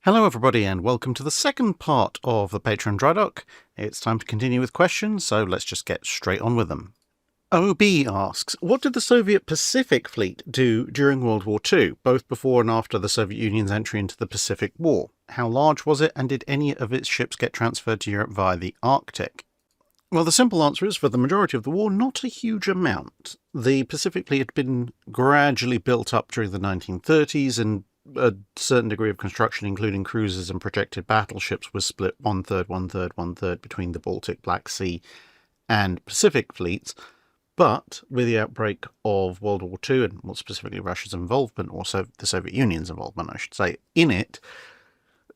Hello everybody and welcome to the second part of the Patreon Drydock. It's time to continue with questions, so let's just get straight on with them. OB asks, what did the Soviet Pacific Fleet do during World War II, both before and after the Soviet Union's entry into the Pacific War? How large was it, and did any of its ships get transferred to Europe via the Arctic? Well, the simple answer is, for the majority of the war, not a huge amount. The Pacific Fleet had been gradually built up during the 1930s, and a certain degree of construction, including cruisers and projected battleships, was split one-third, one-third, one-third between the Baltic, Black Sea and Pacific fleets. But with the outbreak of World War II, and more specifically Russia's involvement, or the Soviet Union's involvement, I should say, in it,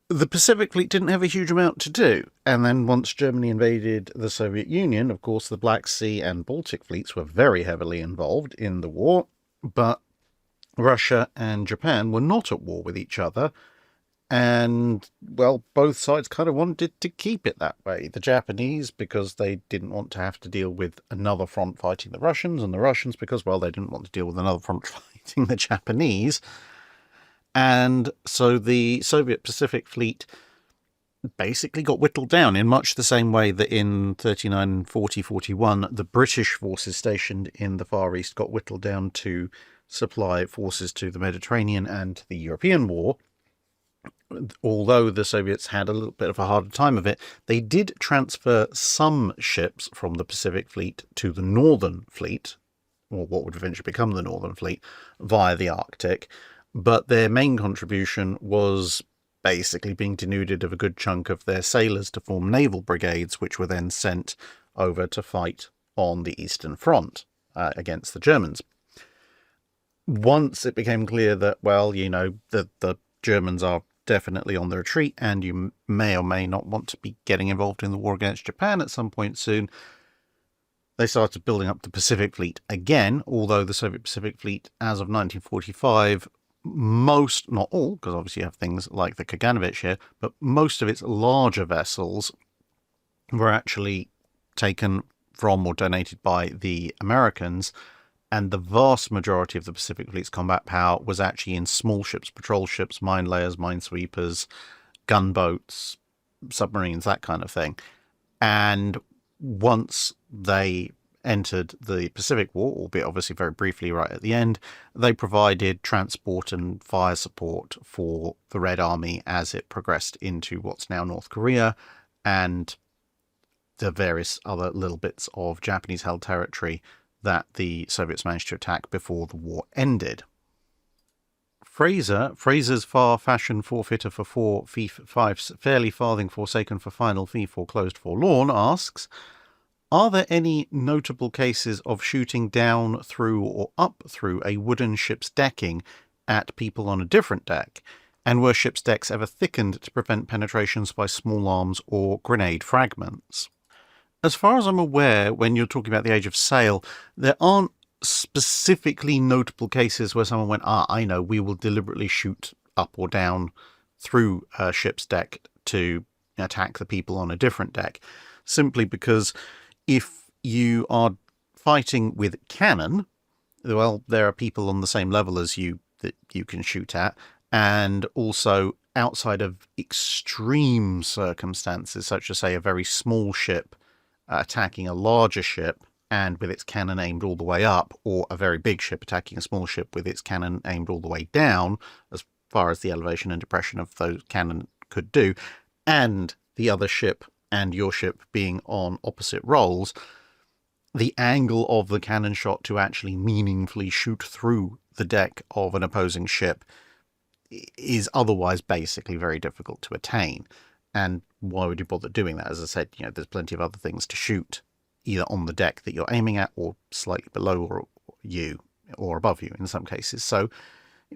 the Pacific Fleet didn't have a huge amount to do. And then once Germany invaded the Soviet Union, of course, the Black Sea and Baltic fleets were very heavily involved in the war, but Russia and Japan were not at war with each other, and, well, both sides kind of wanted to keep it that way. The Japanese, because they didn't want to have to deal with another front fighting the Russians, and the Russians because, well, they didn't want to deal with another front fighting the Japanese. And so the Soviet Pacific Fleet basically got whittled down in much the same way that in 39, 40, 41, the British forces stationed in the Far East got whittled down to supply forces to the Mediterranean and the European War. Although the Soviets had a little bit of a harder time of it, they did transfer some ships from the Pacific Fleet to the Northern Fleet, or what would eventually become the Northern Fleet, via the Arctic. But their main contribution was basically being denuded of a good chunk of their sailors to form naval brigades, which were then sent over to fight on the Eastern Front against the Germans. Once it became clear that, well, you know, the Germans are definitely on the retreat and you may or may not want to be getting involved in the war against Japan at some point soon, they started building up the Pacific Fleet again, although the Soviet Pacific Fleet, as of 1945, most, not all, because obviously you have things like the Kaganovich here, but most of its larger vessels were actually taken from or donated by the Americans. And the vast majority of the Pacific Fleet's combat power was actually in small ships, patrol ships, mine layers, minesweepers, gunboats, submarines, that kind of thing. And once they entered the Pacific War, albeit obviously very briefly right at the end, they provided transport and fire support for the Red Army as it progressed into what's now North Korea and the various other little bits of Japanese-held territory that the Soviets managed to attack before the war ended. Fraser's far fashion forfeiter for 4 fiefs, fairly farthing forsaken for final fee foreclosed forlorn, asks, are there any notable cases of shooting down through or up through a wooden ship's decking at people on a different deck? And were ship's decks ever thickened to prevent penetrations by small arms or grenade fragments? As far as I'm aware, when you're talking about the age of sail, there aren't specifically notable cases where someone went, I know, we will deliberately shoot up or down through a ship's deck to attack the people on a different deck. Simply because if you are fighting with cannon, well, there are people on the same level as you that you can shoot at, and also outside of extreme circumstances, such as, say, a very small ship attacking a larger ship and with its cannon aimed all the way up, or a very big ship attacking a small ship with its cannon aimed all the way down, as far as the elevation and depression of those cannon could do, and the other ship and your ship being on opposite rolls, the angle of the cannon shot to actually meaningfully shoot through the deck of an opposing ship is otherwise basically very difficult to attain. And why would you bother doing that? As I said, you know, there's plenty of other things to shoot, either on the deck that you're aiming at or slightly below you or above you in some cases. So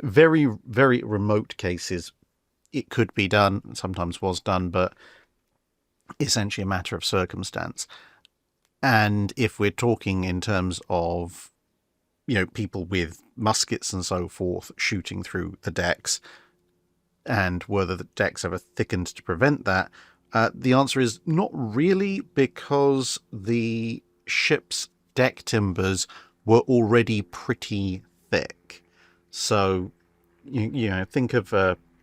very, very remote cases, it could be done, sometimes was done, but essentially a matter of circumstance. And if we're talking in terms of, you know, people with muskets and so forth shooting through the decks, and were the decks ever thickened to prevent that, the answer is not really, because the ship's deck timbers were already pretty thick. So, you know, think of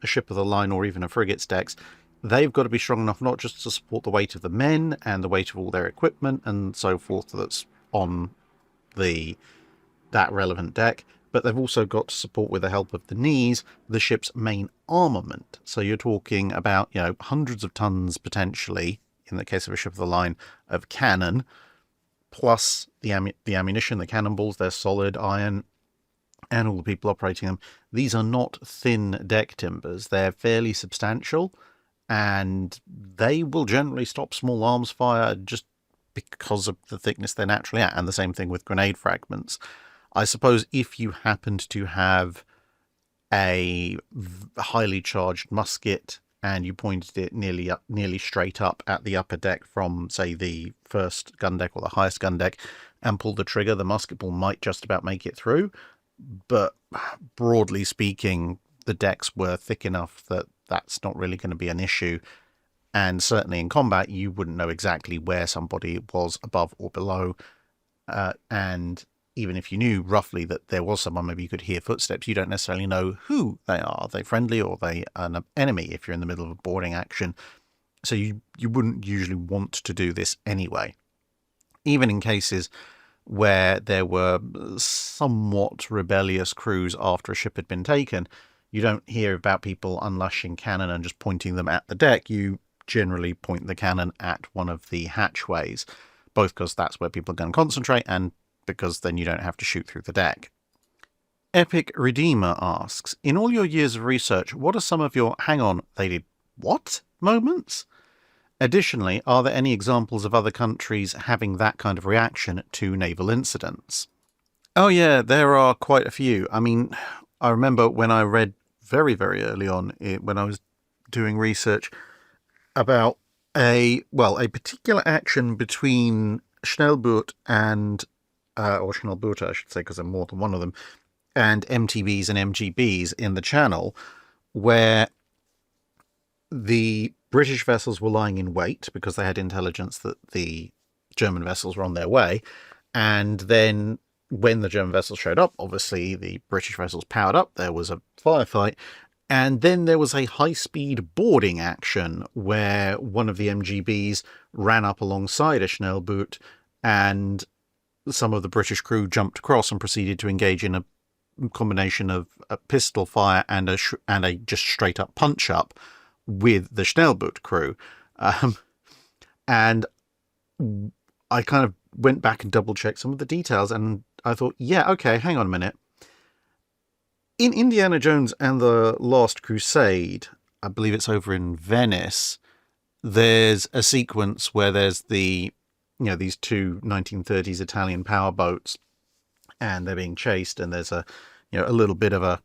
a ship of the line or even a frigate's decks, they've got to be strong enough not just to support the weight of the men and the weight of all their equipment and so forth that's on that relevant deck, but they've also got to support, with the help of the knees, the ship's main armament. So you're talking about, hundreds of tons potentially, in the case of a ship of the line, of cannon, plus the ammunition, the cannonballs, they're solid iron, and all the people operating them. These are not thin deck timbers. They're fairly substantial, and they will generally stop small arms fire just because of the thickness they're naturally at, and the same thing with grenade fragments. I suppose if you happened to have a highly charged musket and you pointed it nearly straight up at the upper deck from, say, the first gun deck or the highest gun deck, and pulled the trigger, the musket ball might just about make it through. But broadly speaking, the decks were thick enough that that's not really going to be an issue. And certainly in combat, you wouldn't know exactly where somebody was above or below. And even if you knew roughly that there was someone, maybe you could hear footsteps, you don't necessarily know who they are. Are they friendly or are they an enemy if you're in the middle of a boarding action? So you wouldn't usually want to do this anyway. Even in cases where there were somewhat rebellious crews after a ship had been taken, you don't hear about people unlashing cannon and just pointing them at the deck. You generally point the cannon at one of the hatchways, both because that's where people are going to concentrate and because then you don't have to shoot through the deck. Epic Redeemer asks, in all your years of research, what are some of your hang on, they did what moments? Additionally, are there any examples of other countries having that kind of reaction to naval incidents? Oh yeah, there are quite a few. I mean, I remember when I read very, very early on, when I was doing research about a particular action between Schnellboot and or Schnellboote, I should say, because there are more than one of them, and MTBs and MGBs in the Channel, where the British vessels were lying in wait because they had intelligence that the German vessels were on their way. And then when the German vessels showed up, obviously the British vessels powered up, there was a firefight, and then there was a high-speed boarding action where one of the MGBs ran up alongside a Schnellboot, and some of the British crew jumped across and proceeded to engage in a combination of a pistol fire and a just straight-up punch-up with the Schnellboot crew. And I kind of went back and double-checked some of the details, and I thought, yeah, okay, hang on a minute. In Indiana Jones and the Last Crusade, I believe it's over in Venice, there's a sequence where there's these two 1930s Italian powerboats, and they're being chased, and there's a little bit of a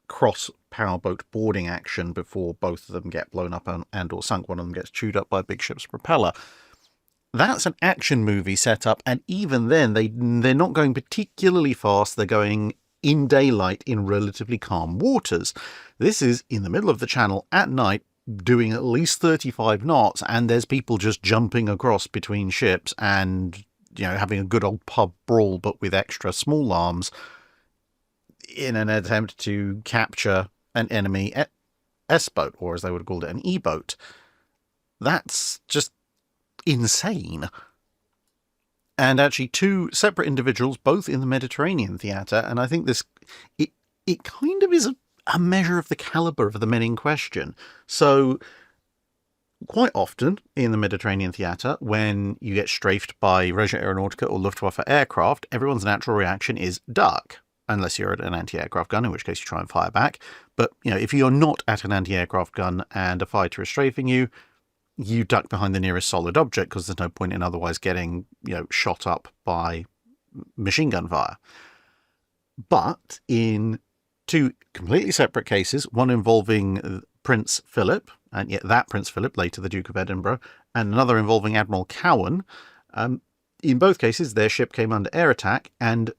cross powerboat boarding action before both of them get blown up and or sunk. One of them gets chewed up by a big ship's propeller. That's an action movie setup, and even then they're not going particularly fast. They're going in daylight in relatively calm waters. This is in the middle of the Channel at night, doing at least 35 knots, and there's people just jumping across between ships and having a good old pub brawl, but with extra small arms, in an attempt to capture an enemy S-boat, or as they would have called it, an E-boat. That's just insane. And actually two separate individuals, both in the Mediterranean theatre, and I think it kind of is a measure of the calibre of the men in question. So quite often in the Mediterranean theatre, when you get strafed by Regia Aeronautica or Luftwaffe aircraft, everyone's natural reaction is duck, unless you're at an anti-aircraft gun, in which case you try and fire back. But if you're not at an anti-aircraft gun and a fighter is strafing you, you duck behind the nearest solid object because there's no point in otherwise getting shot up by machine gun fire. But in two completely separate cases, one involving Prince Philip, and yet that Prince Philip, later the Duke of Edinburgh, and another involving Admiral Cowan, in both cases their ship came under air attack, and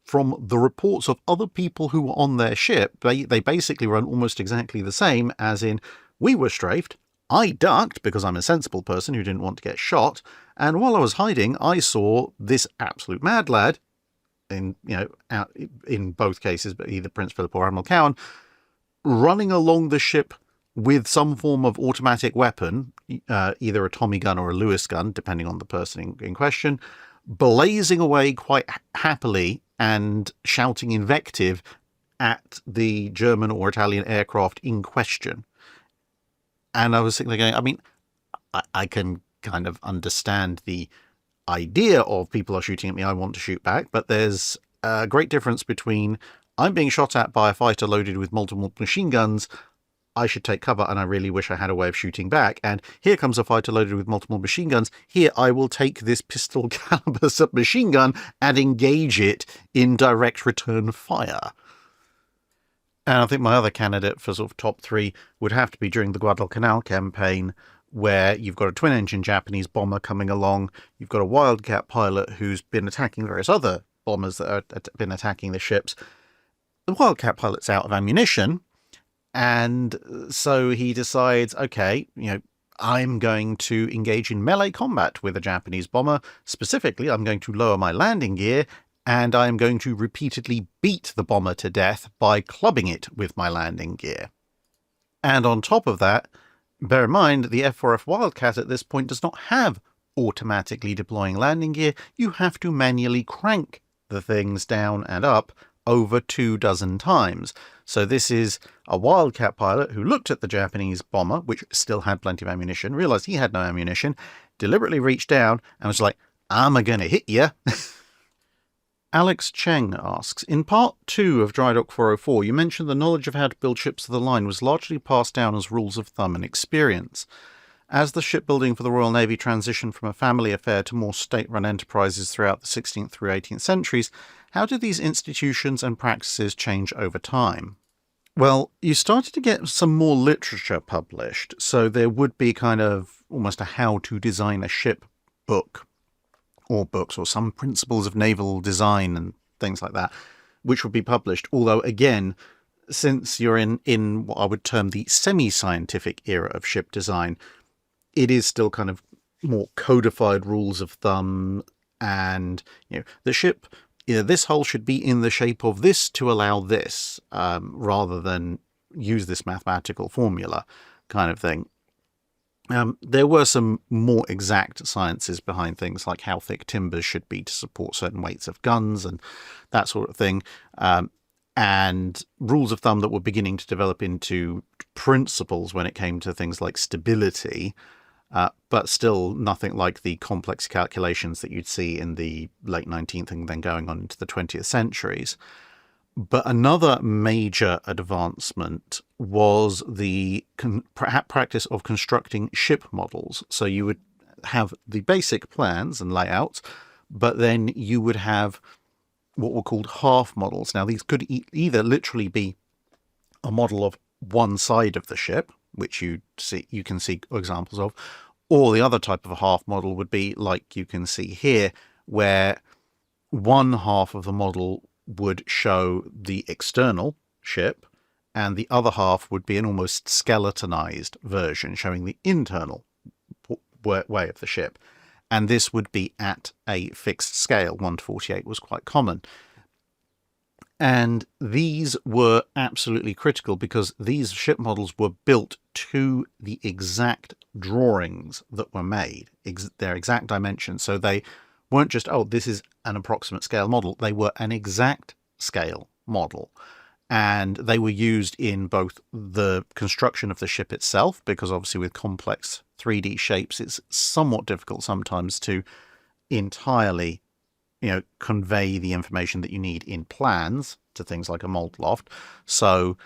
from the reports of other people who were on their ship, they basically run almost exactly the same, as in, we were strafed, I ducked because I'm a sensible person who didn't want to get shot, and while I was hiding, I saw this absolute mad lad, in both cases, but either Prince Philip or Admiral Cowan, running along the ship with some form of automatic weapon, either a Tommy gun or a Lewis gun, depending on the person in question, blazing away quite happily and shouting invective at the German or Italian aircraft in question. And I was sitting there going, I mean, I can kind of understand the idea of people are shooting at me, I want to shoot back, but there's a great difference between I'm being shot at by a fighter loaded with multiple machine guns, I should take cover and I really wish I had a way of shooting back, and here comes a fighter loaded with multiple machine guns, here I will take this pistol caliber submachine gun and engage it in direct return fire. And I think my other candidate for sort of top three would have to be during the Guadalcanal campaign, where you've got a twin-engine Japanese bomber coming along, you've got a Wildcat pilot who's been attacking various other bombers that have been attacking the ships. The Wildcat pilot's out of ammunition, and so he decides, okay, I'm going to engage in melee combat with a Japanese bomber. Specifically, I'm going to lower my landing gear, and I'm going to repeatedly beat the bomber to death by clubbing it with my landing gear. And on top of that, bear in mind, the F4F Wildcat at this point does not have automatically deploying landing gear. You have to manually crank the things down and up over 24 times. So this is a Wildcat pilot who looked at the Japanese bomber, which still had plenty of ammunition, realized he had no ammunition, deliberately reached down and was like, I'm gonna hit ya. Alex Cheng asks, in part 2 of Drydock 404, you mentioned the knowledge of how to build ships of the line was largely passed down as rules of thumb and experience. As the shipbuilding for the Royal Navy transitioned from a family affair to more state-run enterprises throughout the 16th through 18th centuries, how did these institutions and practices change over time? Well, you started to get some more literature published, so there would be kind of almost a how to design a ship book, or books, or some principles of naval design and things like that, which would be published. Although, again, since you're in what I would term the semi-scientific era of ship design, it is still kind of more codified rules of thumb, and the ship, this hull should be in the shape of this to allow this, rather than use this mathematical formula kind of thing. There were some more exact sciences behind things like how thick timbers should be to support certain weights of guns and that sort of thing, and rules of thumb that were beginning to develop into principles when it came to things like stability, but still nothing like the complex calculations that you'd see in the late 19th and then going on into the 20th centuries. But another major advancement was the practice of constructing ship models. So you would have the basic plans and layouts, but then you would have what were called half models. Now, these could either literally be a model of one side of the ship, which you can see examples of, or the other type of a half model would be like you can see here, where one half of the model would show the external ship, and the other half would be an almost skeletonized version showing the internal way of the ship. And this would be at a fixed scale. 1:48 was quite common. And these were absolutely critical because these ship models were built to the exact drawings that were made, their exact dimensions. So they weren't just, oh, this is an approximate scale model. They were an exact scale model. And they were used in both the construction of the ship itself, because obviously with complex 3D shapes, it's somewhat difficult sometimes to entirely, convey the information that you need in plans to things like a mold loft. So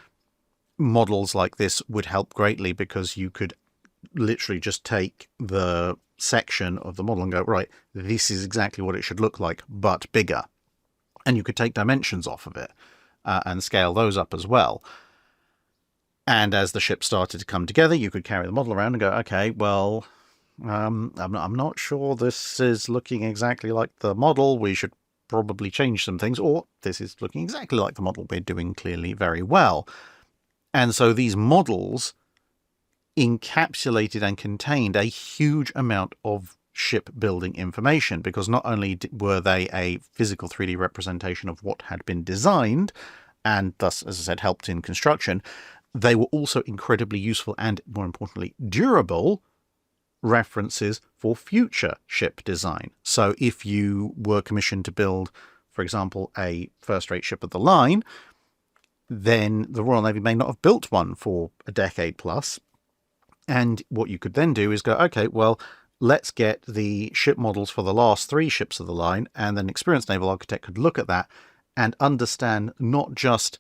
models like this would help greatly because you could literally just take the section of the model and go, right, this is exactly what it should look like, but bigger. And you could take dimensions off of it and scale those up as well. And as the ship started to come together, you could carry the model around and go, okay, well, I'm not sure this is looking exactly like the model. We should probably change some things, or this is looking exactly like the model we're doing clearly very well. And so these models encapsulated and contained a huge amount of shipbuilding information, because not only were they a physical 3D representation of what had been designed, and thus, as I said, helped in construction, they were also incredibly useful and, more importantly, durable references for future ship design. So if you were commissioned to build, for example, a first-rate ship of the line, then the Royal Navy may not have built one for a decade plus. And what you could then do is go, okay, well, let's get the ship models for the last 3 ships of the line, and then an experienced naval architect could look at that and understand not just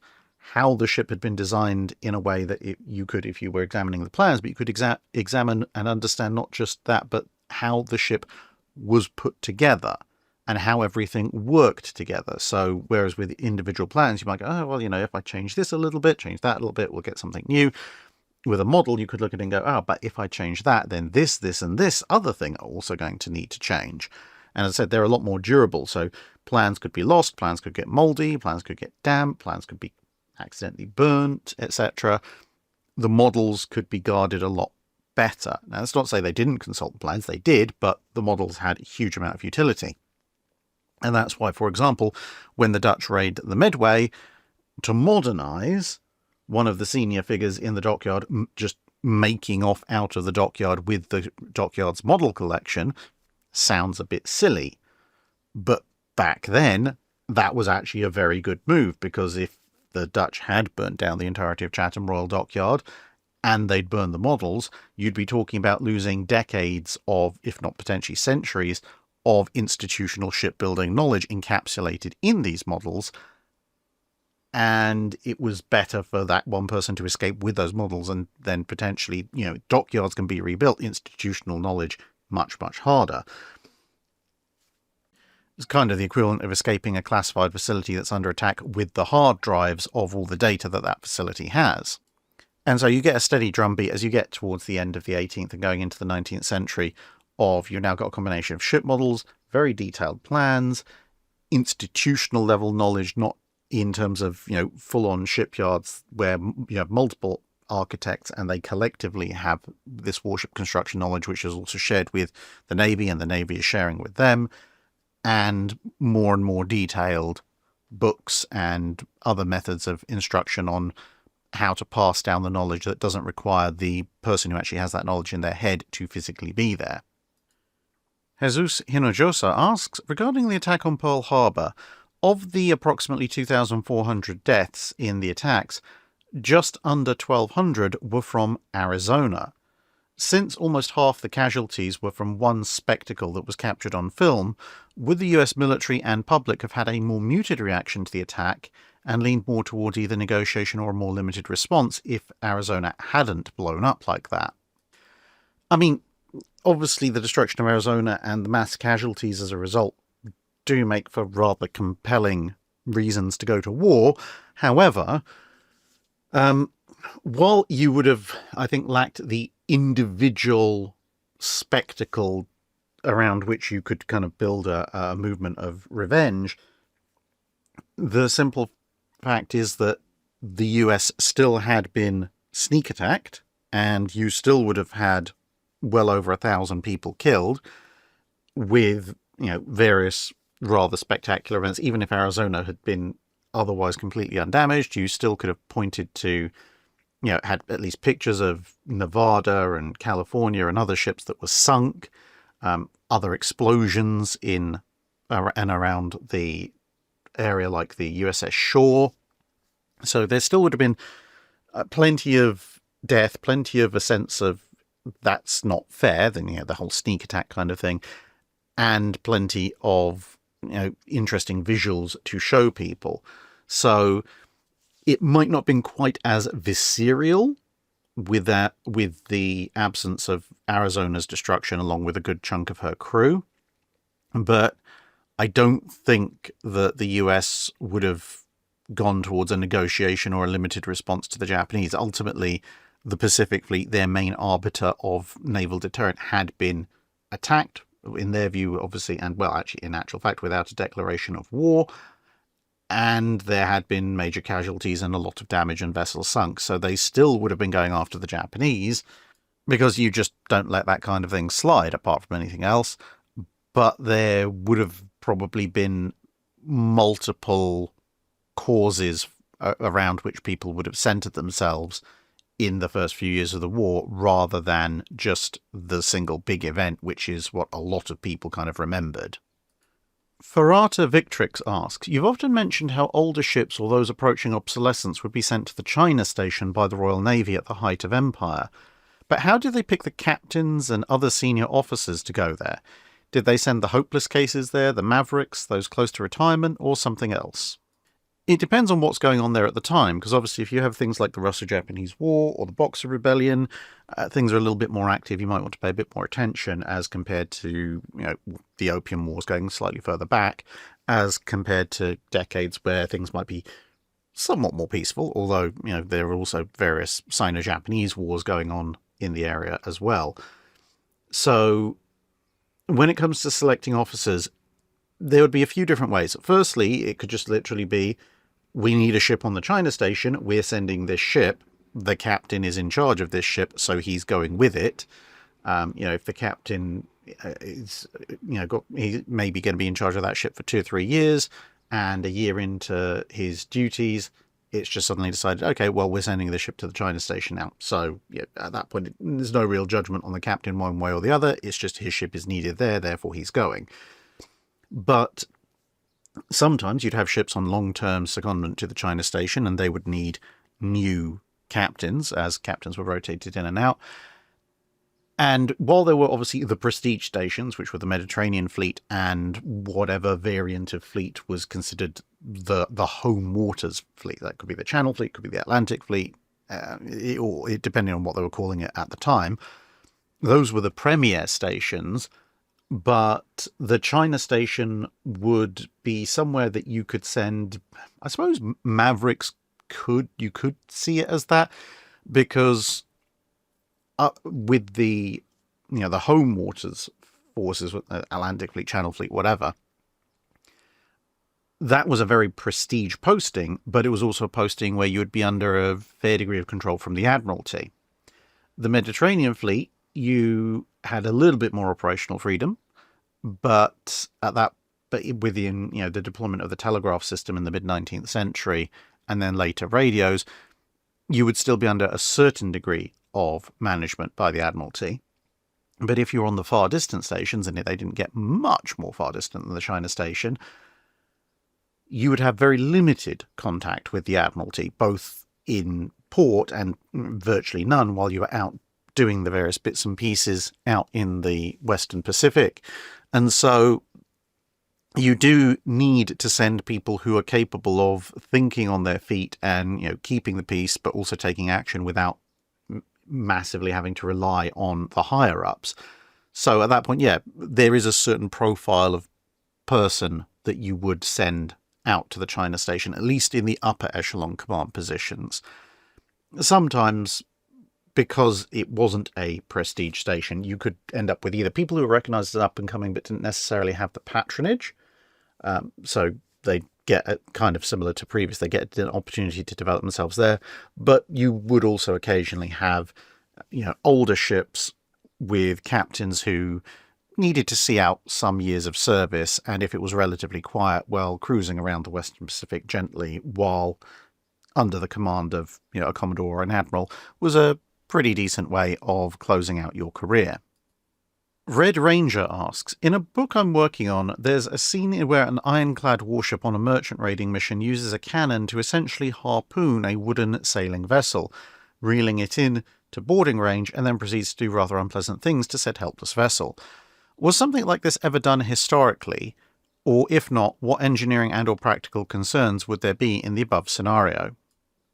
how the ship had been designed in a way that you could, if you were examining the plans, but you could examine and understand not just that, but how the ship was put together and how everything worked together. So whereas with individual plans, you might go, oh, well, if I change this a little bit, change that a little bit, we'll get something new. With a model, you could look at it and go, oh, but if I change that, then this, and this other thing are also going to need to change. And as I said, they're a lot more durable. So plans could be lost, plans could get moldy, plans could get damp, plans could be accidentally burnt, etc. The models could be guarded a lot better. Now, that's not to say they didn't consult the plans, they did, but the models had a huge amount of utility. And that's why, for example, when the Dutch raid the Medway, to modernise, one of the senior figures in the dockyard just making off out of the dockyard with the dockyard's model collection sounds a bit silly. But back then, that was actually a very good move, because if the Dutch had burnt down the entirety of Chatham Royal Dockyard and they'd burned the models, you'd be talking about losing decades of, if not potentially centuries, of institutional shipbuilding knowledge encapsulated in these models. And it was better for that one person to escape with those models, and then potentially, dockyards can be rebuilt, institutional knowledge much, much harder. It's kind of the equivalent of escaping a classified facility that's under attack with the hard drives of all the data that facility has. And so you get a steady drumbeat as you get towards the end of the 18th and going into the 19th century of, you've now got a combination of ship models, very detailed plans, institutional level knowledge, not in terms of, full-on shipyards where you have multiple architects and they collectively have this warship construction knowledge, which is also shared with the Navy and the Navy is sharing with them, and more detailed books and other methods of instruction on how to pass down the knowledge that doesn't require the person who actually has that knowledge in their head to physically be there. Jesus Hinojosa asks, regarding the attack on Pearl Harbor, of the approximately 2,400 deaths in the attacks, just under 1,200 were from Arizona. Since almost half the casualties were from one spectacle that was captured on film, would the US military and public have had a more muted reaction to the attack and leaned more toward either negotiation or a more limited response if Arizona hadn't blown up like that? I mean, obviously the destruction of Arizona and the mass casualties as a result do make for rather compelling reasons to go to war. However, while you would have, I think, lacked the individual spectacle around which you could kind of build a movement of revenge, the simple fact is that the US still had been sneak attacked, and you still would have had well over 1,000 people killed with, various rather spectacular events. Even if Arizona had been otherwise completely undamaged, you still could have pointed to, had at least pictures of Nevada and California and other ships that were sunk, other explosions in and around the area like the USS Shore. So there still would have been plenty of death, plenty of a sense of that's not fair, then the whole sneak attack kind of thing, and plenty of interesting visuals to show people. So it might not have been quite as visceral with the absence of Arizona's destruction along with a good chunk of her crew, but I don't think that the US would have gone towards a negotiation or a limited response to the Japanese. Ultimately, the Pacific Fleet, their main arbiter of naval deterrent, had been attacked, in their view, obviously, and well, actually, in actual fact, without a declaration of war, and there had been major casualties and a lot of damage and vessels sunk. So they still would have been going after the Japanese, because you just don't let that kind of thing slide, apart from anything else. But there would have probably been multiple causes around which people would have centered themselves in the first few years of the war, rather than just the single big event, which is what a lot of people kind of remembered. Ferrata Victrix asks, you've often mentioned how older ships or those approaching obsolescence would be sent to the China station by the Royal Navy at the height of empire. But how did they pick the captains and other senior officers to go there? Did they send the hopeless cases there, the mavericks, those close to retirement, or something else? It depends on what's going on there at the time, because obviously if you have things like the Russo-Japanese War or the Boxer Rebellion, things are a little bit more active. You might want to pay a bit more attention as compared to, the Opium Wars going slightly further back, as compared to decades where things might be somewhat more peaceful, although, there are also various Sino-Japanese wars going on in the area as well. So when it comes to selecting officers, there would be a few different ways. Firstly, it could just literally be, we need a ship on the China station, we're sending this ship, the captain is in charge of this ship, so he's going with it. If the captain is, he's maybe going to be in charge of that ship for 2 or 3 years, and a year into his duties, it's just suddenly decided, okay, well, we're sending the ship to the China station now. So at that point, there's no real judgment on the captain one way or the other. It's just his ship is needed there, therefore he's going. But sometimes you'd have ships on long-term secondment to the China station, and they would need new captains, as captains were rotated in and out. And while there were obviously the prestige stations, which were the Mediterranean fleet and whatever variant of fleet was considered the home waters fleet, that could be the Channel fleet, could be the Atlantic fleet, depending on what they were calling it at the time, those were the premier stations. But the China station would be somewhere that you could send, I suppose Mavericks you could see it as that, because with the, the home waters forces, Atlantic fleet, Channel fleet, whatever, that was a very prestige posting, but it was also a posting where you would be under a fair degree of control from the Admiralty. The Mediterranean fleet, you had a little bit more operational freedom, but within the deployment of the telegraph system in the mid-19th century and then later radios, you would still be under a certain degree of management by the Admiralty. But if you're on the far distant stations, and they didn't get much more far distant than the China station, you would have very limited contact with the Admiralty, both in port and virtually none while you were out doing the various bits and pieces out in the Western Pacific. And so you do need to send people who are capable of thinking on their feet and, keeping the peace, but also taking action without massively having to rely on the higher-ups. So at that point, there is a certain profile of person that you would send out to the China station, at least in the upper echelon command positions. Sometimes, because it wasn't a prestige station, you could end up with either people who were recognised as up and coming but didn't necessarily have the patronage. So they get kind of similar to previous, they get an opportunity to develop themselves there. But you would also occasionally have, older ships with captains who needed to see out some years of service. And if it was relatively quiet, well, cruising around the Western Pacific gently while under the command of, a commodore or an admiral was a pretty decent way of closing out your career. Red Ranger asks, in a book I'm working on, there's a scene where an ironclad warship on a merchant raiding mission uses a cannon to essentially harpoon a wooden sailing vessel, reeling it in to boarding range, and then proceeds to do rather unpleasant things to said helpless vessel. Was something like this ever done historically? Or if not, what engineering and or practical concerns would there be in the above scenario?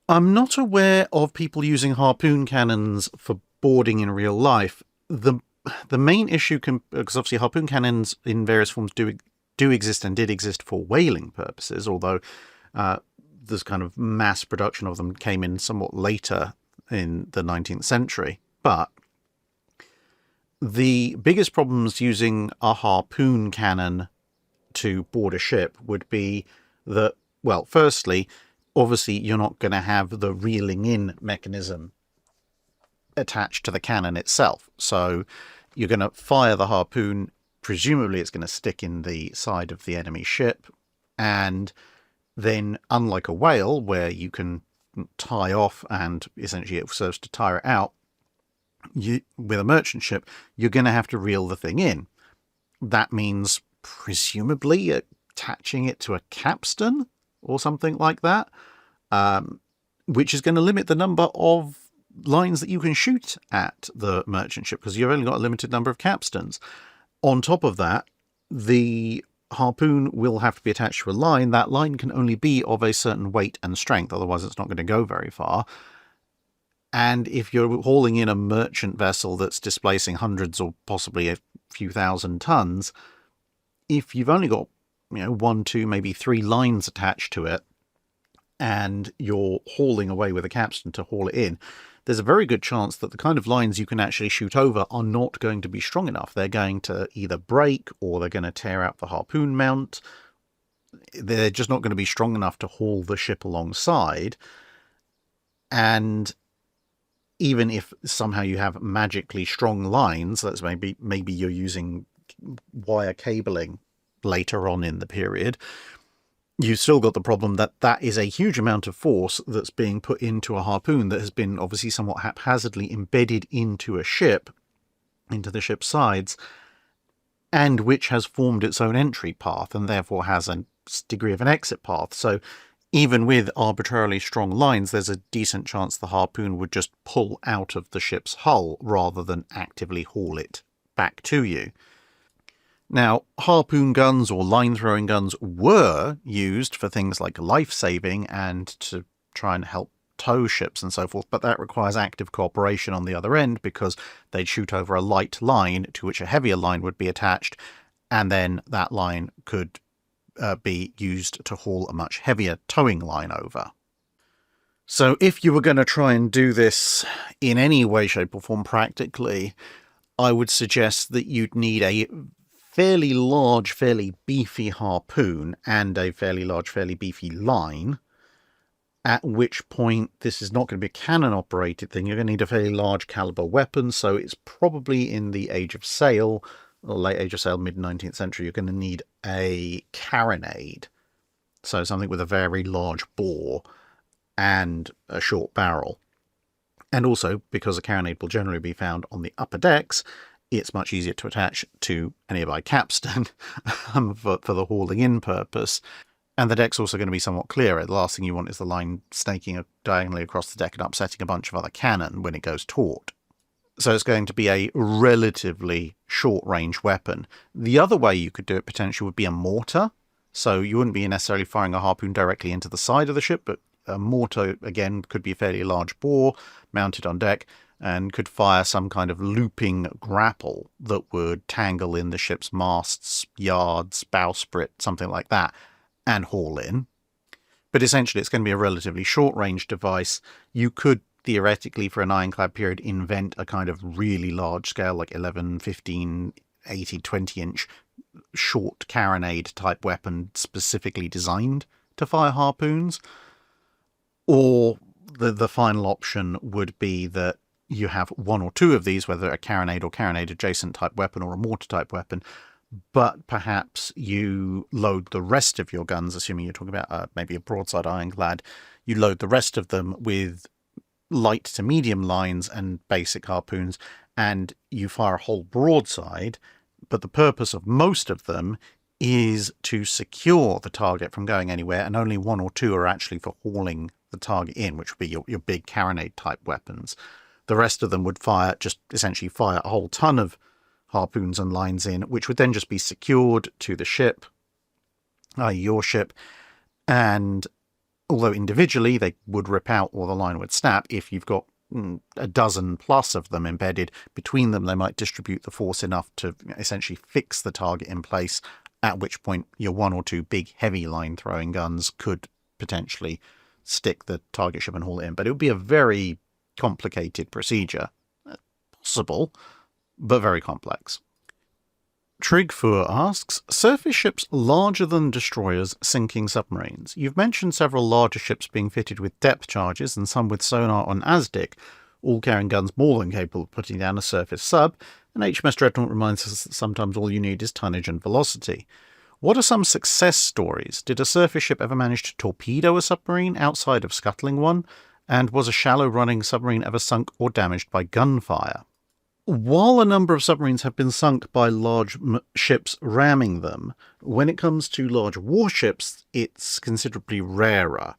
I'm not aware of people using harpoon cannons for boarding in real life. The main issue, because obviously harpoon cannons in various forms do exist and did exist for whaling purposes, although this kind of mass production of them came in somewhat later in the 19th century. But the biggest problems using a harpoon cannon to board a ship would be that, well, firstly, obviously you're not going to have the reeling in mechanism attached to the cannon itself. So you're going to fire the harpoon, presumably it's going to stick in the side of the enemy ship, and then unlike a whale where you can, tie off, and essentially it serves to tire it out, with a merchant ship, you're going to have to reel the thing in. That means presumably attaching it to a capstan or something like that, which is going to limit the number of lines that you can shoot at the merchant ship, because you've only got a limited number of capstans. On top of that, the harpoon will have to be attached to a line. That line can only be of a certain weight and strength, otherwise it's not going to go very far. And if you're hauling in a merchant vessel that's displacing hundreds or possibly a few thousand tons, if you've only got, 1, 2, maybe 3 lines attached to it, and you're hauling away with a capstan to haul it in, there's a very good chance that the kind of lines you can actually shoot over are not going to be strong enough. They're going to either break, or they're going to tear out the harpoon mount. They're just not going to be strong enough to haul the ship alongside. And even if somehow you have magically strong lines, that's maybe you're using wire cabling later on in the period, you've still got the problem that is a huge amount of force that's being put into a harpoon that has been obviously somewhat haphazardly embedded into a ship, into the ship's sides, and which has formed its own entry path and therefore has a degree of an exit path. So even with arbitrarily strong lines, there's a decent chance the harpoon would just pull out of the ship's hull rather than actively haul it back to you. Now, harpoon guns or line-throwing guns were used for things like life-saving and to try and help tow ships and so forth, but that requires active cooperation on the other end, because they'd shoot over a light line to which a heavier line would be attached, and then that line could be used to haul a much heavier towing line over. So if you were going to try and do this in any way, shape or form practically, I would suggest that you'd need a fairly large, fairly beefy harpoon and a fairly large, fairly beefy line, at which point this is not going to be a cannon-operated thing. You're going to need a fairly large caliber weapon, so it's probably in the Age of Sail, or late Age of Sail, mid-19th century, you're going to need a carronade, so something with a very large bore and a short barrel. And also, because a carronade will generally be found on the upper decks, it's much easier to attach to a nearby capstan for the hauling in purpose. And the deck's also going to be somewhat clearer. The last thing you want is the line snaking diagonally across the deck and upsetting a bunch of other cannon when it goes taut. So it's going to be a relatively short-range weapon. The other way you could do it potentially would be a mortar. So you wouldn't be necessarily firing a harpoon directly into the side of the ship, but a mortar, again, could be a fairly large bore mounted on deck, and could fire some kind of looping grapple that would tangle in the ship's masts, yards, bowsprit, something like that, and haul in. But essentially it's going to be a relatively short-range device. You could theoretically, for an ironclad period, invent a kind of really large scale, like 11, 15, 80, 20-inch short carronade type weapon specifically designed to fire harpoons. Or the final option would be that you have 1 or 2 of these, whether a carronade or carronade adjacent type weapon or a mortar type weapon, but perhaps you load the rest of your guns, assuming you're talking about maybe a broadside ironclad, you load the rest of them with light to medium lines and basic harpoons, and you fire a whole broadside, but the purpose of most of them is to secure the target from going anywhere, and only 1 or 2 are actually for hauling the target in, which would be your big carronade type weapons. The rest of them would essentially fire a whole ton of harpoons and lines in, which would then just be secured to the ship, i.e. your ship, and although individually they would rip out or the line would snap, if you've got a dozen plus of them embedded between them, they might distribute the force enough to essentially fix the target in place, at which point your 1 or 2 big heavy line throwing guns could potentially stick the target ship and haul it in. But it would be a very complicated procedure. Possible, but very complex. Trigfur asks, surface ships larger than destroyers sinking submarines. You've mentioned several larger ships being fitted with depth charges and some with sonar on ASDIC, all carrying guns more than capable of putting down a surface sub, and HMS Dreadnought reminds us that sometimes all you need is tonnage and velocity. What are some success stories? Did a surface ship ever manage to torpedo a submarine outside of scuttling one? And was a shallow-running submarine ever sunk or damaged by gunfire? While a number of submarines have been sunk by large ships ramming them, when it comes to large warships, it's considerably rarer.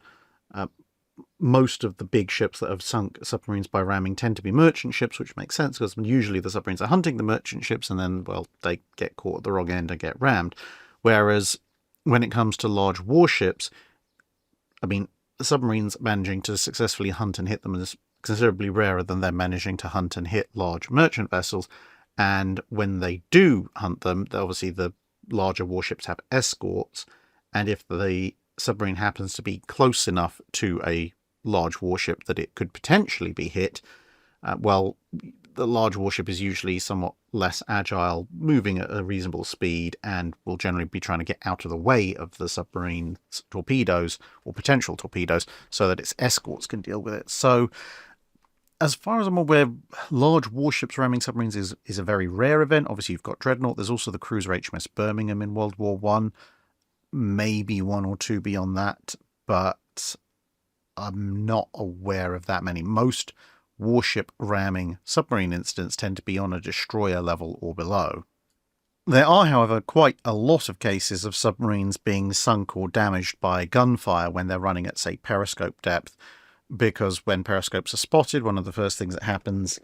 Most of the big ships that have sunk submarines by ramming tend to be merchant ships, which makes sense because usually the submarines are hunting the merchant ships and then, well, they get caught at the wrong end and get rammed. Whereas when it comes to large warships, I mean, submarines managing to successfully hunt and hit them is considerably rarer than them managing to hunt and hit large merchant vessels. And when they do hunt them, obviously the larger warships have escorts, and if the submarine happens to be close enough to a large warship that it could potentially be hit, well, the large warship is usually somewhat less agile, moving at a reasonable speed, and will generally be trying to get out of the way of the submarine's torpedoes or potential torpedoes so that its escorts can deal with it. So as far as I'm aware, large warships ramming submarines is a very rare event. Obviously, you've got Dreadnought. There's also the cruiser HMS Birmingham in World War I. Maybe one or two beyond that, but I'm not aware of that many. Most warship ramming submarine incidents tend to be on a destroyer level or below. There are, however, quite a lot of cases of submarines being sunk or damaged by gunfire when they're running at, say, periscope depth, because when periscopes are spotted, one of the first things that happens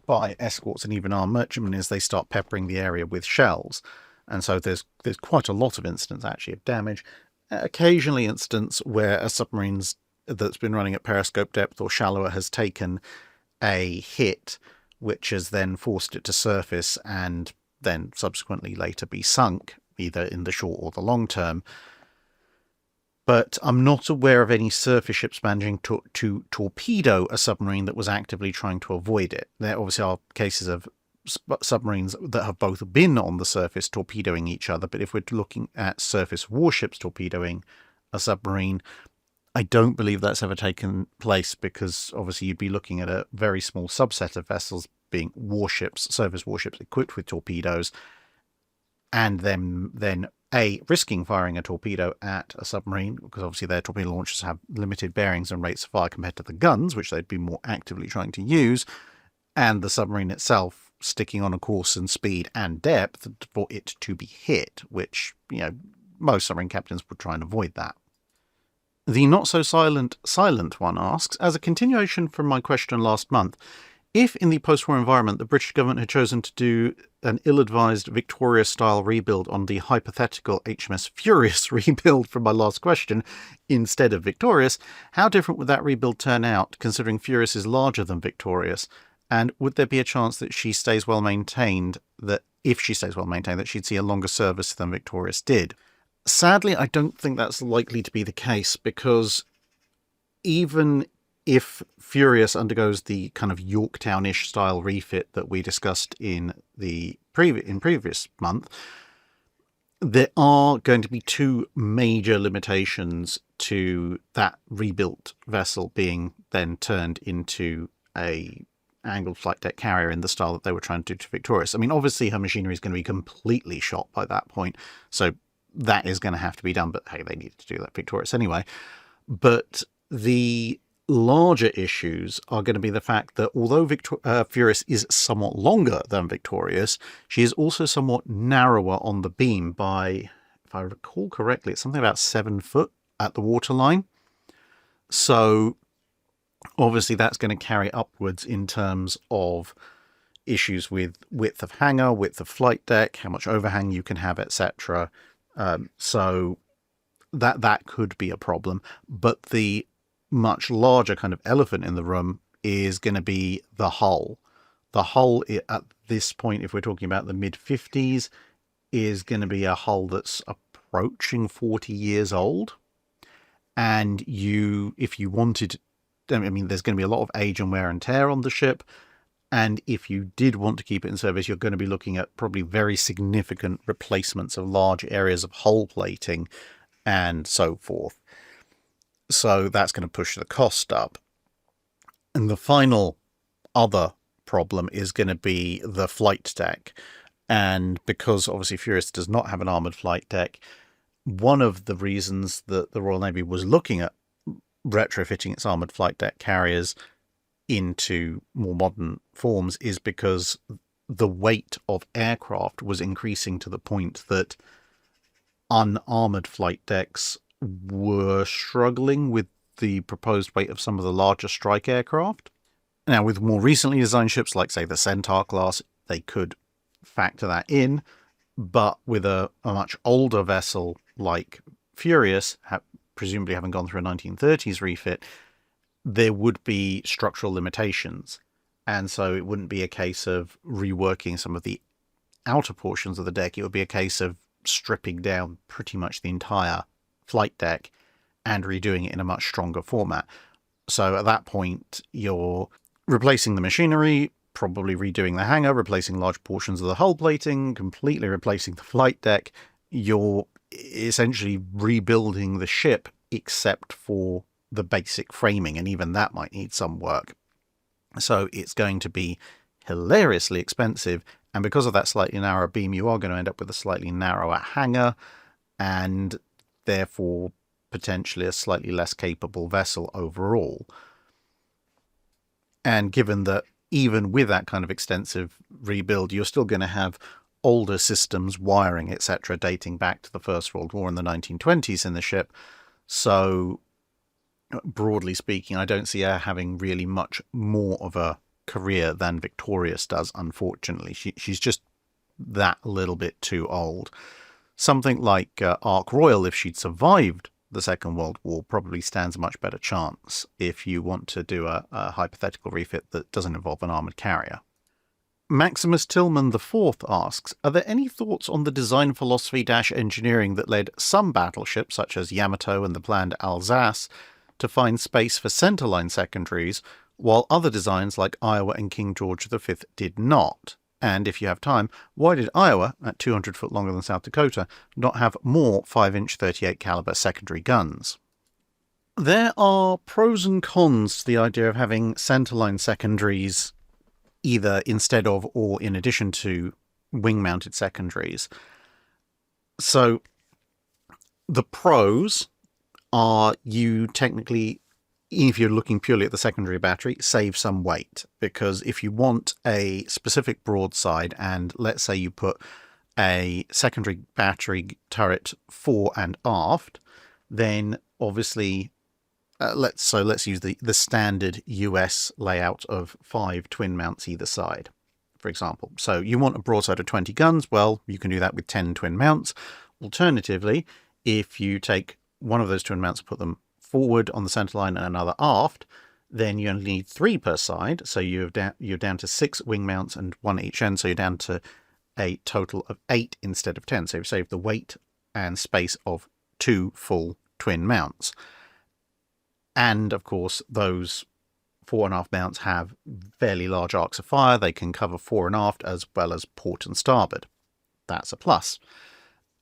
by escorts and even armed merchantmen is they start peppering the area with shells. And so there's quite a lot of incidents, actually, of damage. Occasionally incidents where a submarine that's been running at periscope depth or shallower has taken a hit, which has then forced it to surface and then subsequently later be sunk, either in the short or the long term. But I'm not aware of any surface ships managing to torpedo a submarine that was actively trying to avoid it. There obviously are cases of submarines that have both been on the surface torpedoing each other, but if we're looking at surface warships torpedoing a submarine, I don't believe that's ever taken place, because obviously you'd be looking at a very small subset of vessels being warships, surface warships equipped with torpedoes, and then risking firing a torpedo at a submarine, because obviously their torpedo launchers have limited bearings and rates of fire compared to the guns, which they'd be more actively trying to use, and the submarine itself sticking on a course and speed and depth for it to be hit, which, most submarine captains would try and avoid that. The not-so-silent one asks, as a continuation from my question last month, if in the post-war environment the British government had chosen to do an ill-advised Victorious-style rebuild on the hypothetical HMS Furious rebuild from my last question instead of Victorious, how different would that rebuild turn out, considering Furious is larger than Victorious? And would there be a chance that she stays well maintained, that if she stays well maintained, that she'd see a longer service than Victorious did? Sadly, I don't think that's likely to be the case, because even if Furious undergoes the kind of Yorktown-ish style refit that we discussed in the previous month, there are going to be two major limitations to that rebuilt vessel being then turned into a angled flight deck carrier in the style that they were trying to do to Victorious. I mean, obviously her machinery is going to be completely shot by that point, so that is going to have to be done, but hey, they needed to do that Victorious anyway. But the larger issues are going to be the fact that although Furious is somewhat longer than Victorious, she is also somewhat narrower on the beam by, if I recall correctly, it's something about 7 foot at the waterline. So obviously that's going to carry upwards in terms of issues with width of hangar, width of flight deck, how much overhang you can have, etc. So that could be a problem. But the much larger kind of elephant in the room is going to be the hull. The hull at this point, if we're talking about the mid-50s, is going to be a hull that's approaching 40 years old. And if you wanted, I mean, there's going to be a lot of age and wear and tear on the ship. And if you did want to keep it in service, you're going to be looking at probably very significant replacements of large areas of hull plating and so forth. So that's going to push the cost up. And the final other problem is going to be the flight deck. And because obviously Furious does not have an armoured flight deck, one of the reasons that the Royal Navy was looking at retrofitting its armoured flight deck carriers into more modern forms is because the weight of aircraft was increasing to the point that unarmoured flight decks were struggling with the proposed weight of some of the larger strike aircraft. Now, with more recently designed ships like, say, the Centaur-class, they could factor that in, but with a much older vessel like Furious, presumably having gone through a 1930s refit, there would be structural limitations. And so it wouldn't be a case of reworking some of the outer portions of the deck. It would be a case of stripping down pretty much the entire flight deck and redoing it in a much stronger format. So at that point, you're replacing the machinery, probably redoing the hangar, replacing large portions of the hull plating, completely replacing the flight deck. You're essentially rebuilding the ship except for the basic framing, and even that might need some work. So it's going to be hilariously expensive, and because of that slightly narrower beam, you are going to end up with a slightly narrower hangar, and therefore potentially a slightly less capable vessel overall. And given that even with that kind of extensive rebuild, you're still going to have older systems, wiring, etc., dating back to the First World War in the 1920s in the ship. So broadly speaking, I don't see her having really much more of a career than Victorious does, unfortunately. She's just that little bit too old. Something like Ark Royal, if she'd survived the Second World War, probably stands a much better chance if you want to do a hypothetical refit that doesn't involve an armoured carrier. Maximus Tillman IV asks, are there any thoughts on the design philosophy-engineering that led some battleships, such as Yamato and the planned Alsace, to find space for centerline secondaries, while other designs like Iowa and King George V did not? And if you have time, why did Iowa, at 200 foot longer than South Dakota, not have more 5-inch 38 caliber secondary guns? There are pros and cons to the idea of having centerline secondaries either instead of or in addition to wing-mounted secondaries. So the pros are you technically, if you're looking purely at the secondary battery, save some weight, because if you want a specific broadside and let's say you put a secondary battery turret fore and aft, then obviously let's use the standard US layout of 5 twin mounts either side, for example. So you want a broadside of 20 guns, well, you can do that with 10 twin mounts. Alternatively, if you take one of those twin mounts and put them forward on the centerline and another aft, then you only need 3 per side, so you're down to 6 wing mounts and 1 each end, so you're down to a total of 8 instead of 10. So you've saved the weight and space of 2 full twin mounts. And of course, those fore and aft mounts have fairly large arcs of fire. They can cover fore and aft as well as port and starboard. That's a plus.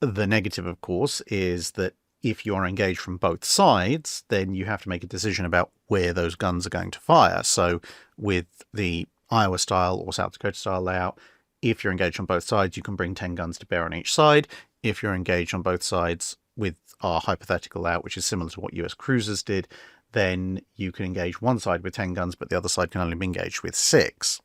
The negative, of course, is that if you are engaged from both sides, then you have to make a decision about where those guns are going to fire. So with the Iowa style or South Dakota style layout, if you're engaged on both sides, you can bring 10 guns to bear on each side. If you're engaged on both sides with our hypothetical layout, which is similar to what US cruisers did, then you can engage one side with 10 guns, but the other side can only be engaged with 6.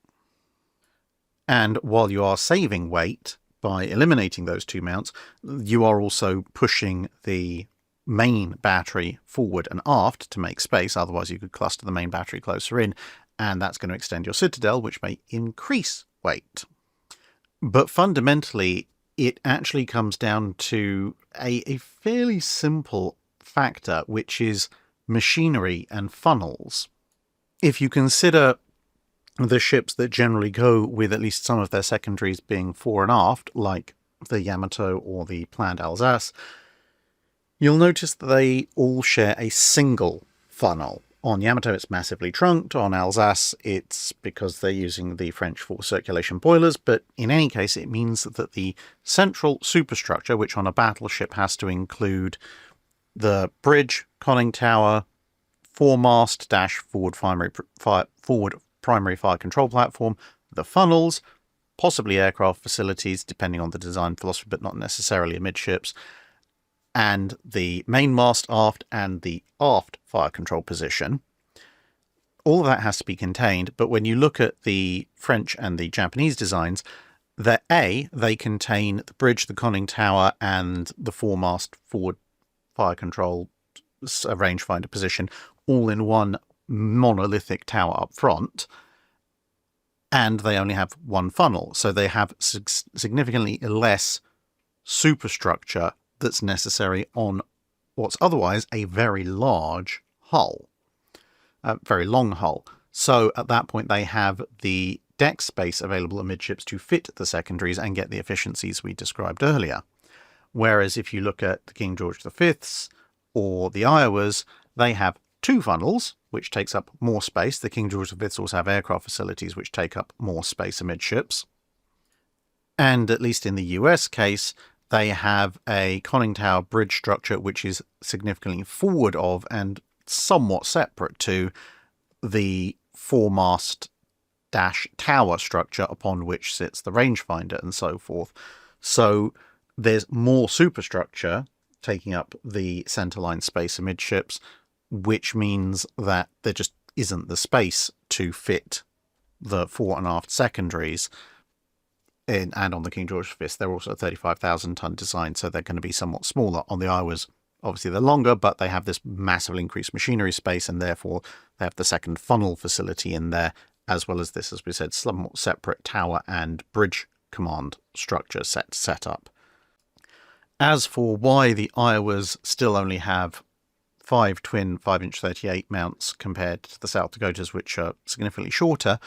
And while you are saving weight by eliminating those 2 mounts, you are also pushing the main battery forward and aft to make space. Otherwise, you could cluster the main battery closer in, and that's going to extend your citadel, which may increase weight. But fundamentally, it actually comes down to a fairly simple factor, which is machinery and funnels. If you consider the ships that generally go with at least some of their secondaries being fore and aft, like the Yamato or the planned Alsace, you'll notice that they all share a single funnel. On Yamato, it's massively trunked. On Alsace, it's because they're using the French forced circulation boilers. But in any case, it means that the central superstructure, which on a battleship has to include the bridge, conning tower, foremast dash forward primary fire control platform, the funnels, possibly aircraft facilities, depending on the design philosophy, but not necessarily amidships, and the mainmast aft and the aft fire control position. All of that has to be contained, but when you look at the French and the Japanese designs, they contain the bridge, the conning tower, and the foremast forward fire control rangefinder position all in one monolithic tower up front, and they only have one funnel, so they have significantly less superstructure that's necessary on what's otherwise a very large hull, a very long hull. So at that point they have the deck space available amidships to fit the secondaries and get the efficiencies we described earlier. Whereas if you look at the King George V's or the Iowas, they have two funnels, which takes up more space. The King George V's also have aircraft facilities, which take up more space amidships. And at least in the US case, they have a conning tower bridge structure, which is significantly forward of and somewhat separate to the foremast dash tower structure upon which sits the rangefinder and so forth. So there's more superstructure taking up the centerline space amidships, which means that there just isn't the space to fit the fore and aft secondaries. And on the King George V, they're also a 35,000 ton design, so they're going to be somewhat smaller. On the Iowas, obviously they're longer, but they have this massively increased machinery space, and therefore they have the second funnel facility in there, as well as this, as we said, somewhat separate tower and bridge command structure set up. As for why the Iowas still only have 5 twin 5-inch 38 mounts compared to the South Dakotas, which are significantly shorter,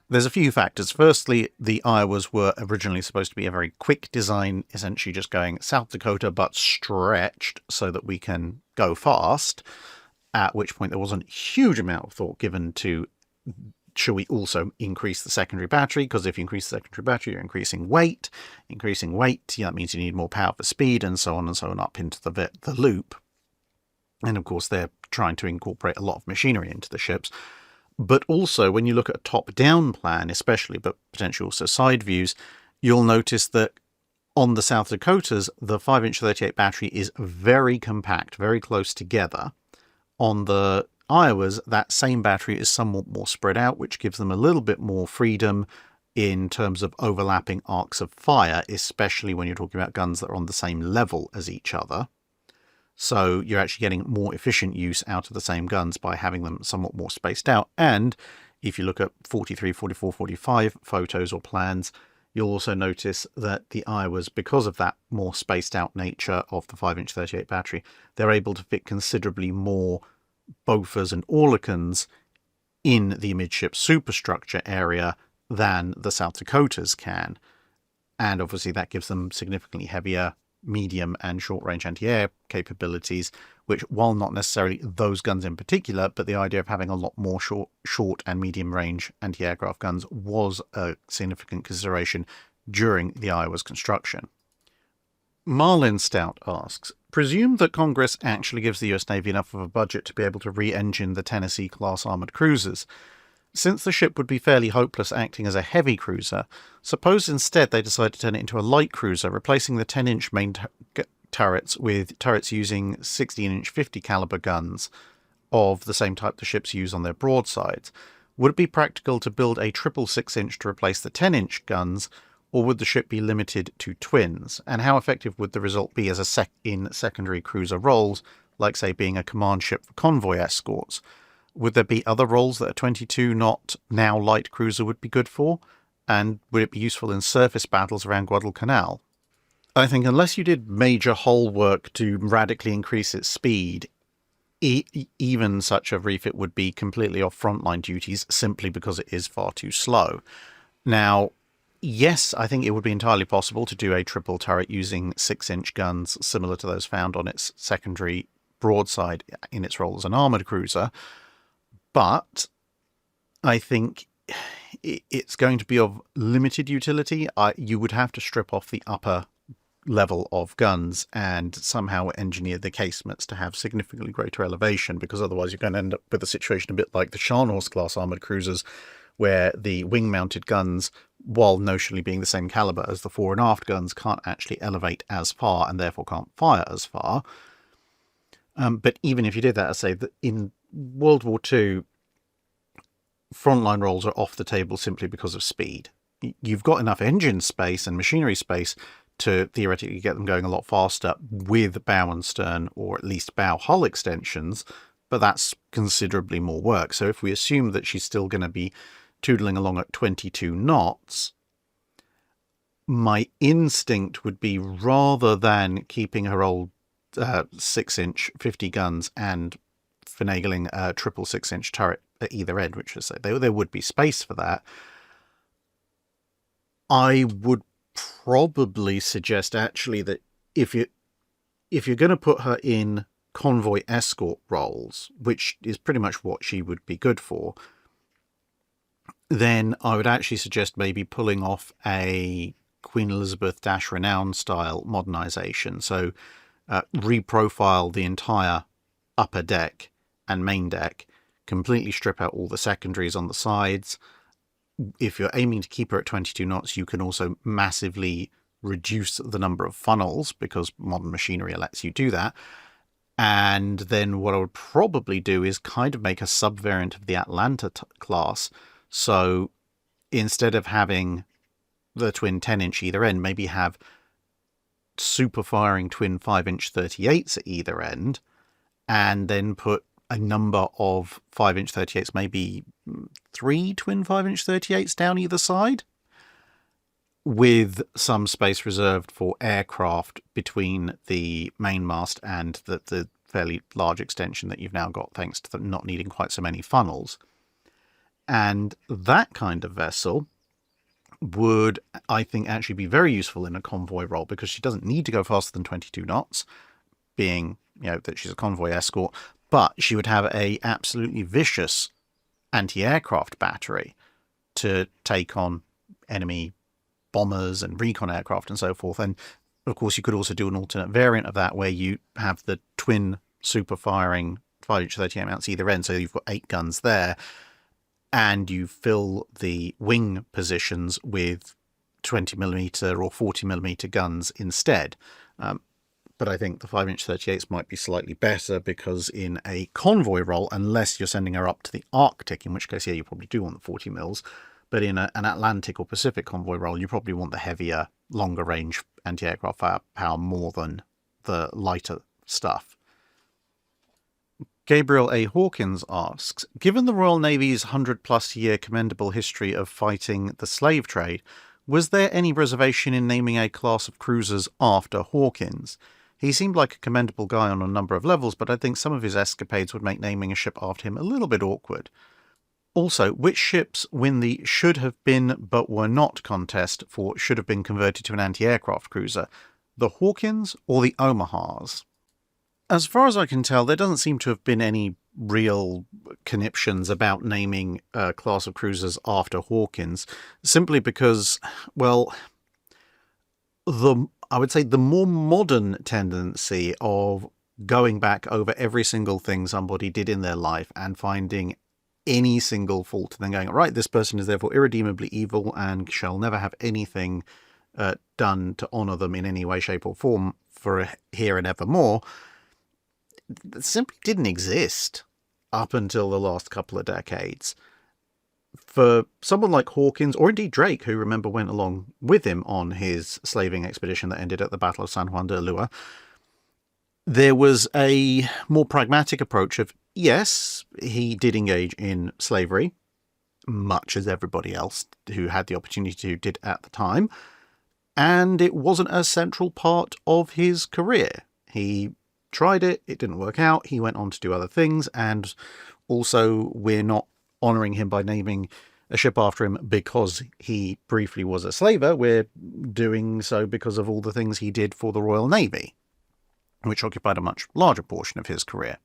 there's a few factors. Firstly, the Iowas were originally supposed to be a very quick design, essentially just going South Dakota but stretched so that we can go fast, at which point there wasn't a huge amount of thought given to should we also increase the secondary battery, because if you increase the secondary battery, you're increasing weight. Increasing weight, that means you need more power for speed, and so on up into the loop. And of course, they're trying to incorporate a lot of machinery into the ships. But also, when you look at a top-down plan, especially, but potentially also side views, you'll notice that on the South Dakotas, the 5-inch 38 battery is very compact, very close together. On the Iowas, that same battery is somewhat more spread out, which gives them a little bit more freedom in terms of overlapping arcs of fire, especially when you're talking about guns that are on the same level as each other. So you're actually getting more efficient use out of the same guns by having them somewhat more spaced out. And if you look at 43, 44, 45 photos or plans, you'll also notice that the Iowas, because of that more spaced out nature of the 5-inch 38 battery, they're able to fit considerably more Bofors and Oerlikons in the midship superstructure area than the South Dakotas can. And obviously that gives them significantly heavier medium and short-range anti-air capabilities, which, while not necessarily those guns in particular, but the idea of having a lot more short and medium-range anti-aircraft guns was a significant consideration during the Iowa's construction. Marlin Stout asks, presume that Congress actually gives the US Navy enough of a budget to be able to re-engine the Tennessee-class armoured cruisers. Since the ship would be fairly hopeless acting as a heavy cruiser, suppose instead they decide to turn it into a light cruiser, replacing the 10-inch main turrets with turrets using 16-inch 50 caliber guns of the same type the ships use on their broadsides. Would it be practical to build a triple 6-inch to replace the 10-inch guns, or would the ship be limited to twins? And how effective would the result be as in secondary cruiser roles, like say being a command ship for convoy escorts? Would there be other roles that a 22-knot now light cruiser would be good for? And would it be useful in surface battles around Guadalcanal? I think unless you did major hull work to radically increase its speed, even such a refit would be completely off frontline duties simply because it is far too slow. Now, yes, I think it would be entirely possible to do a triple turret using 6-inch guns similar to those found on its secondary broadside in its role as an armoured cruiser. But I think it's going to be of limited utility. You would have to strip off the upper level of guns and somehow engineer the casemates to have significantly greater elevation, because otherwise you're going to end up with a situation a bit like the Scharnhorst class armoured cruisers, where the wing-mounted guns, while notionally being the same caliber as the fore and aft guns, can't actually elevate as far and therefore can't fire as far. But even if you did that, I say that in World War II, frontline roles are off the table simply because of speed. You've got enough engine space and machinery space to theoretically get them going a lot faster with bow and stern, or at least bow hull extensions, but that's considerably more work. So if we assume that she's still going to be tootling along at 22 knots, my instinct would be, rather than keeping her old 6-inch 50 guns and finagling a triple 6-inch turret at either end, which is there would be space for that, I would probably suggest actually that if you're going to put her in convoy escort roles, which is pretty much what she would be good for, then I would actually suggest maybe pulling off a Queen Elizabeth - Renown style modernization. So reprofile the entire upper deck and main deck, completely strip out all the secondaries on the sides. If you're aiming to keep her at 22 knots, you can also massively reduce the number of funnels, because modern machinery lets you do that. And then what I would probably do is kind of make a sub-variant of the Atlanta class. So instead of having the twin 10-inch either end, maybe have super firing twin 5-inch 38s at either end, and then put a number of 5-inch 38s, maybe 3 twin 5-inch 38s down either side, with some space reserved for aircraft between the mainmast and the fairly large extension that you've now got, thanks to not needing quite so many funnels. And that kind of vessel would, I think, actually be very useful in a convoy role, because she doesn't need to go faster than 22 knots, being, that she's a convoy escort, but she would have a absolutely vicious anti-aircraft battery to take on enemy bombers and recon aircraft and so forth. And of course, you could also do an alternate variant of that, where you have the twin super firing 5-inch 38 mounts either end, so you've got 8 guns there, and you fill the wing positions with 20mm or 40mm guns instead. But I think the 5-inch 38s might be slightly better, because in a convoy role, unless you're sending her up to the Arctic, in which case, yeah, you probably do want the 40 mils, but in an Atlantic or Pacific convoy role, you probably want the heavier, longer range anti-aircraft power more than the lighter stuff. Gabriel A. Hawkins asks, given the Royal Navy's 100-plus year commendable history of fighting the slave trade, was there any reservation in naming a class of cruisers after Hawkins? He seemed like a commendable guy on a number of levels, but I think some of his escapades would make naming a ship after him a little bit awkward. Also, which ships win the should have been but were not contest for should have been converted to an anti-aircraft cruiser? The Hawkins or the Omahas? As far as I can tell, there doesn't seem to have been any real conniptions about naming a class of cruisers after Hawkins, simply because, well, I would say the more modern tendency of going back over every single thing somebody did in their life and finding any single fault, and then going, right, this person is therefore irredeemably evil and shall never have anything done to honour them in any way, shape or form for here and evermore, that simply didn't exist up until the last couple of decades. For someone like Hawkins, or indeed Drake, who, remember, went along with him on his slaving expedition that ended at the Battle of San Juan de Ulua, there was a more pragmatic approach of, yes, he did engage in slavery, much as everybody else who had the opportunity to did at the time, and it wasn't a central part of his career. He tried it, it didn't work out, he went on to do other things, and also we're not honouring him by naming a ship after him because he briefly was a slaver. We're doing so because of all the things he did for the Royal Navy, which occupied a much larger portion of his career.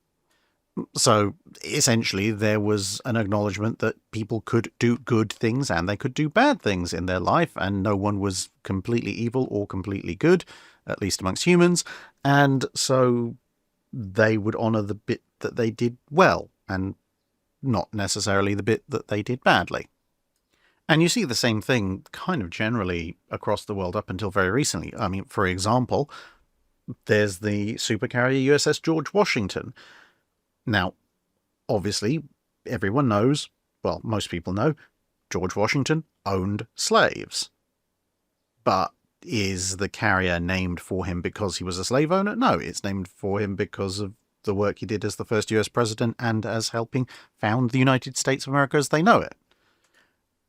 So essentially there was an acknowledgement that people could do good things and they could do bad things in their life, and no one was completely evil or completely good, at least amongst humans, and so they would honour the bit that they did well and not necessarily the bit that they did badly. And you see the same thing kind of generally across the world up until very recently. I mean, for example, there's the supercarrier USS George Washington. Now, obviously, everyone knows, well, most people know, George Washington owned slaves. But is the carrier named for him because he was a slave owner? No, it's named for him because of the work he did as the first US president and as helping found the United States of America as they know it.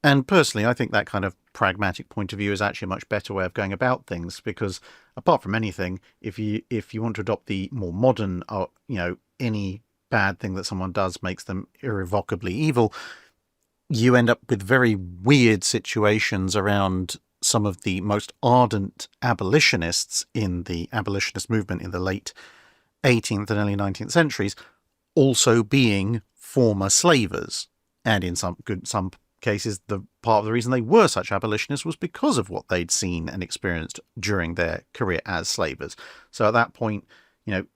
And personally, I think that kind of pragmatic point of view is actually a much better way of going about things, because apart from anything, if you want to adopt the more modern, any bad thing that someone does makes them irrevocably evil, you end up with very weird situations around some of the most ardent abolitionists in the abolitionist movement in the late 18th and early 19th centuries also being former slavers. And in some cases, the part of the reason they were such abolitionists was because of what they'd seen and experienced during their career as slavers. So at that point,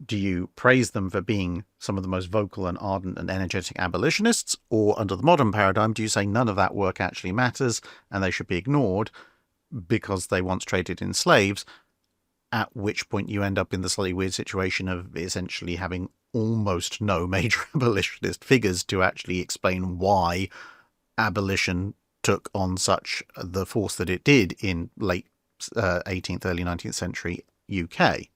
do you praise them for being some of the most vocal and ardent and energetic abolitionists, or under the modern paradigm, do you say none of that work actually matters and they should be ignored because they once traded in slaves, at which point you end up in the slightly weird situation of essentially having almost no major abolitionist figures to actually explain why abolition took on such the force that it did in late 18th, early 19th century UK.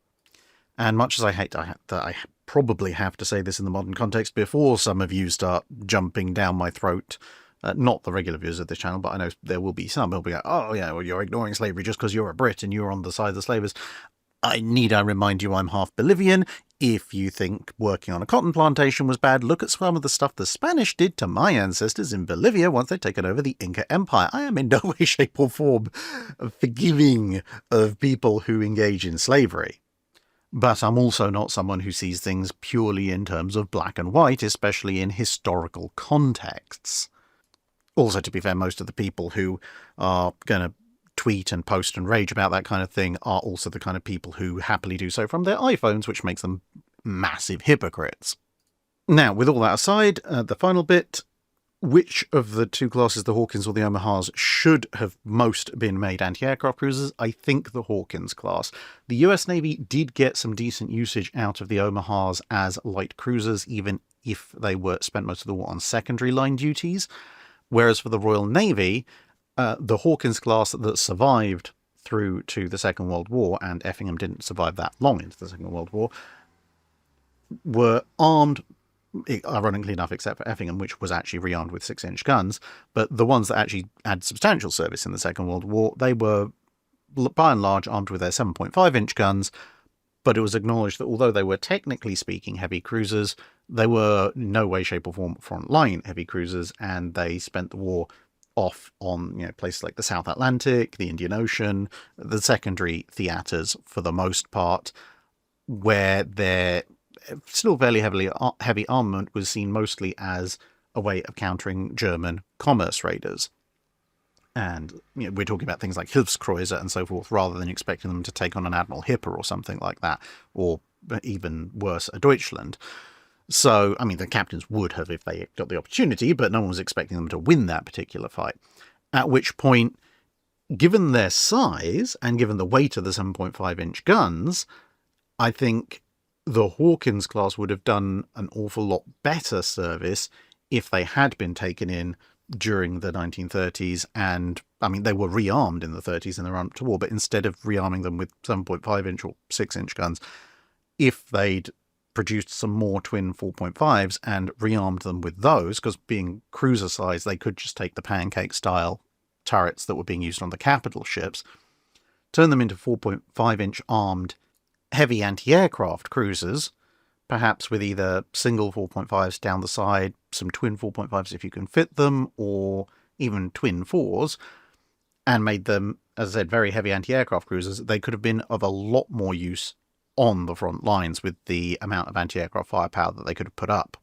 And much as I hate that I probably have to say this in the modern context before some of you start jumping down my throat, not the regular viewers of this channel, but I know there will be some who'll be like, oh yeah, well, you're ignoring slavery just because you're a Brit and you're on the side of the slavers. I remind you I'm half Bolivian. If you think working on a cotton plantation was bad, look at some of the stuff the Spanish did to my ancestors in Bolivia once they'd taken over the Inca Empire. I am in no way, shape or form forgiving of people who engage in slavery. But I'm also not someone who sees things purely in terms of black and white, especially in historical contexts. Also, to be fair, most of the people who are going to tweet and post and rage about that kind of thing are also the kind of people who happily do so from their iPhones, which makes them massive hypocrites. Now, with all that aside, the final bit, which of the two classes, the Hawkins or the Omahas, should have most been made anti-aircraft cruisers? I think the Hawkins class. The US Navy did get some decent usage out of the Omahas as light cruisers, even if they were spent most of the war on secondary line duties. Whereas for the Royal Navy, the Hawkins class that survived through to the Second World War, and Effingham didn't survive that long into the Second World War, were armed, ironically enough, except for Effingham, which was actually rearmed with 6-inch guns. But the ones that actually had substantial service in the Second World War, they were by and large armed with their 7.5-inch guns. But it was acknowledged that although they were technically speaking heavy cruisers, they were in no way, shape or form front-line heavy cruisers, and they spent the war off on places like the South Atlantic, the Indian Ocean, the secondary theatres for the most part, where their still fairly heavy armament was seen mostly as a way of countering German commerce raiders. And we're talking about things like Hilfskreuzer and so forth, rather than expecting them to take on an Admiral Hipper or something like that, or even worse, a Deutschland. So, I mean, the captains would have if they got the opportunity, but no one was expecting them to win that particular fight. At which point, given their size and given the weight of the 7.5-inch guns, I think the Hawkins class would have done an awful lot better service if they had been taken in during the 1930s. And, I mean, they were rearmed in the 30s in the run-up to war, but instead of rearming them with 7.5-inch or 6-inch guns, if they'd produced some more twin 4.5s and rearmed them with those, because being cruiser size, they could just take the pancake-style turrets that were being used on the capital ships, turn them into 4.5-inch armed heavy anti-aircraft cruisers, perhaps with either single 4.5s down the side, some twin 4.5s if you can fit them, or even twin 4s, and made them, as I said, very heavy anti-aircraft cruisers. They could have been of a lot more use on the front lines with the amount of anti-aircraft firepower that they could have put up.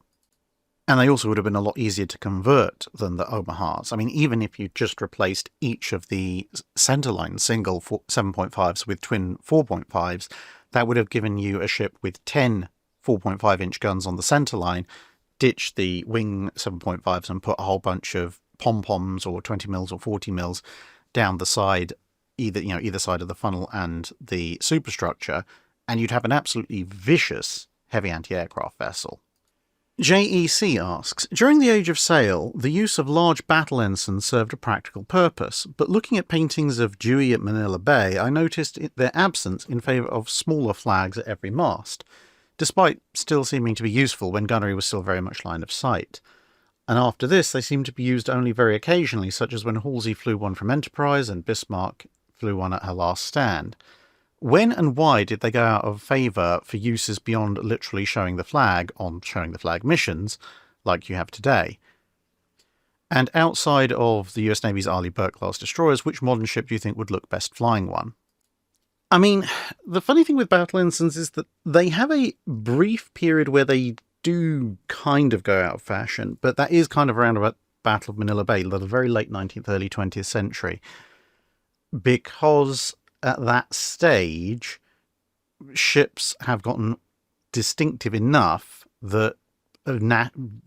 And they also would have been a lot easier to convert than the Omahas. I mean, even if you just replaced each of the Centreline single 7.5s with twin 4.5s, that would have given you a ship with 10 4.5-inch guns on the Centreline, ditch the wing 7.5s and put a whole bunch of pom-poms or 20 mils or 40 mils down the side, either side of the funnel and the superstructure, and you'd have an absolutely vicious heavy anti-aircraft vessel. JEC asks, during the Age of Sail, the use of large battle ensigns served a practical purpose, but looking at paintings of Dewey at Manila Bay, I noticed their absence in favour of smaller flags at every mast, despite still seeming to be useful when gunnery was still very much line of sight. And after this, they seem to be used only very occasionally, such as when Halsey flew one from Enterprise and Bismarck flew one at her last stand. When and why did they go out of favour for uses beyond literally showing the flag on showing the flag missions, like you have today? And outside of the US Navy's Arleigh Burke-class destroyers, which modern ship do you think would look best flying one? I mean, the funny thing with battle ensigns is that they have a brief period where they do kind of go out of fashion, but that is kind of around about Battle of Manila Bay, the very late 19th, early 20th century, because at that stage, ships have gotten distinctive enough that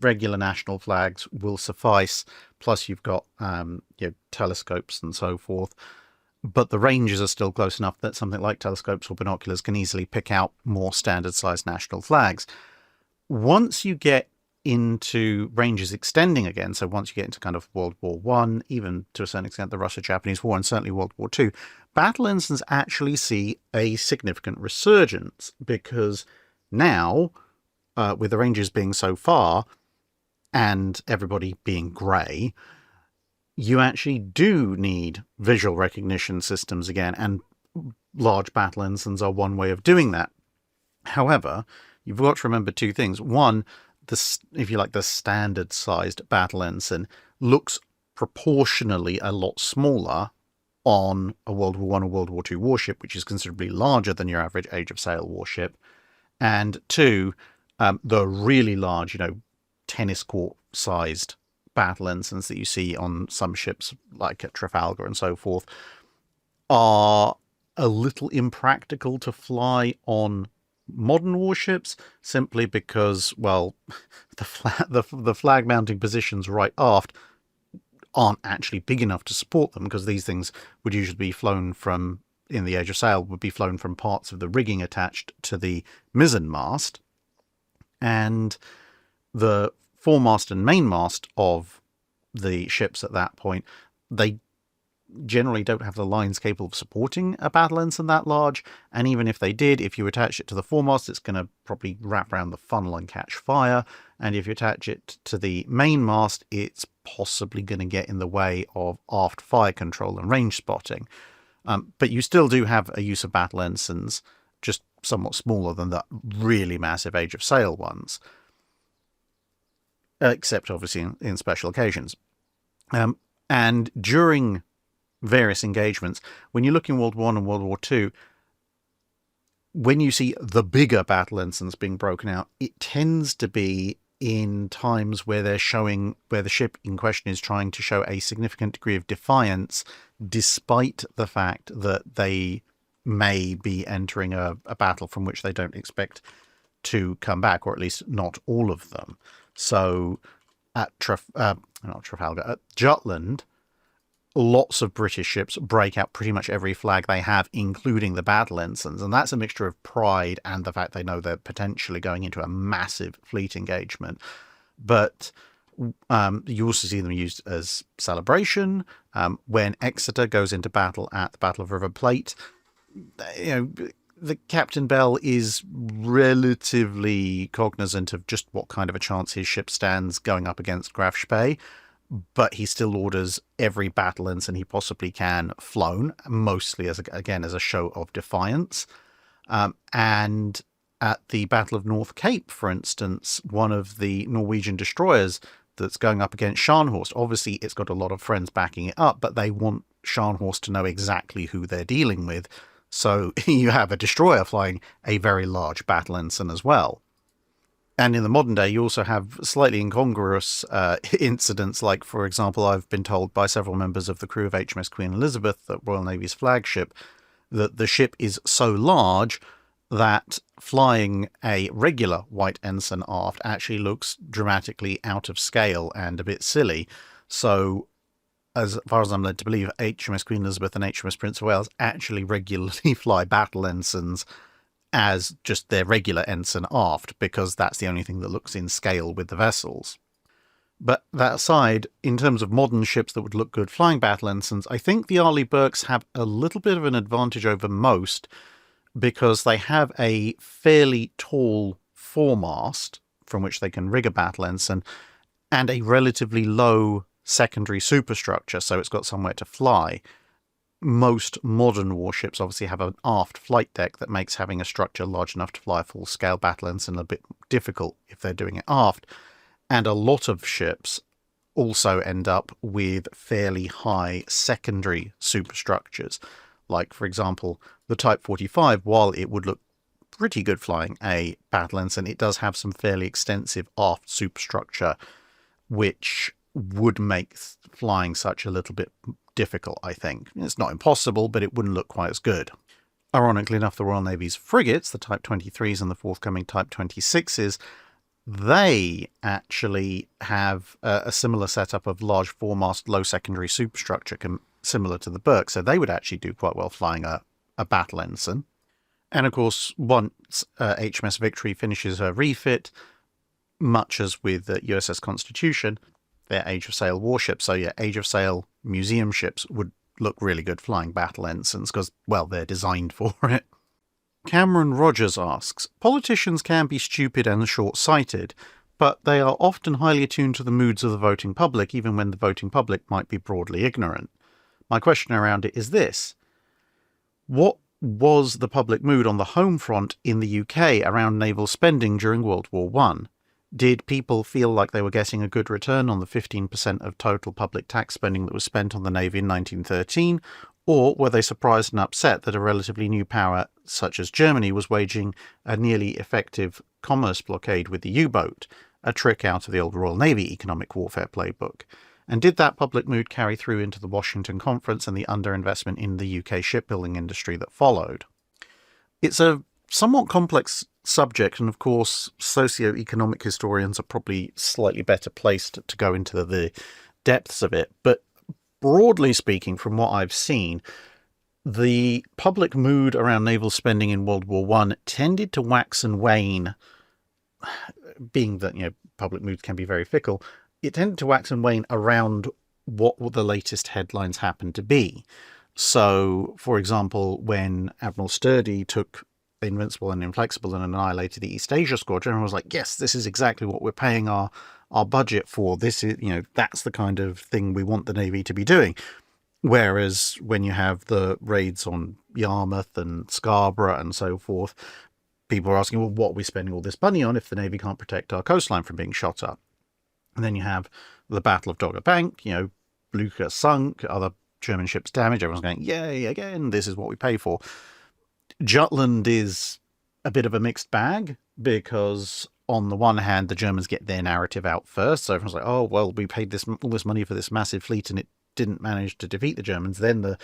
regular national flags will suffice. Plus, you've got telescopes and so forth. But the ranges are still close enough that something like telescopes or binoculars can easily pick out more standard-sized national flags. Once you get into ranges extending again, so once you get into kind of World War I, even to a certain extent the Russo-Japanese War, and certainly World War II, battle ensigns actually see a significant resurgence, because now, with the ranges being so far, and everybody being grey, you actually do need visual recognition systems again, and large battle ensigns are one way of doing that. However, you've got to remember two things. One, if you like, the standard-sized battle ensign looks proportionally a lot smaller on a World War I or World War II warship, which is considerably larger than your average Age of Sail warship. And two, the really large, tennis court-sized battle ensigns that you see on some ships, like at Trafalgar and so forth, are a little impractical to fly on modern warships, simply because, well, the flag mounting positions right aft aren't actually big enough to support them, because these things would usually be flown from, in the Age of Sail, would be flown from parts of the rigging attached to the mizzen mast, and the foremast and mainmast of the ships at that point, they generally don't have the lines capable of supporting a battle ensign that large, and even if they did, if you attach it to the foremast, it's going to probably wrap around the funnel and catch fire, and if you attach it to the mainmast, it's possibly going to get in the way of aft fire control and range spotting. But you still do have a use of battle ensigns, just somewhat smaller than the really massive Age of Sail ones, except obviously in special occasions. And during various engagements, when you look in World War I and World War II, when you see the bigger battle ensigns being broken out, it tends to be in times where they're showing, where the ship in question is trying to show a significant degree of defiance, despite the fact that they may be entering a battle from which they don't expect to come back, or at least not all of them. So at at Jutland, lots of British ships break out pretty much every flag they have, including the battle ensigns, and that's a mixture of pride and the fact they know they're potentially going into a massive fleet engagement. But you also see them used as celebration. When Exeter goes into battle at the Battle of River Plate, the Captain Bell is relatively cognizant of just what kind of a chance his ship stands going up against Graf Spee, but he still orders every battle ensign he possibly can flown, mostly as a show of defiance. And at the Battle of North Cape, for instance, one of the Norwegian destroyers that's going up against Scharnhorst, obviously it's got a lot of friends backing it up, but they want Scharnhorst to know exactly who they're dealing with. So you have a destroyer flying a very large battle ensign as well. And in the modern day, you also have slightly incongruous incidents, like, for example, I've been told by several members of the crew of HMS Queen Elizabeth, the Royal Navy's flagship, that the ship is so large that flying a regular white ensign aft actually looks dramatically out of scale and a bit silly. So, as far as I'm led to believe, HMS Queen Elizabeth and HMS Prince of Wales actually regularly fly battle ensigns as just their regular ensign aft, because that's the only thing that looks in scale with the vessels. But that aside, in terms of modern ships that would look good flying battle ensigns, I think the Arleigh Burkes have a little bit of an advantage over most, because they have a fairly tall foremast from which they can rig a battle ensign, and a relatively low secondary superstructure, so it's got somewhere to fly. Most modern warships obviously have an aft flight deck that makes having a structure large enough to fly a full-scale battle ensign a bit difficult if they're doing it aft. And a lot of ships also end up with fairly high secondary superstructures. Like, for example, the Type 45, while it would look pretty good flying a battle ensign, it does have some fairly extensive aft superstructure, which would make flying such a little bit difficult, I think. It's not impossible, but it wouldn't look quite as good. Ironically enough, the Royal Navy's frigates, the Type 23s and the forthcoming Type 26s, they actually have a similar setup of large foremast, low secondary superstructure, similar to the Burke, so they would actually do quite well flying a battle ensign. And of course, once HMS Victory finishes her refit, much as with the USS Constitution, they're Age of Sail warships. So yeah, Age of Sail museum ships would look really good flying battle ensigns because, well, they're designed for it. Cameron Rogers asks, politicians can be stupid and short-sighted, but they are often highly attuned to the moods of the voting public, even when the voting public might be broadly ignorant. My question around it is this. What was the public mood on the home front in the UK around naval spending during World War I? Did people feel like they were getting a good return on the 15% of total public tax spending that was spent on the Navy in 1913, or were they surprised and upset that a relatively new power such as Germany was waging a nearly effective commerce blockade with the U-boat, a trick out of the old Royal Navy economic warfare playbook? And did that public mood carry through into the Washington Conference and the underinvestment in the UK shipbuilding industry that followed? It's a somewhat complex subject, and of course socio-economic historians are probably slightly better placed to go into the depths of it. But broadly speaking, from what I've seen, the public mood around naval spending in World War I tended to wax and wane, being that, public moods can be very fickle. It tended to wax and wane around what the latest headlines happened to be. So, for example, when Admiral Sturdy took Invincible and Inflexible and annihilated the East Asia Squadron, everyone was like, yes, this is exactly what we're paying our budget for. This is, that's the kind of thing we want the Navy to be doing. Whereas when you have the raids on Yarmouth and Scarborough and so forth, people are asking, well, what are we spending all this money on if the Navy can't protect our coastline from being shot up? And then you have the Battle of Dogger Bank, Blucher sunk, other German ships damaged. Everyone's going, yay, again, this is what we pay for. Jutland is a bit of a mixed bag because on the one hand, the Germans get their narrative out first. So everyone's like, oh, well, we paid all this money for this massive fleet and it didn't manage to defeat the Germans. Then the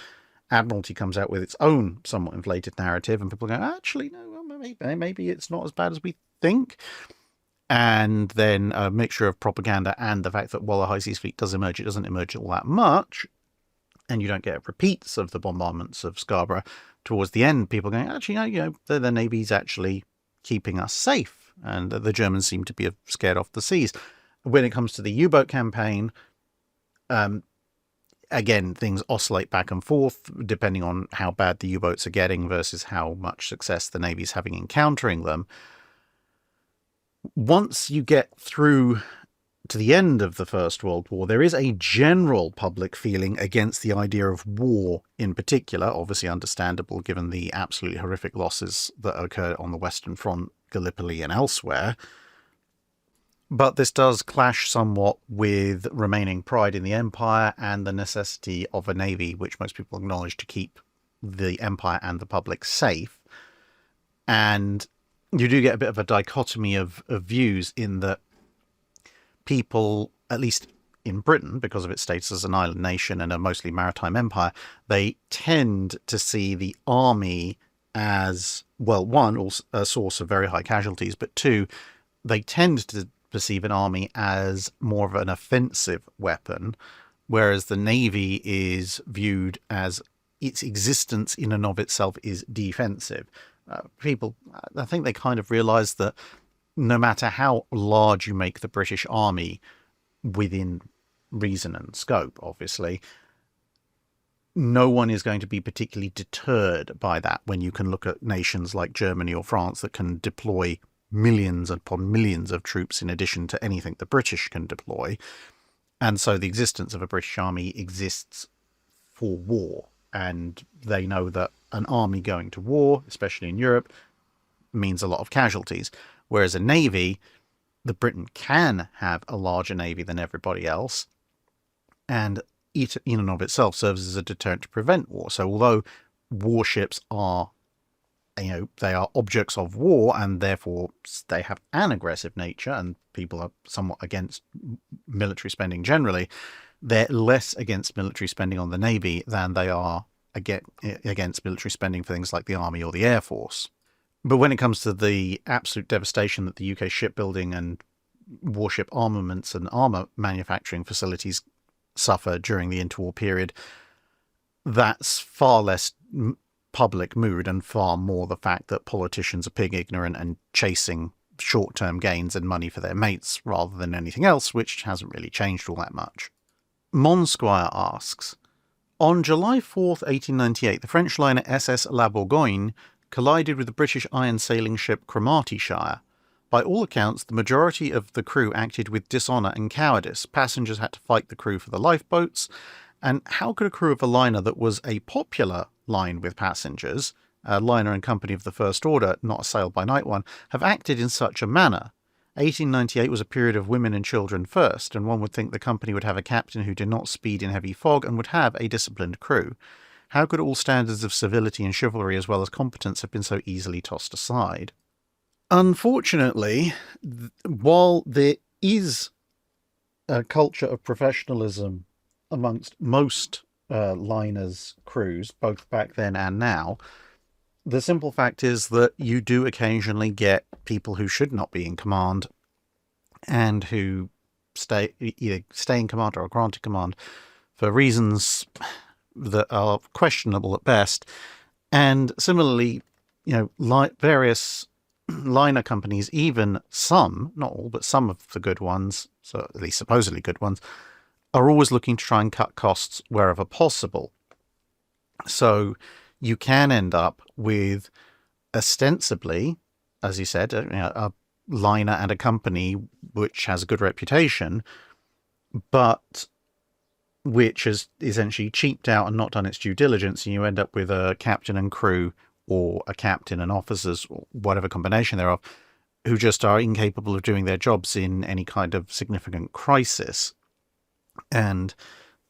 Admiralty comes out with its own somewhat inflated narrative and people go, actually, no, well, maybe it's not as bad as we think. And then a mixture of propaganda and the fact that while the High Seas Fleet does emerge, it doesn't emerge all that much. And you don't get repeats of the bombardments of Scarborough. Towards the end, people going, actually, no, the Navy's actually keeping us safe. And the Germans seem to be scared off the seas. When it comes to the U-boat campaign, again, things oscillate back and forth, depending on how bad the U-boats are getting versus how much success the Navy's having encountering them. Once you get through to the end of the First World War, there is a general public feeling against the idea of war in particular, obviously understandable given the absolutely horrific losses that occurred on the Western Front, Gallipoli and elsewhere. But this does clash somewhat with remaining pride in the Empire and the necessity of a navy, which most people acknowledge, to keep the Empire and the public safe. And you do get a bit of a dichotomy of views in that people, at least in Britain, because of its status as an island nation and a mostly maritime empire, they tend to see the army as, well, one, a source of very high casualties, but two, they tend to perceive an army as more of an offensive weapon, whereas the Navy is viewed as its existence in and of itself is defensive. People, I think they kind of realise that no matter how large you make the British Army within reason and scope, obviously, no one is going to be particularly deterred by that when you can look at nations like Germany or France that can deploy millions upon millions of troops in addition to anything the British can deploy. And so the existence of a British army exists for war. And they know that an army going to war, especially in Europe, means a lot of casualties. Whereas a navy, the Britain can have a larger navy than everybody else. And it in and of itself serves as a deterrent to prevent war. So although warships are, they are objects of war and therefore they have an aggressive nature and people are somewhat against military spending generally, they're less against military spending on the Navy than they are against military spending for things like the Army or the Air Force. But when it comes to the absolute devastation that the UK shipbuilding and warship armaments and armour manufacturing facilities suffer during the interwar period, that's far less public mood and far more the fact that politicians are pig ignorant and chasing short-term gains and money for their mates rather than anything else, which hasn't really changed all that much. Monsquire asks, on July 4th, 1898, the French liner SS La Bourgogne collided with the British iron sailing ship Cromartyshire. By all accounts, the majority of the crew acted with dishonour and cowardice. Passengers had to fight the crew for the lifeboats. And how could a crew of a liner that was a popular line with passengers, a liner and company of the First Order, not a sail-by-night one, have acted in such a manner? 1898 was a period of women and children first, and one would think the company would have a captain who did not speed in heavy fog and would have a disciplined crew. How could all standards of civility and chivalry as well as competence have been so easily tossed aside? Unfortunately, while there is a culture of professionalism amongst most liners' crews, both back then and now, the simple fact is that you do occasionally get people who should not be in command and who either stay in command or are granted command for reasons that are questionable at best. And similarly, various liner companies, even some, not all, but some of the good ones, so at least supposedly good ones, are always looking to try and cut costs wherever possible. So you can end up with ostensibly, as you said, a liner and a company which has a good reputation, but which has essentially cheaped out and not done its due diligence, and you end up with a captain and crew, or a captain and officers, or whatever combination thereof, who just are incapable of doing their jobs in any kind of significant crisis. And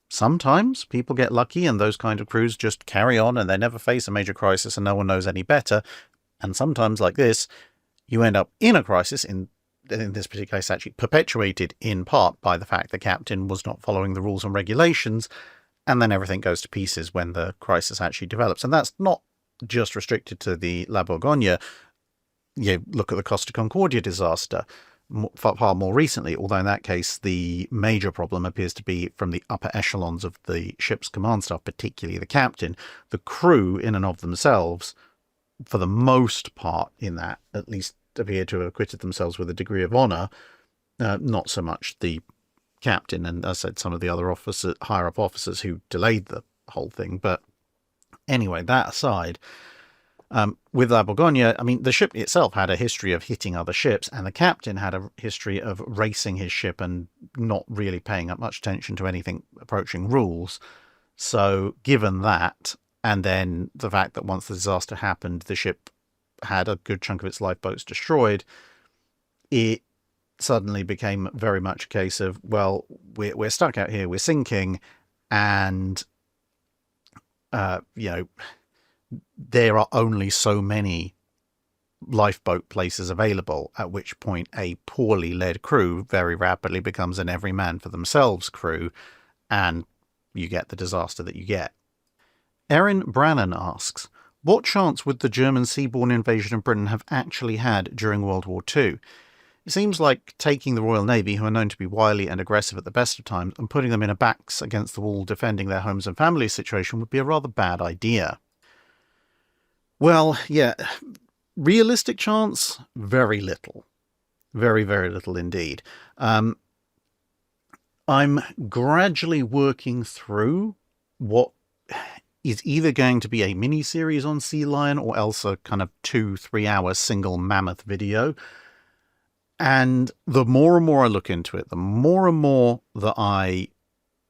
sometimes people get lucky and those kind of crews just carry on and they never face a major crisis and no one knows any better. And sometimes, like this, you end up in a crisis, in this particular case actually perpetuated in part by the fact the captain was not following the rules and regulations, and then everything goes to pieces when the crisis actually develops. And that's not just restricted to the La Bourgogne. You look at the Costa Concordia disaster far more recently, although in that case the major problem appears to be from the upper echelons of the ship's command staff, particularly the captain. The crew in and of themselves, for the most part in that, at least appear to have acquitted themselves with a degree of honour, not so much the captain and, as I said, some of the other higher up officers who delayed the whole thing. But anyway, that aside, with La Bourgogne, the ship itself had a history of hitting other ships, and the captain had a history of racing his ship and not really paying up much attention to anything approaching rules. So given that, and then the fact that once the disaster happened, the ship had a good chunk of its lifeboats destroyed, it suddenly became very much a case of, well, we're stuck out here, we're sinking, and there are only so many lifeboat places available, at which point a poorly led crew very rapidly becomes an every man for themselves crew, and you get the disaster that you get. Erin Brannan asks, what chance would the German seaborne invasion of Britain have actually had during World War II? It seems like taking the Royal Navy, who are known to be wily and aggressive at the best of times, and putting them in a backs against the wall defending their homes and families situation would be a rather bad idea. Well, yeah, realistic chance? Very little. Very, very little indeed. I'm gradually working through what is either going to be a mini-series on Sea Lion or else a kind of 2-3 hour single mammoth video. And the more and more I look into it, the more and more that I,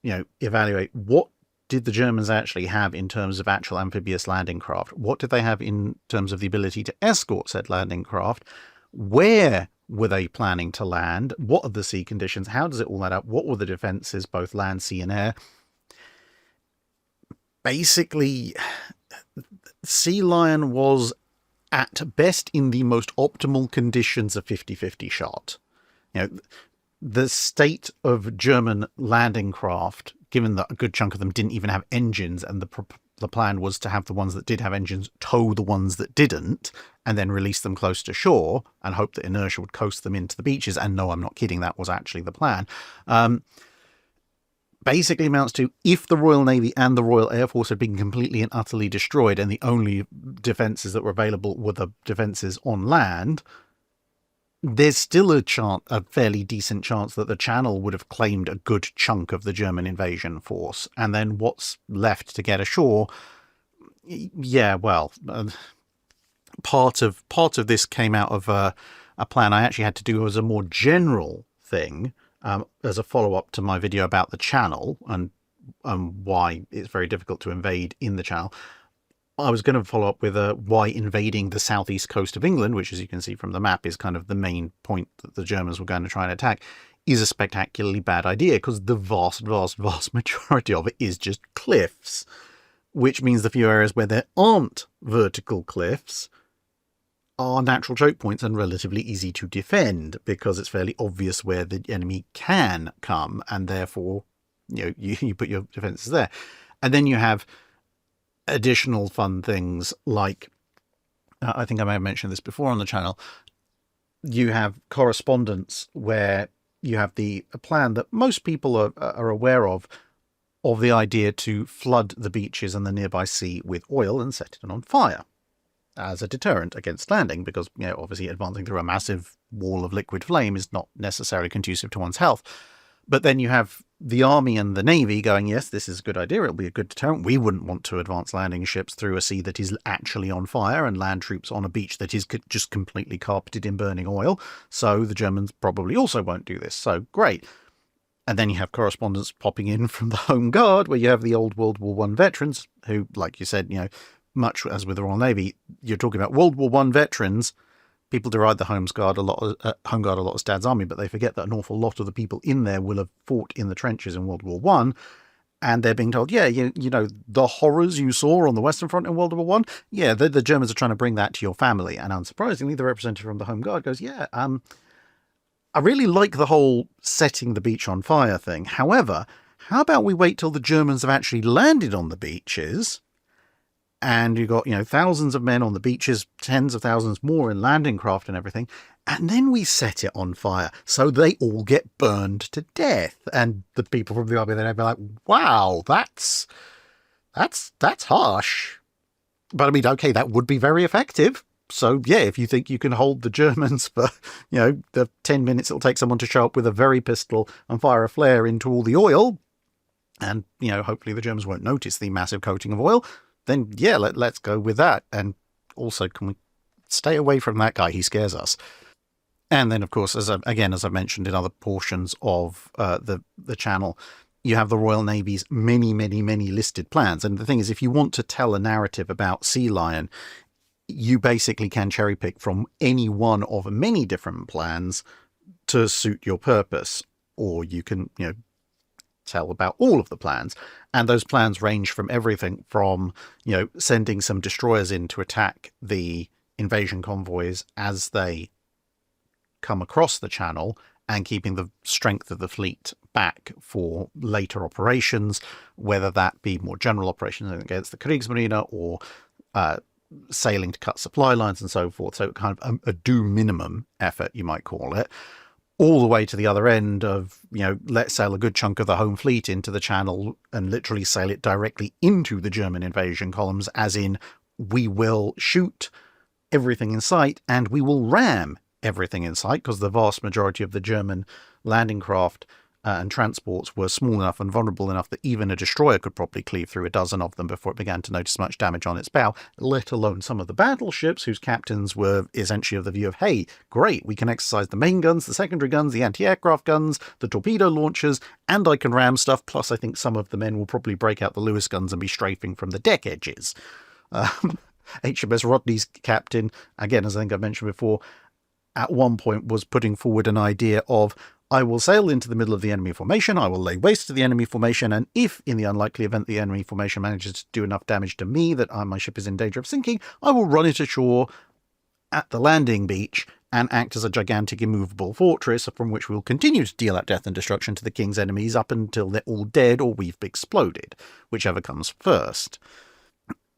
evaluate what did the Germans actually have in terms of actual amphibious landing craft? What did they have in terms of the ability to escort said landing craft? Where were they planning to land? What are the sea conditions? How does it all add up? What were the defenses, both land, sea, and air? Basically, Sea Lion was at best in the most optimal conditions a 50-50 shot. The state of German landing craft, given that a good chunk of them didn't even have engines, and the plan was to have the ones that did have engines tow the ones that didn't, and then release them close to shore, and hope that inertia would coast them into the beaches. And no, I'm not kidding, that was actually the plan. Basically amounts to, if the Royal Navy and the Royal Air Force had been completely and utterly destroyed, and the only defences that were available were the defences on land, there's still a fairly decent chance that the Channel would have claimed a good chunk of the German invasion force. And then what's left to get ashore? Yeah, well, part of this came out of a plan I actually had to do as a more general thing, as a follow-up to my video about the Channel and why it's very difficult to invade in the Channel. I was going to follow up with why invading the southeast coast of England, which, as you can see from the map, is kind of the main point that the Germans were going to try and attack, is a spectacularly bad idea, because the vast, vast, vast majority of it is just cliffs, which means the few areas where there aren't vertical cliffs are natural choke points and relatively easy to defend, because it's fairly obvious where the enemy can come, and therefore you put your defenses there. And then you have additional fun things like, I think I may have mentioned this before on the channel, you have correspondence where you have a plan that most people are aware of the idea to flood the beaches and the nearby sea with oil and set it on fire as a deterrent against landing, because obviously advancing through a massive wall of liquid flame is not necessarily conducive to one's health. But then you have the Army and the Navy going, yes, this is a good idea, it'll be a good deterrent. We wouldn't want to advance landing ships through a sea that is actually on fire and land troops on a beach that is just completely carpeted in burning oil. So the Germans probably also won't do this. So great. And then you have correspondence popping in from the Home Guard, where you have the old World War I veterans who, like you said, much as with the Royal Navy, you're talking about World War I veterans. People deride the Home Guard a lot as Dad's Army, but they forget that an awful lot of the people in there will have fought in the trenches in World War I, and they're being told, yeah, the horrors you saw on the Western Front in World War I, yeah, the Germans are trying to bring that to your family. And unsurprisingly, the representative from the Home Guard goes, yeah, I really like the whole setting the beach on fire thing. However, how about we wait till the Germans have actually landed on the beaches, and you've got, thousands of men on the beaches, tens of thousands more in landing craft and everything, and then we set it on fire so they all get burned to death. And the people from the army then be like, wow, that's harsh. But I mean, okay, that would be very effective. So yeah, if you think you can hold the Germans for, the 10 minutes it'll take someone to show up with a very pistol and fire a flare into all the oil, and, hopefully the Germans won't notice the massive coating of oil, then yeah, let's go with that. And also, can we stay away from that guy? He scares us. And then, of course, as I've mentioned in other portions of the channel, you have the Royal Navy's many, many, many listed plans. And the thing is, if you want to tell a narrative about Sea Lion, you basically can cherry pick from any one of many different plans to suit your purpose, or you can, tell about all of the plans. And those plans range from everything from, sending some destroyers in to attack the invasion convoys as they come across the channel, and keeping the strength of the fleet back for later operations, whether that be more general operations against the Kriegsmarine or sailing to cut supply lines and so forth. So kind of a do minimum effort, you might call it, all the way to the other end of, let's sail a good chunk of the home fleet into the channel and literally sail it directly into the German invasion columns, as in we will shoot everything in sight and we will ram everything in sight, because the vast majority of the German landing craft and transports were small enough and vulnerable enough that even a destroyer could probably cleave through a dozen of them before it began to notice much damage on its bow, let alone some of the battleships whose captains were essentially of the view of, hey, great, we can exercise the main guns, the secondary guns, the anti-aircraft guns, the torpedo launchers, and I can ram stuff, plus I think some of the men will probably break out the Lewis guns and be strafing from the deck edges. HMS Rodney's captain, again, as I think I mentioned before, at one point was putting forward an idea of, I will sail into the middle of the enemy formation, I will lay waste to the enemy formation, and if, in the unlikely event the enemy formation manages to do enough damage to me that my ship is in danger of sinking, I will run it ashore at the landing beach and act as a gigantic immovable fortress from which we will continue to deal out death and destruction to the king's enemies up until they're all dead or we've exploded, whichever comes first.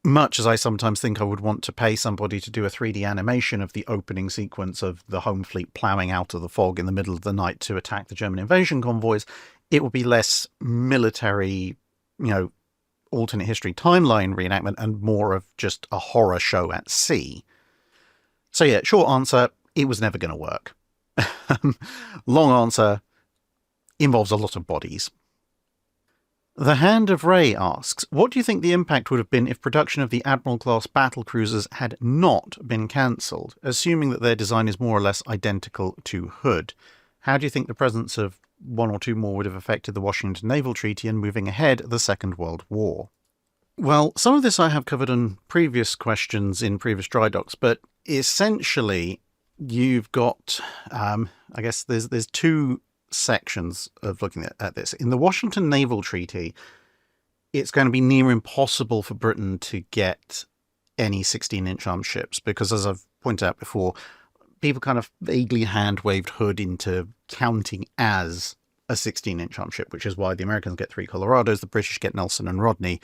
Much as I sometimes think I would want to pay somebody to do a 3D animation of the opening sequence of the home fleet ploughing out of the fog in the middle of the night to attack the German invasion convoys, it would be less military, alternate history timeline reenactment and more of just a horror show at sea. So yeah, short answer, it was never going to work. Long answer, involves a lot of bodies. The Hand of Ray asks, what do you think the impact would have been if production of the Admiral-class battlecruisers had not been cancelled, assuming that their design is more or less identical to Hood? How do you think the presence of one or two more would have affected the Washington Naval Treaty and moving ahead the Second World War? Well, some of this I have covered on previous questions in previous Drydocks, but essentially you've got, I guess there's two sections of looking at this. In the Washington Naval Treaty, it's going to be near impossible for Britain to get any 16-inch armed ships because, as I've pointed out before, people kind of vaguely hand-waved Hood into counting as a 16-inch armed ship, which is why the Americans get 3 Colorados, the British get Nelson and Rodney,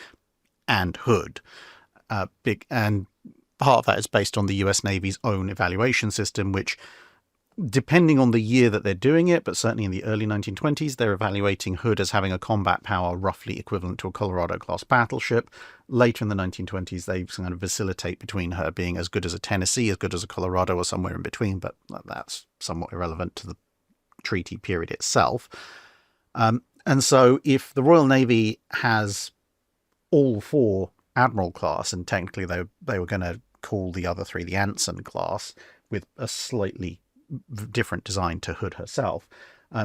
and Hood. And part of that is based on the US Navy's own evaluation system, which, depending on the year that they're doing it, but certainly in the early 1920s, they're evaluating Hood as having a combat power roughly equivalent to a Colorado-class battleship. Later in the 1920s, they kind of vacillate between her being as good as a Tennessee, as good as a Colorado, or somewhere in between, but that's somewhat irrelevant to the treaty period itself. And so if the Royal Navy has all 4 Admiral-class, and technically they were going to call the other 3 the Anson class, with a slightly different design to Hood herself.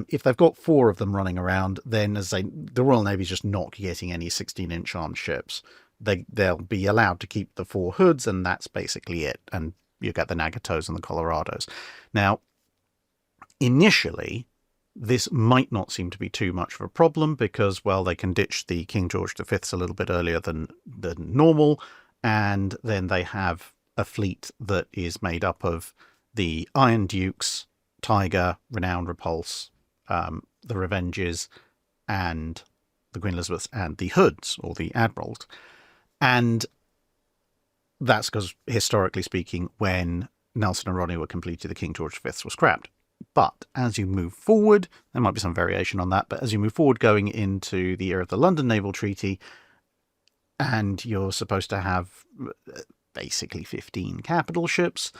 If they've got 4 of them running around, then the Royal Navy's just not getting any 16-inch armed ships. They'll be allowed to keep the 4 Hoods, and that's basically it. And you get the Nagatos and the Colorados. Now, initially, this might not seem to be too much of a problem because, well, they can ditch the King George V's a little bit earlier than normal, and then they have a fleet that is made up of the Iron Dukes, Tiger, Renown, Repulse, the Revenges, and the Queen Elizabeths, and the Hoods, or the Admirals. And that's because, historically speaking, when Nelson and Rodney were completed, the King George V was scrapped. But as you move forward, there might be some variation on that, but as you move forward going into the era of the London Naval Treaty, and you're supposed to have basically 15 capital ships,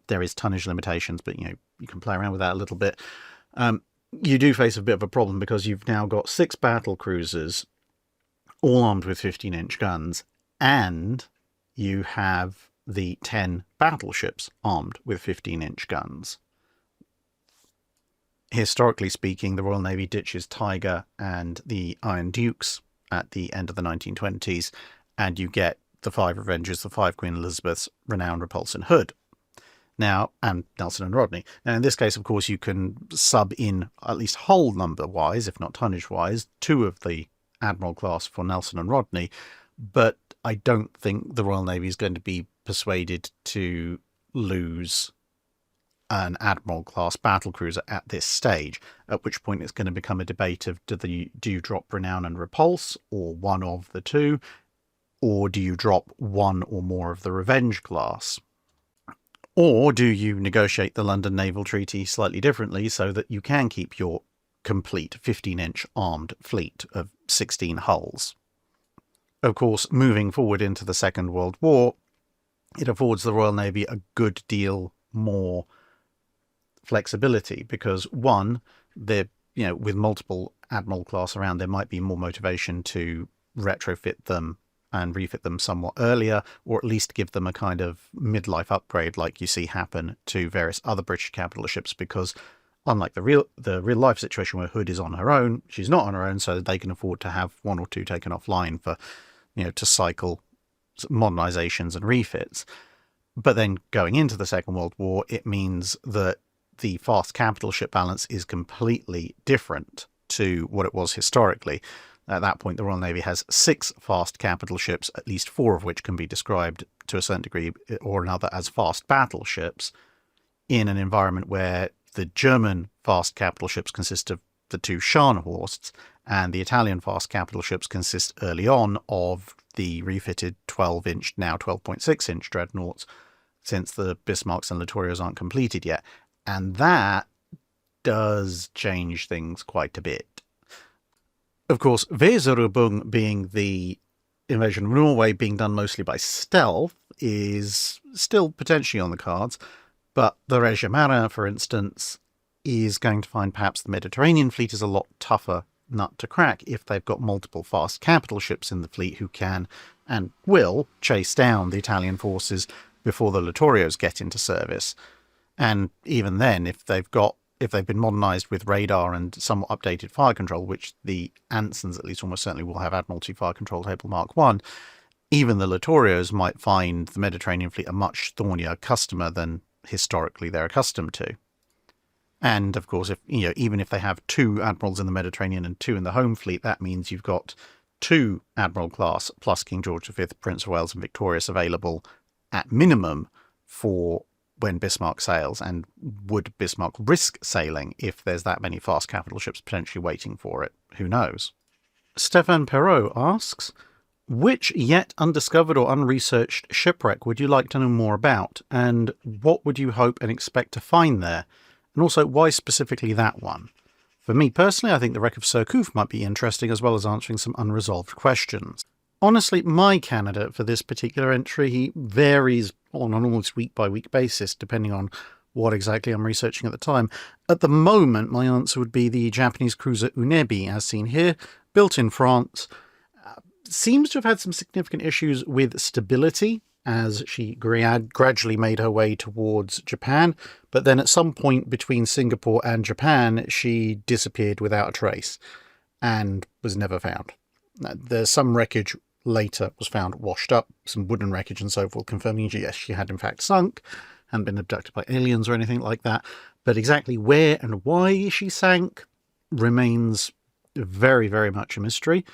there is tonnage limitations, but you can play around with that a little bit. You do face a bit of a problem because you've now got 6 battle cruisers, all armed with 15-inch guns, and you have the 10 battleships armed with 15-inch guns. Historically speaking, the Royal Navy ditches Tiger and the Iron Dukes at the end of the 1920s, and you get the 5 Revengers, the 5 Queen Elizabeths, Renown, Repulse, and Hood. Now, and Nelson and Rodney. Now, in this case, of course, you can sub in, at least hull number-wise, if not tonnage-wise, 2 of the Admiral-class for Nelson and Rodney, but I don't think the Royal Navy is going to be persuaded to lose an Admiral-class battlecruiser at this stage, at which point it's going to become a debate of do you drop Renown and Repulse, or one of the 2? Or do you drop one or more of the Revenge class? Or do you negotiate the London Naval Treaty slightly differently so that you can keep your complete 15-inch armed fleet of 16 hulls? Of course, moving forward into the Second World War, it affords the Royal Navy a good deal more flexibility because, one, they're, with multiple Admiral class around, there might be more motivation to retrofit them and refit them somewhat earlier, or at least give them a kind of midlife upgrade like you see happen to various other British capital ships, because unlike the real life situation where Hood is on her own, she's not on her own, so they can afford to have one or two taken offline for, to cycle modernizations and refits. But then going into the Second World War, it means that the fast capital ship balance is completely different to what it was historically. At that point, the Royal Navy has 6 fast capital ships, at least 4 of which can be described to a certain degree or another as fast battleships, in an environment where the German fast capital ships consist of the 2 Scharnhorsts, and the Italian fast capital ships consist early on of the refitted 12-inch, now 12.6-inch Dreadnoughts, since the Bismarcks and Littorios aren't completed yet. And that does change things quite a bit. Of course, Weserübung, being the invasion of Norway being done mostly by stealth, is still potentially on the cards, but the Regiment, for instance, is going to find perhaps the Mediterranean fleet is a lot tougher nut to crack if they've got multiple fast capital ships in the fleet who can and will chase down the Italian forces before the Littorios get into service. And even then, if they've been modernised with radar and somewhat updated fire control, which the ensigns at least almost certainly will have Admiralty Fire Control Table Mark 1, even the Littorios might find the Mediterranean fleet a much thornier customer than historically they're accustomed to. And of course, even if they have 2 admirals in the Mediterranean and 2 in the home fleet, that means you've got 2 Admiral-class plus King George V, Prince of Wales and Victorious available at minimum for when Bismarck sails. And would Bismarck risk sailing if there's that many fast capital ships potentially waiting for it? Who knows? Stefan Perrault asks, which yet undiscovered or unresearched shipwreck would you like to know more about, and what would you hope and expect to find there? And also, why specifically that one? For me personally, I think the wreck of Surcouf might be interesting, as well as answering some unresolved questions. Honestly, my candidate for this particular entry varies on an almost week-by-week basis, depending on what exactly I'm researching at the time. At the moment, my answer would be the Japanese cruiser Unebi, as seen here, built in France. Seems to have had some significant issues with stability, as she gradually made her way towards Japan, but then at some point between Singapore and Japan, she disappeared without a trace and was never found. There's some wreckage later was found washed up, some wooden wreckage and so forth, confirming yes, she had in fact sunk, hadn't been abducted by aliens or anything like that. But exactly where and why she sank remains very, very much a mystery.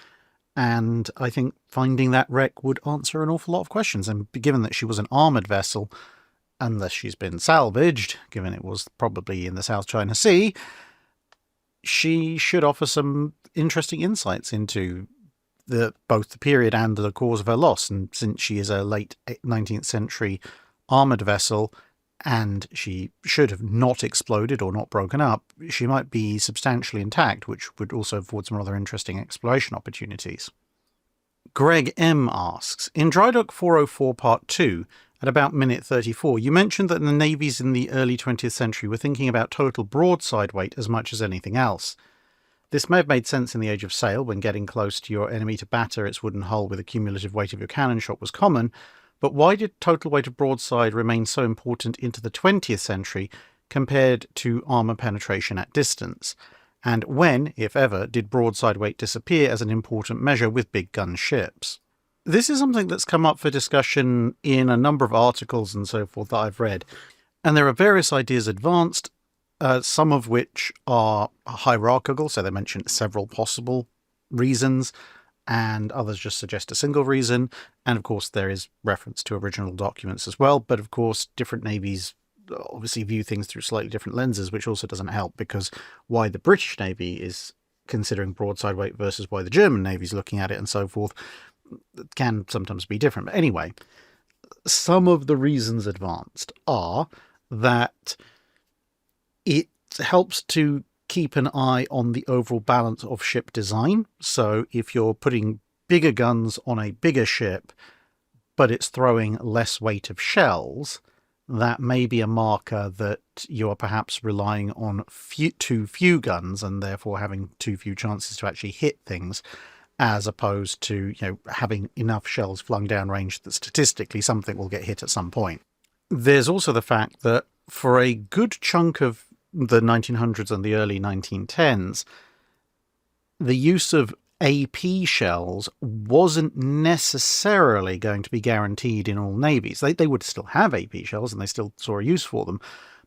And I think finding that wreck would answer an awful lot of questions. And given that she was an armoured vessel, unless she's been salvaged, given it was probably in the South China Sea, she should offer some interesting insights into both the period and the cause of her loss. And since she is a late 19th century armoured vessel, and she should have not exploded or not broken up, she might be substantially intact, which would also afford some rather interesting exploration opportunities. Greg M. asks, in Drydock 404 Part 2, at about minute 34, you mentioned that the navies in the early 20th century were thinking about total broadside weight as much as anything else. This may have made sense in the age of sail, when getting close to your enemy to batter its wooden hull with the cumulative weight of your cannon shot was common, but why did total weight of broadside remain so important into the 20th century compared to armour penetration at distance? And when, if ever, did broadside weight disappear as an important measure with big gun ships? This is something that's come up for discussion in a number of articles and so forth that I've read. And there are various ideas advanced, some of which are hierarchical, so they mention several possible reasons, and others just suggest a single reason. And of course there is reference to original documents as well, but of course different navies obviously view things through slightly different lenses, which also doesn't help, because why the British Navy is considering broadside weight versus why the German Navy is looking at it and so forth can sometimes be different. But anyway, some of the reasons advanced are that it helps to keep an eye on the overall balance of ship design. So if you're putting bigger guns on a bigger ship, but it's throwing less weight of shells, that may be a marker that you are perhaps relying on too few guns and therefore having too few chances to actually hit things, as opposed to having enough shells flung downrange that statistically something will get hit at some point. There's also the fact that for a good chunk of the 1900s and the early 1910s, the use of AP shells wasn't necessarily going to be guaranteed in all navies. They would still have AP shells and they still saw a use for them,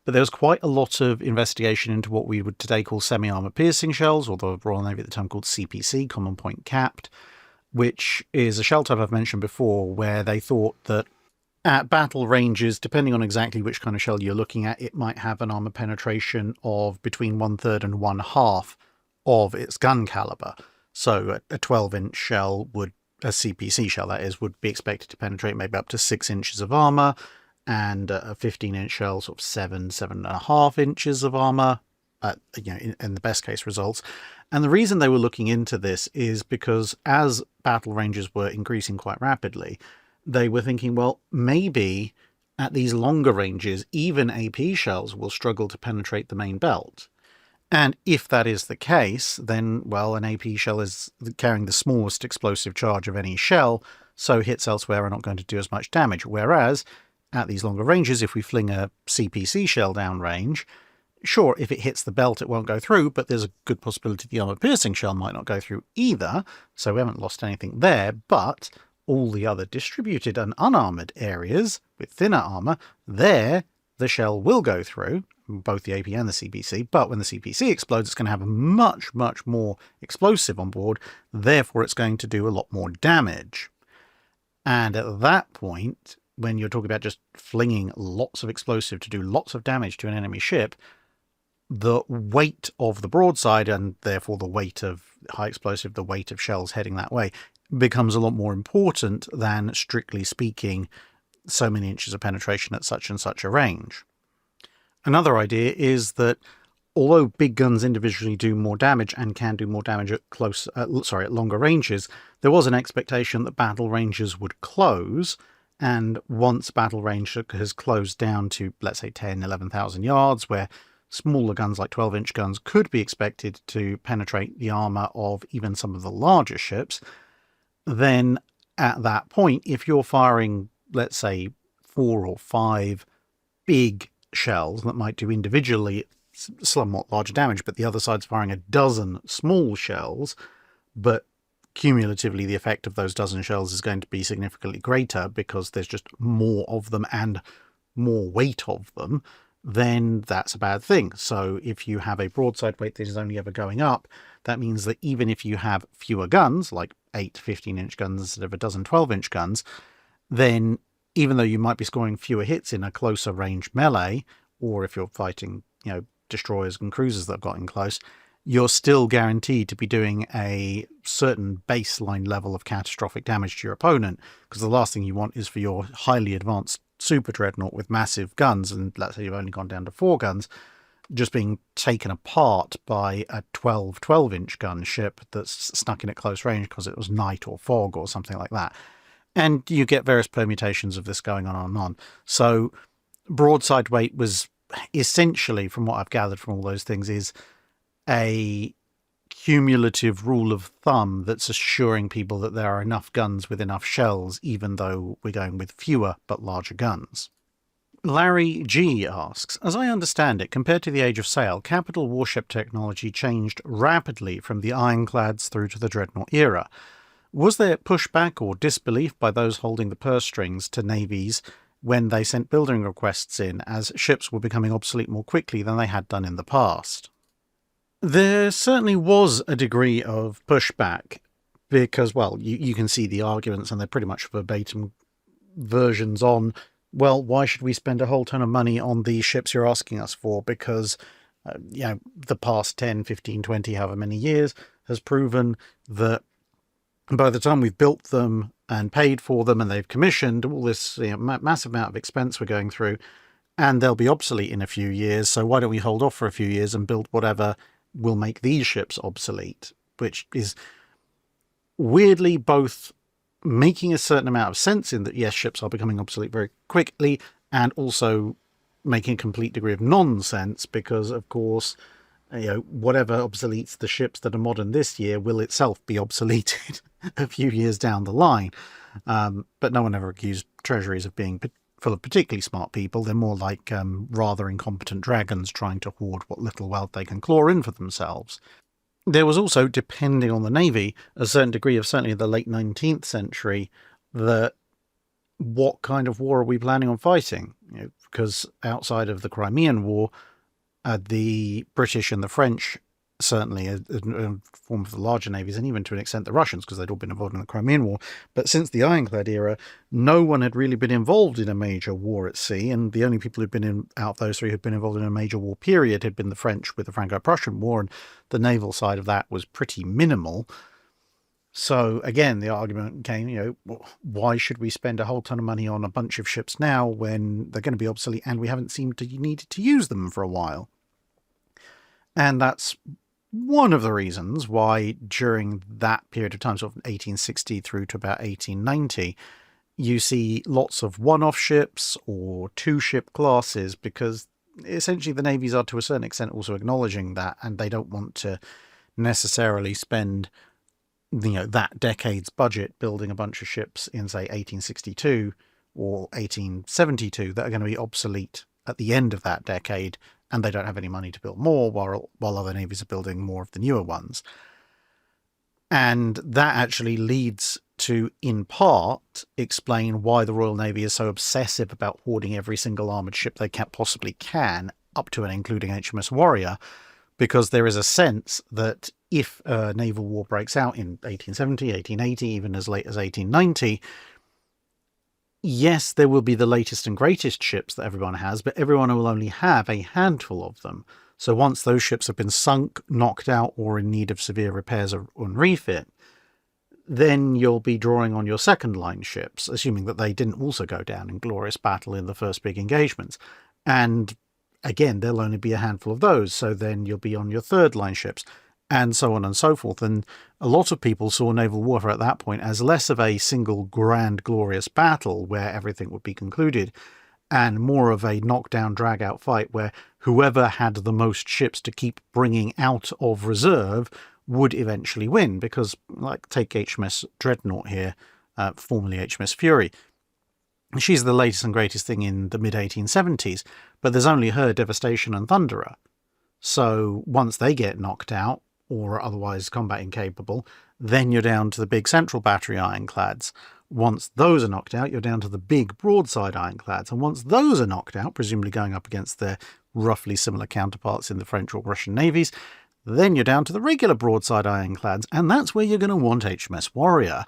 but there was quite a lot of investigation into what we would today call semi-armour piercing shells, or the Royal Navy at the time called CPC, Common Point Capped, which is a shell type I've mentioned before, where they thought that at battle ranges, depending on exactly which kind of shell you're looking at, it might have an armour penetration of between 1/3 and 1/2 of its gun calibre. So a 12-inch shell a CPC shell that is, would be expected to penetrate maybe up to 6 inches of armour, and a 15-inch shell sort of 7.5 inches of armour, in the best case results. And the reason they were looking into this is because as battle ranges were increasing quite rapidly, they were thinking, well, maybe at these longer ranges, even AP shells will struggle to penetrate the main belt. And if that is the case, then, well, an AP shell is carrying the smallest explosive charge of any shell, so hits elsewhere are not going to do as much damage. Whereas, at these longer ranges, if we fling a CPC shell downrange, sure, if it hits the belt, it won't go through, but there's a good possibility the armour-piercing shell might not go through either, so we haven't lost anything there, but all the other distributed and unarmoured areas with thinner armour, there the shell will go through, both the AP and the CPC, but when the CPC explodes, it's going to have much, much more explosive on board, therefore it's going to do a lot more damage. And at that point, when you're talking about just flinging lots of explosive to do lots of damage to an enemy ship, the weight of the broadside, and therefore the weight of high explosive, the weight of shells heading that way, becomes a lot more important than, strictly speaking, so many inches of penetration at such and such a range. Another idea is that although big guns individually do more damage and can do more damage at longer ranges, there was an expectation that battle ranges would close, and once battle range has closed down to, let's say, 10, 11,000 yards, where smaller guns like 12-inch guns could be expected to penetrate the armour of even some of the larger ships, then at that point, if you're firing, let's say, 4 or 5 big shells that might do individually somewhat larger damage, but the other side's firing a dozen small shells, but cumulatively the effect of those dozen shells is going to be significantly greater because there's just more of them and more weight of them, then that's a bad thing. So if you have a broadside weight that is only ever going up, that means that even if you have fewer guns, like 8 15-inch guns instead of a dozen 12-inch guns, then even though you might be scoring fewer hits in a closer range melee, or if you're fighting, destroyers and cruisers that have gotten close, you're still guaranteed to be doing a certain baseline level of catastrophic damage to your opponent, because the last thing you want is for your highly advanced super dreadnought with massive guns, and let's say you've only gone down to 4 guns, just being taken apart by a 12-inch gun ship that's stuck in at close range because it was night or fog or something like that. And you get various permutations of this going on and on. So broadside weight was essentially, from what I've gathered from all those things, is a cumulative rule of thumb that's assuring people that there are enough guns with enough shells, even though we're going with fewer but larger guns. Larry G asks, as I understand it, compared to the age of sail, capital warship technology changed rapidly from the ironclads through to the dreadnought era. Was there pushback or disbelief by those holding the purse strings to navies when they sent building requests in, as ships were becoming obsolete more quickly than they had done in the past? There certainly was a degree of pushback because, well, you can see the arguments and they're pretty much verbatim versions on, well, why should we spend a whole ton of money on these ships you're asking us for? Because, the past 10, 15, 20, however many years has proven that And by the time we've built them and paid for them and they've commissioned, all this massive amount of expense we're going through, and they'll be obsolete in a few years, so why don't we hold off for a few years and build whatever will make these ships obsolete, which is weirdly both making a certain amount of sense in that, yes, ships are becoming obsolete very quickly, and also making a complete degree of nonsense because, of course, whatever obsoletes the ships that are modern this year will itself be obsoleted a few years down the line. But no one ever accused Treasuries of being full of particularly smart people. They're more like rather incompetent dragons trying to hoard what little wealth they can claw in for themselves. There was also, depending on the Navy, a certain degree of, certainly in the late 19th century, that what kind of war are we planning on fighting? Because outside of the Crimean War, the British and the French, certainly a form of the larger navies, and even to an extent the Russians, because they'd all been involved in the Crimean War. But since the Ironclad era, no one had really been involved in a major war at sea, and the only people who'd been out of those three who'd been involved in a major war period had been the French with the Franco-Prussian War, and the naval side of that was pretty minimal. So again, the argument came, why should we spend a whole ton of money on a bunch of ships now when they're going to be obsolete and we haven't seemed to need to use them for a while? And that's one of the reasons why during that period of time, sort of 1860 through to about 1890, you see lots of one-off ships or two-ship classes, because essentially the navies are to a certain extent also acknowledging that, and they don't want to necessarily spend that decade's budget building a bunch of ships in, say, 1862 or 1872 that are going to be obsolete at the end of that decade, and they don't have any money to build more while other navies are building more of the newer ones. And that actually leads to, in part, explain why the Royal Navy is so obsessive about hoarding every single armoured ship they possibly can, up to and including HMS Warrior, because there is a sense that if a naval war breaks out in 1870, 1880, even as late as 1890, yes, there will be the latest and greatest ships that everyone has, but everyone will only have a handful of them. So once those ships have been sunk, knocked out, or in need of severe repairs or refit, then you'll be drawing on your second line ships, assuming that they didn't also go down in glorious battle in the first big engagements. And again, there'll only be a handful of those, so then you'll be on your third line ships, and so on and so forth. And a lot of people saw naval warfare at that point as less of a single grand glorious battle where everything would be concluded, and more of a knockdown drag out fight where whoever had the most ships to keep bringing out of reserve would eventually win. Because, like, take HMS Dreadnought here, formerly HMS Fury. She's the latest and greatest thing in the mid-1870s, but there's only her Devastation and Thunderer. So once they get knocked out, or otherwise combat incapable, then you're down to the big central battery ironclads. Once those are knocked out, you're down to the big broadside ironclads. And once those are knocked out, presumably going up against their roughly similar counterparts in the French or Russian navies, then you're down to the regular broadside ironclads, and that's where you're going to want HMS Warrior.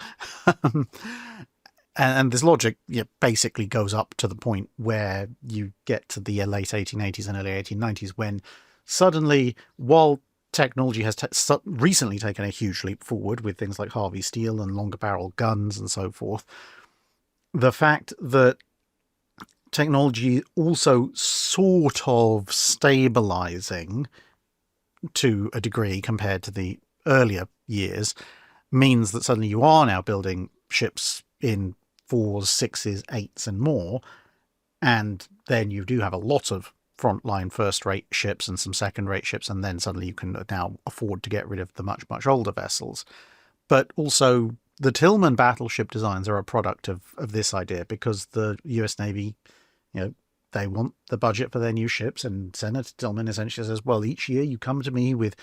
And this logic basically goes up to the point where you get to the late 1880s and early 1890s, when suddenly, while technology has recently taken a huge leap forward with things like Harvey steel and longer barrel guns and so forth, the fact that technology also sort of stabilizing to a degree compared to the earlier years means that suddenly you are now building ships in 4s, 6s, 8s and more, and then you do have a lot of frontline first-rate ships and some second-rate ships, and then suddenly you can now afford to get rid of the much, much older vessels. But also, the Tillman battleship designs are a product of this idea, because the US Navy, they want the budget for their new ships, and Senator Tillman essentially says, well, each year you come to me with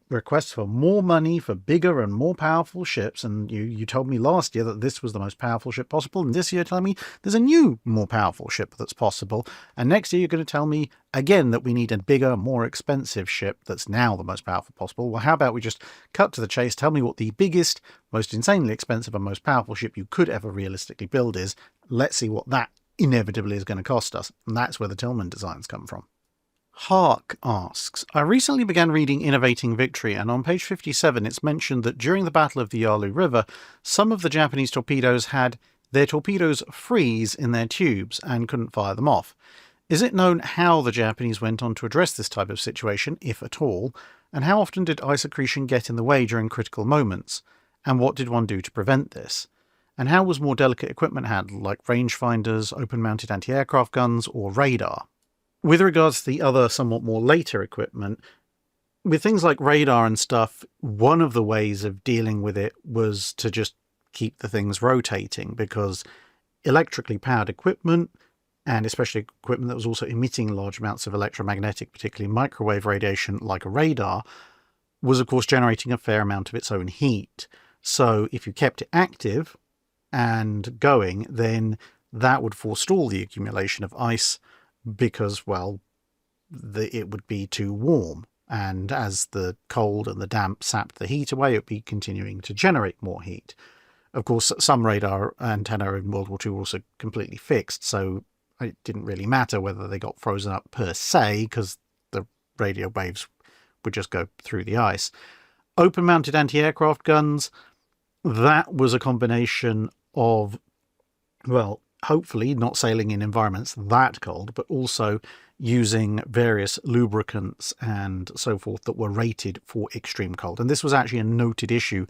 requests for more money for bigger and more powerful ships, and you told me last year that this was the most powerful ship possible, and this year you're telling me there's a new more powerful ship that's possible, and next year you're going to tell me again that we need a bigger, more expensive ship that's now the most powerful possible. Well, how about we just cut to the chase, tell me what the biggest, most insanely expensive and most powerful ship you could ever realistically build is. Let's see what that inevitably is going to cost us. And that's where the Tillman designs come from. Hark asks, I recently began reading Innovating Victory, and on page 57 it's mentioned that during the Battle of the Yalu River, some of the Japanese torpedoes had their torpedoes freeze in their tubes and couldn't fire them off. Is it known how the Japanese went on to address this type of situation, if at all, and how often did ice accretion get in the way during critical moments, and what did one do to prevent this? And how was more delicate equipment handled, like rangefinders, open-mounted anti-aircraft guns, or radar? With regards to the other, somewhat more later equipment, with things like radar and stuff, one of the ways of dealing with it was to just keep the things rotating, because electrically powered equipment, and especially equipment that was also emitting large amounts of electromagnetic, particularly microwave radiation like a radar, was of course generating a fair amount of its own heat. So if you kept it active and going, then that would forestall the accumulation of ice, because, well, it would be too warm. And as the cold and the damp sapped the heat away, it would be continuing to generate more heat. Of course, some radar antenna in World War II were also completely fixed, so it didn't really matter whether they got frozen up per se, because the radio waves would just go through the ice. Open-mounted anti-aircraft guns, that was a combination of, well, hopefully not sailing in environments that cold, but also using various lubricants and so forth that were rated for extreme cold. And this was actually a noted issue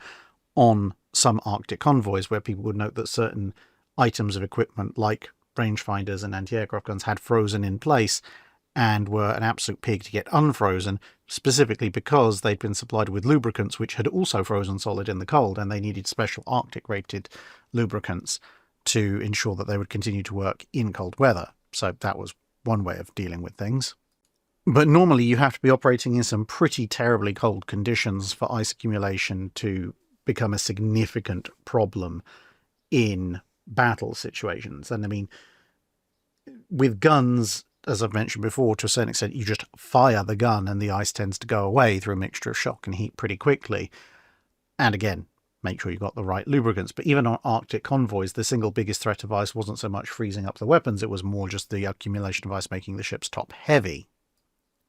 on some Arctic convoys, where people would note that certain items of equipment like rangefinders and anti-aircraft guns had frozen in place and were an absolute pig to get unfrozen, specifically because they'd been supplied with lubricants which had also frozen solid in the cold, and they needed special Arctic rated lubricants to ensure that they would continue to work in cold weather. So that was one way of dealing with things. But normally you have to be operating in some pretty terribly cold conditions for ice accumulation to become a significant problem in battle situations. And I mean, with guns, as I've mentioned before, to a certain extent, you just fire the gun and the ice tends to go away through a mixture of shock and heat pretty quickly. And again, make sure you've got the right lubricants. But even on Arctic convoys, the single biggest threat of ice wasn't so much freezing up the weapons, it was more just the accumulation of ice making the ships top heavy.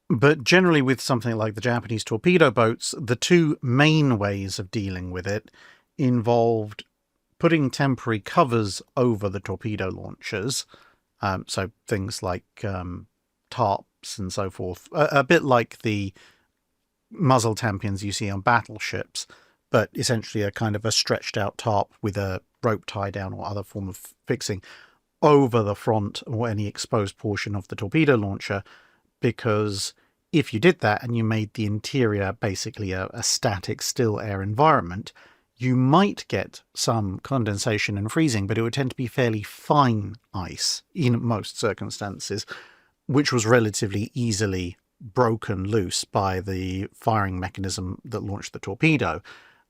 But generally with something like the Japanese torpedo boats, the two main ways of dealing with it involved putting temporary covers over the torpedo launchers, so things like tarps and so forth, a bit like the muzzle tampions you see on battleships, but essentially a kind of a stretched out tarp with a rope tie down or other form of fixing over the front or any exposed portion of the torpedo launcher, because if you did that and you made the interior basically a static still air environment, you might get some condensation and freezing, but it would tend to be fairly fine ice in most circumstances, which was relatively easily broken loose by the firing mechanism that launched the torpedo.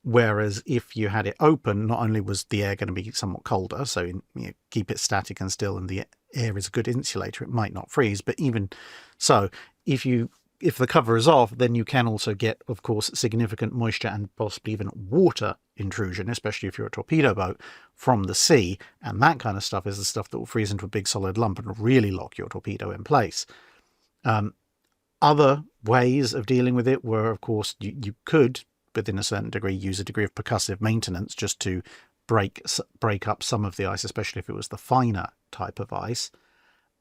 Whereas if you had it open, not only was the air going to be somewhat colder, so keep it static and still, and the air is a good insulator, it might not freeze, but even so, if the cover is off, then you can also get, of course, significant moisture and possibly even water intrusion, especially if you're a torpedo boat, from the sea, and that kind of stuff is the stuff that will freeze into a big solid lump and really lock your torpedo in place. Other ways of dealing with it were, of course, you could, within a certain degree, use a degree of percussive maintenance just to break up some of the ice, especially if it was the finer type of ice.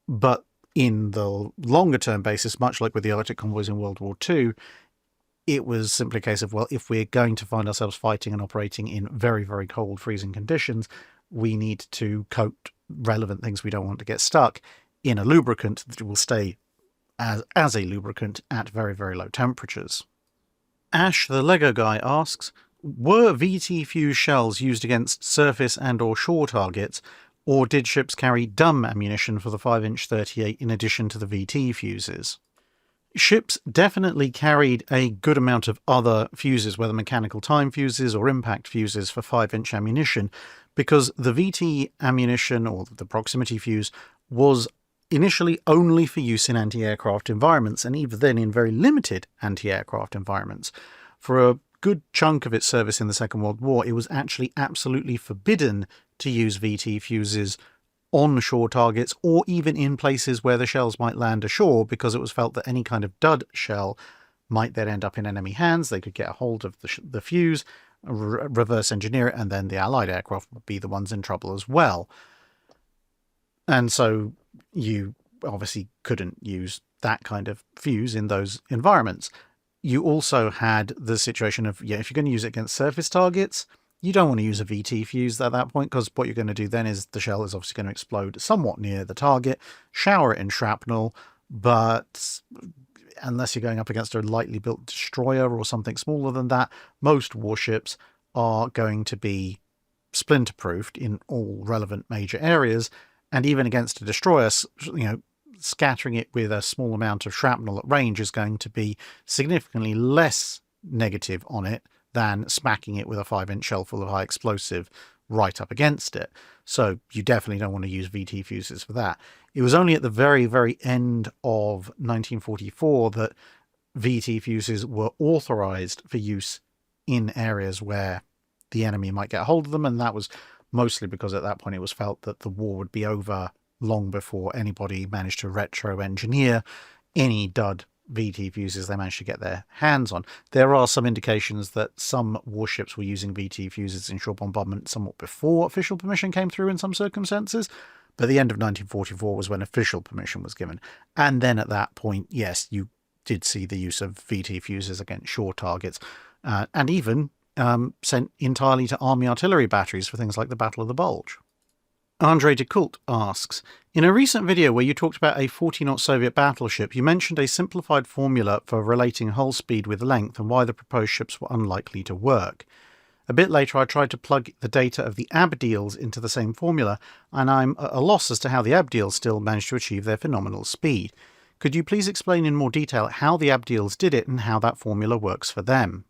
But in the longer term basis, much like with the Arctic convoys in World War II, it was simply a case of, well, if we're going to find ourselves fighting and operating in very, very cold, freezing conditions, we need to coat relevant things we don't want to get stuck in a lubricant that will stay as a lubricant at very, very low temperatures. Ash the Lego guy asks, were VT fuse shells used against surface and or shore targets, or did ships carry dumb ammunition for the 5-inch 38 in addition to the VT fuses? Ships definitely carried a good amount of other fuses, whether mechanical time fuses or impact fuses, for 5-inch ammunition, because the VT ammunition, or the proximity fuse, was initially only for use in anti-aircraft environments, and even then in very limited anti-aircraft environments. For a good chunk of its service in the Second World War, it was actually absolutely forbidden to use VT fuses onshore targets, or even in places where the shells might land ashore, because it was felt that any kind of dud shell might then end up in enemy hands. They could get a hold of the fuse, reverse engineer it, and then the Allied aircraft would be the ones in trouble as well. And so you obviously couldn't use that kind of fuse in those environments. You also had the situation of, if you're going to use it against surface targets, you don't want to use a VT fuse at that point, because what you're going to do then is the shell is obviously going to explode somewhat near the target, shower it in shrapnel, but unless you're going up against a lightly built destroyer or something smaller than that, most warships are going to be splinter-proofed in all relevant major areas, and even against a destroyer, scattering it with a small amount of shrapnel at range is going to be significantly less negative on it than smacking it with a 5-inch shell full of high explosive right up against it. So you definitely don't want to use VT fuses for that. It was only at the very, very end of 1944 that VT fuses were authorized for use in areas where the enemy might get hold of them, and that was mostly because at that point it was felt that the war would be over long before anybody managed to retro-engineer any dud VT fuses they managed to get their hands on. There are some indications that some warships were using VT fuses in shore bombardment somewhat before official permission came through in some circumstances, but the end of 1944 was when official permission was given. And then at that point, yes, you did see the use of VT fuses against shore targets, and even sent entirely to army artillery batteries for things like the Battle of the Bulge. Andre de Coult asks, in a recent video where you talked about a 40-knot Soviet battleship, you mentioned a simplified formula for relating hull speed with length and why the proposed ships were unlikely to work. A bit later I tried to plug the data of the Abdiels into the same formula, and I'm at a loss as to how the Abdiels still managed to achieve their phenomenal speed. Could you please explain in more detail how the Abdiels did it and how that formula works for them?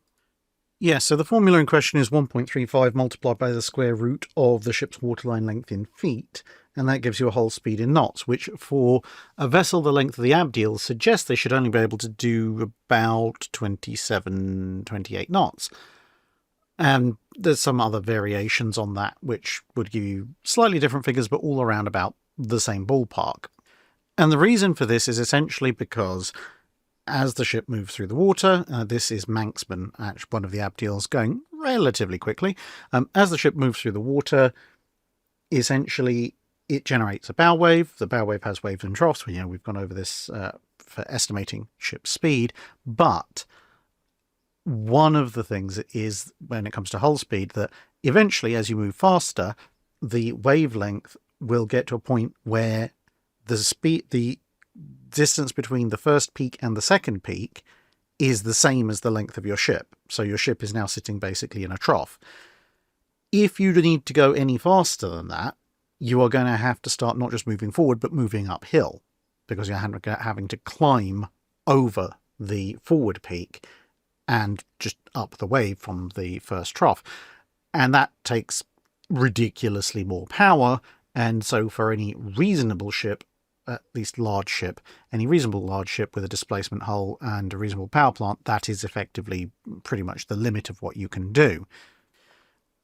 Yes, so the formula in question is 1.35 multiplied by the square root of the ship's waterline length in feet, and that gives you a hull speed in knots, which for a vessel the length of the Abdiel suggests they should only be able to do about 27, 28 knots. And there's some other variations on that, which would give you slightly different figures, but all around about the same ballpark. And the reason for this is essentially because as the ship moves through the water, this is Manxman, actually one of the Abdiels, going relatively quickly. As the ship moves through the water, essentially it generates a bow wave. The bow wave has waves and troughs. We've gone over this for estimating ship speed. But one of the things is, when it comes to hull speed, that eventually as you move faster, the wavelength will get to a point where the distance between the first peak and the second peak is the same as the length of your ship. So your ship is now sitting basically in a trough. If you need to go any faster than that, you are going to have to start not just moving forward, but moving uphill, because you're having to climb over the forward peak and just up the wave from the first trough. And that takes ridiculously more power. And so for any reasonable ship, at least large ship, any reasonable large ship with a displacement hull and a reasonable power plant, that is effectively pretty much the limit of what you can do.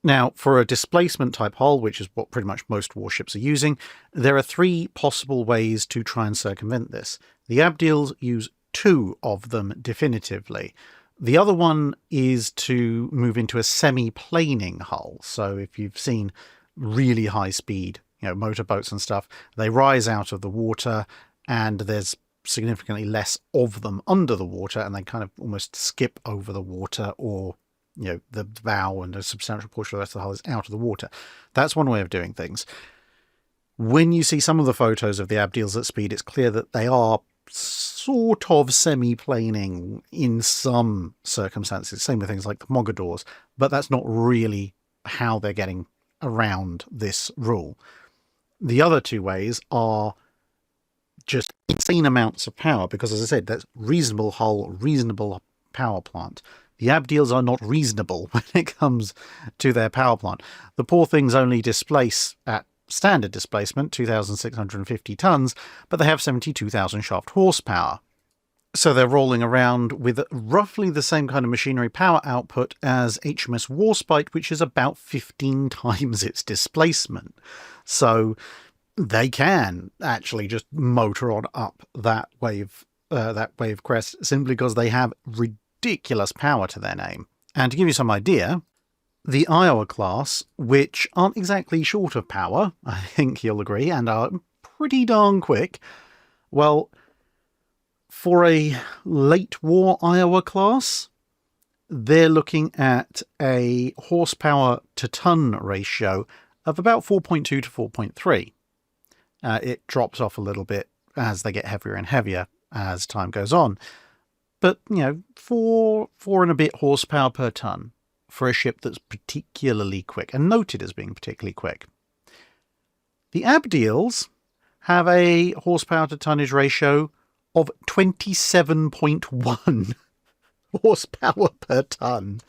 Now, for a displacement type hull, which is what pretty much most warships are using, there are 3 possible ways to try and circumvent this. The Abdiels use 2 of them definitively. The other one is to move into a semi-planing hull. So if you've seen really high speed motorboats and stuff, they rise out of the water and there's significantly less of them under the water, and they kind of almost skip over the water, or the bow and a substantial portion of the rest of the hull is out of the water. That's one way of doing things. When you see some of the photos of the Abdiels at speed, it's clear that they are sort of semi-planing in some circumstances, same with things like the Mogadors, but that's not really how they're getting around this rule. The other 2 ways are just insane amounts of power, because, as I said, that's reasonable hull, reasonable power plant. The Abdiels are not reasonable when it comes to their power plant. The poor things only displace at standard displacement 2,650 tons, but they have 72,000 shaft horsepower. So they're rolling around with roughly the same kind of machinery power output as HMS Warspite, which is about 15 times its displacement. So they can actually just motor on up that wave crest simply because they have ridiculous power to their name. And to give you some idea, the Iowa-class, which aren't exactly short of power, I think you'll agree, and are pretty darn quick, well, for a late war Iowa-class, they're looking at a horsepower to ton ratio of about 4.2 to 4.3. It drops off a little bit as they get heavier and heavier as time goes on. But, four and a bit horsepower per ton for a ship that's particularly quick, and noted as being particularly quick. The Abdiels have a horsepower to tonnage ratio of 27.1 horsepower per ton.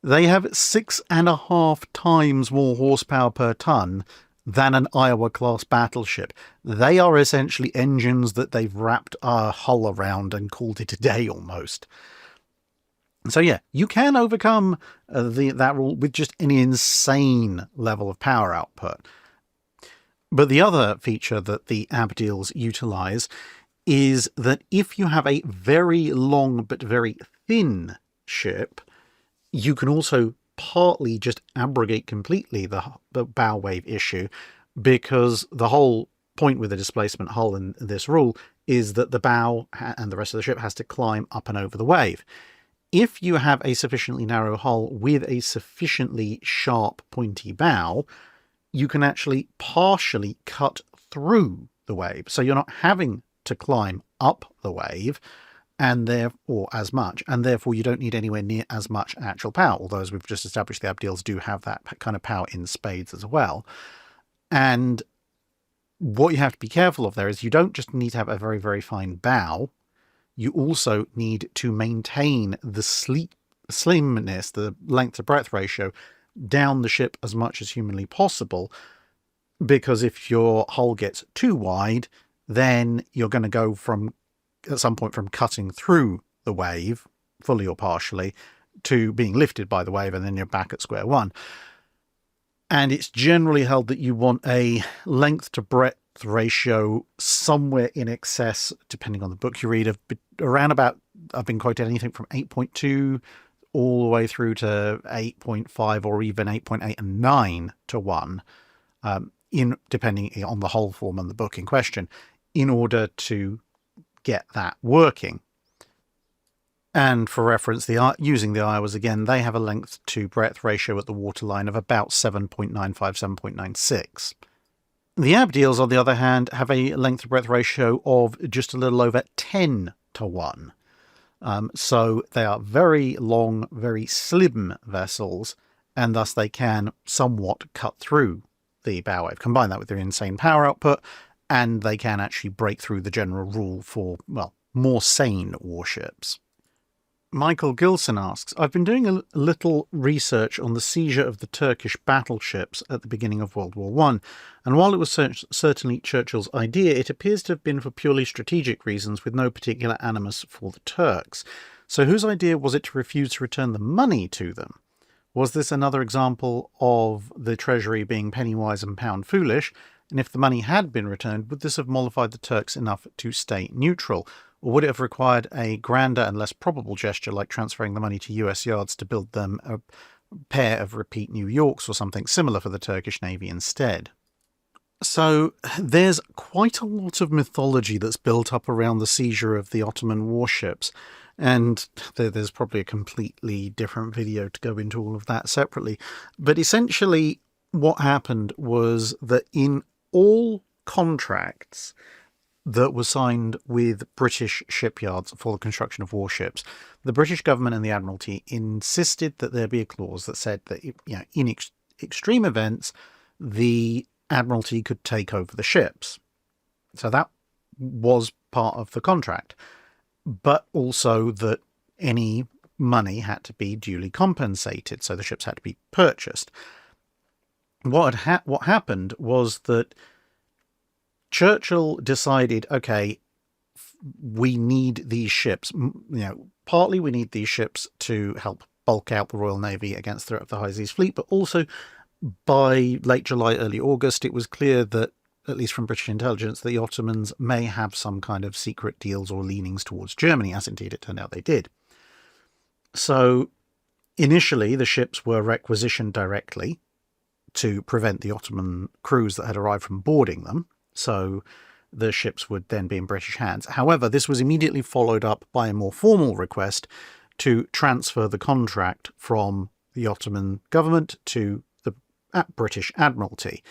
They have 6.5 times more horsepower per ton than an Iowa-class battleship. They are essentially engines that they've wrapped a hull around and called it a day almost. So yeah, you can overcome that rule with just an insane level of power output. But the other feature that the Abdiels utilize is that if you have a very long but very thin ship, you can also partly just abrogate completely the bow wave issue, because the whole point with the displacement hull in this rule is that the bow and the rest of the ship has to climb up and over the wave. If you have a sufficiently narrow hull with a sufficiently sharp pointy bow, you can actually partially cut through the wave. So you're not having to climb up the wave or as much, and therefore you don't need anywhere near as much actual power, although as we've just established, the Abdiels do have that kind of power in spades as well. And what you have to be careful of there is you don't just need to have a very, very fine bow, you also need to maintain the slimness, the length to breadth ratio, down the ship as much as humanly possible, because if your hull gets too wide, then you're going to go at some point from cutting through the wave, fully or partially, to being lifted by the wave, and then you're back at square one. And it's generally held that you want a length to breadth ratio somewhere in excess, depending on the book you read, of around about, I've been quoted anything from 8.2 all the way through to 8.5 or even 8.8 and 9 to 1, depending on the hull form and the book in question, in order to get that working. And for reference, using the Iowas again, they have a length to breadth ratio at the waterline of about 7.95, 7.96. The Abdiels, on the other hand, have a length to breadth ratio of just a little over 10 to 1. So they are very long, very slim vessels, and thus they can somewhat cut through the bow wave. Combine that with their insane power output, and they can actually break through the general rule for, well, more sane warships. Michael Gilson asks, I've been doing a little research on the seizure of the Turkish battleships at the beginning of World War I, and while it was certainly Churchill's idea, it appears to have been for purely strategic reasons with no particular animus for the Turks. So whose idea was it to refuse to return the money to them? Was this another example of the Treasury being penny-wise and pound-foolish? And if the money had been returned, would this have mollified the Turks enough to stay neutral? Or would it have required a grander and less probable gesture like transferring the money to US yards to build them a pair of repeat New Yorks or something similar for the Turkish Navy instead? So there's quite a lot of mythology that's built up around the seizure of the Ottoman warships, and there's probably a completely different video to go into all of that separately. But essentially what happened was that in all contracts that were signed with British shipyards for the construction of warships, the British government and the Admiralty insisted that there be a clause that said that, in extreme events, the Admiralty could take over the ships. So that was part of the contract, but also that any money had to be duly compensated, so the ships had to be purchased. What happened was that Churchill decided, okay, we need these ships. Partly we need these ships to help bulk out the Royal Navy against the threat of the High Seas Fleet, but also by late July, early August, it was clear that, at least from British intelligence, the Ottomans may have some kind of secret deals or leanings towards Germany, as indeed it turned out they did. So initially, the ships were requisitioned directly to prevent the Ottoman crews that had arrived from boarding them. So the ships would then be in British hands. However, this was immediately followed up by a more formal request to transfer the contract from the Ottoman government to the British Admiralty,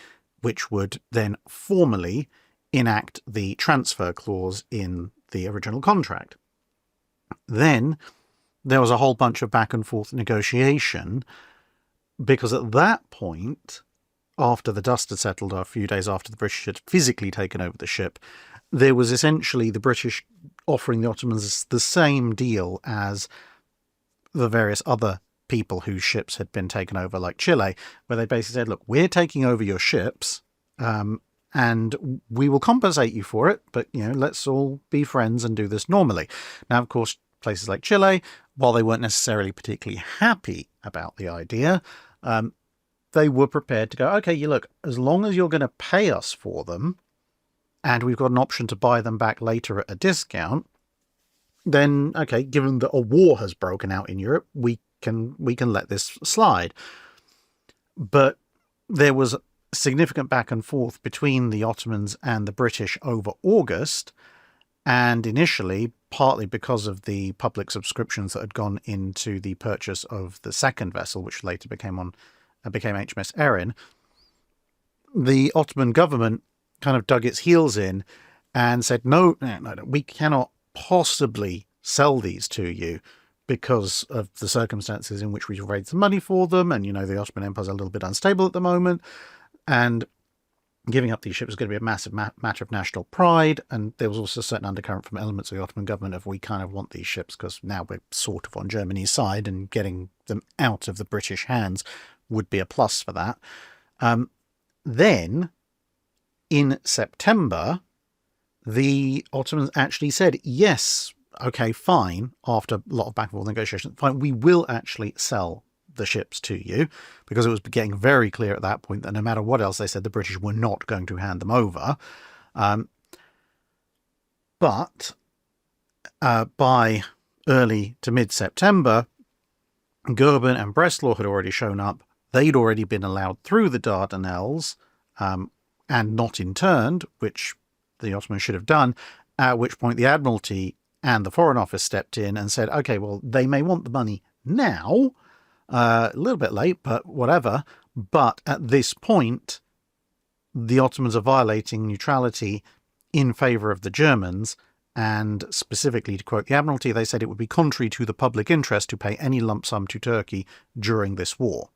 which would then formally enact the transfer clause in the original contract. Then there was a whole bunch of back and forth negotiation, because at that point, after the dust had settled a few days after the British had physically taken over the ship, there was essentially the British offering the Ottomans the same deal as the various other people whose ships had been taken over, like Chile, where they basically said, look, we're taking over your ships, and we will compensate you for it, but, let's all be friends and do this normally. Now, of course, places like Chile, while they weren't necessarily particularly happy about the idea, they were prepared to go, okay, look, as long as you're going to pay us for them, and we've got an option to buy them back later at a discount, then, okay, given that a war has broken out in Europe, we can let this slide. But there was significant back and forth between the Ottomans and the British over August, and initially, partly because of the public subscriptions that had gone into the purchase of the second vessel, which later became HMS Erin, the Ottoman government kind of dug its heels in and said, no, we cannot possibly sell these to you because of the circumstances in which we've raised the money for them, and, the Ottoman Empire's a little bit unstable at the moment, and giving up these ships is going to be a massive matter of national pride. And there was also a certain undercurrent from elements of the Ottoman government of, we kind of want these ships because now we're sort of on Germany's side, and getting them out of the British hands would be a plus for that. Then, in September, the Ottomans actually said, yes, okay, fine, after a lot of back and forth negotiations, fine, we will actually sell the ships to you, because it was getting very clear at that point that no matter what else they said, the British were not going to hand them over. But by early to mid-September, Goeben and Breslau had already shown up. They'd already been allowed through the Dardanelles and not interned, which the Ottomans should have done, at which point the Admiralty and the Foreign Office stepped in and said, okay, well, they may want the money now, a little bit late, but whatever. But at this point, the Ottomans are violating neutrality in favour of the Germans, and specifically, to quote the Admiralty, they said it would be contrary to the public interest to pay any lump sum to Turkey during this war.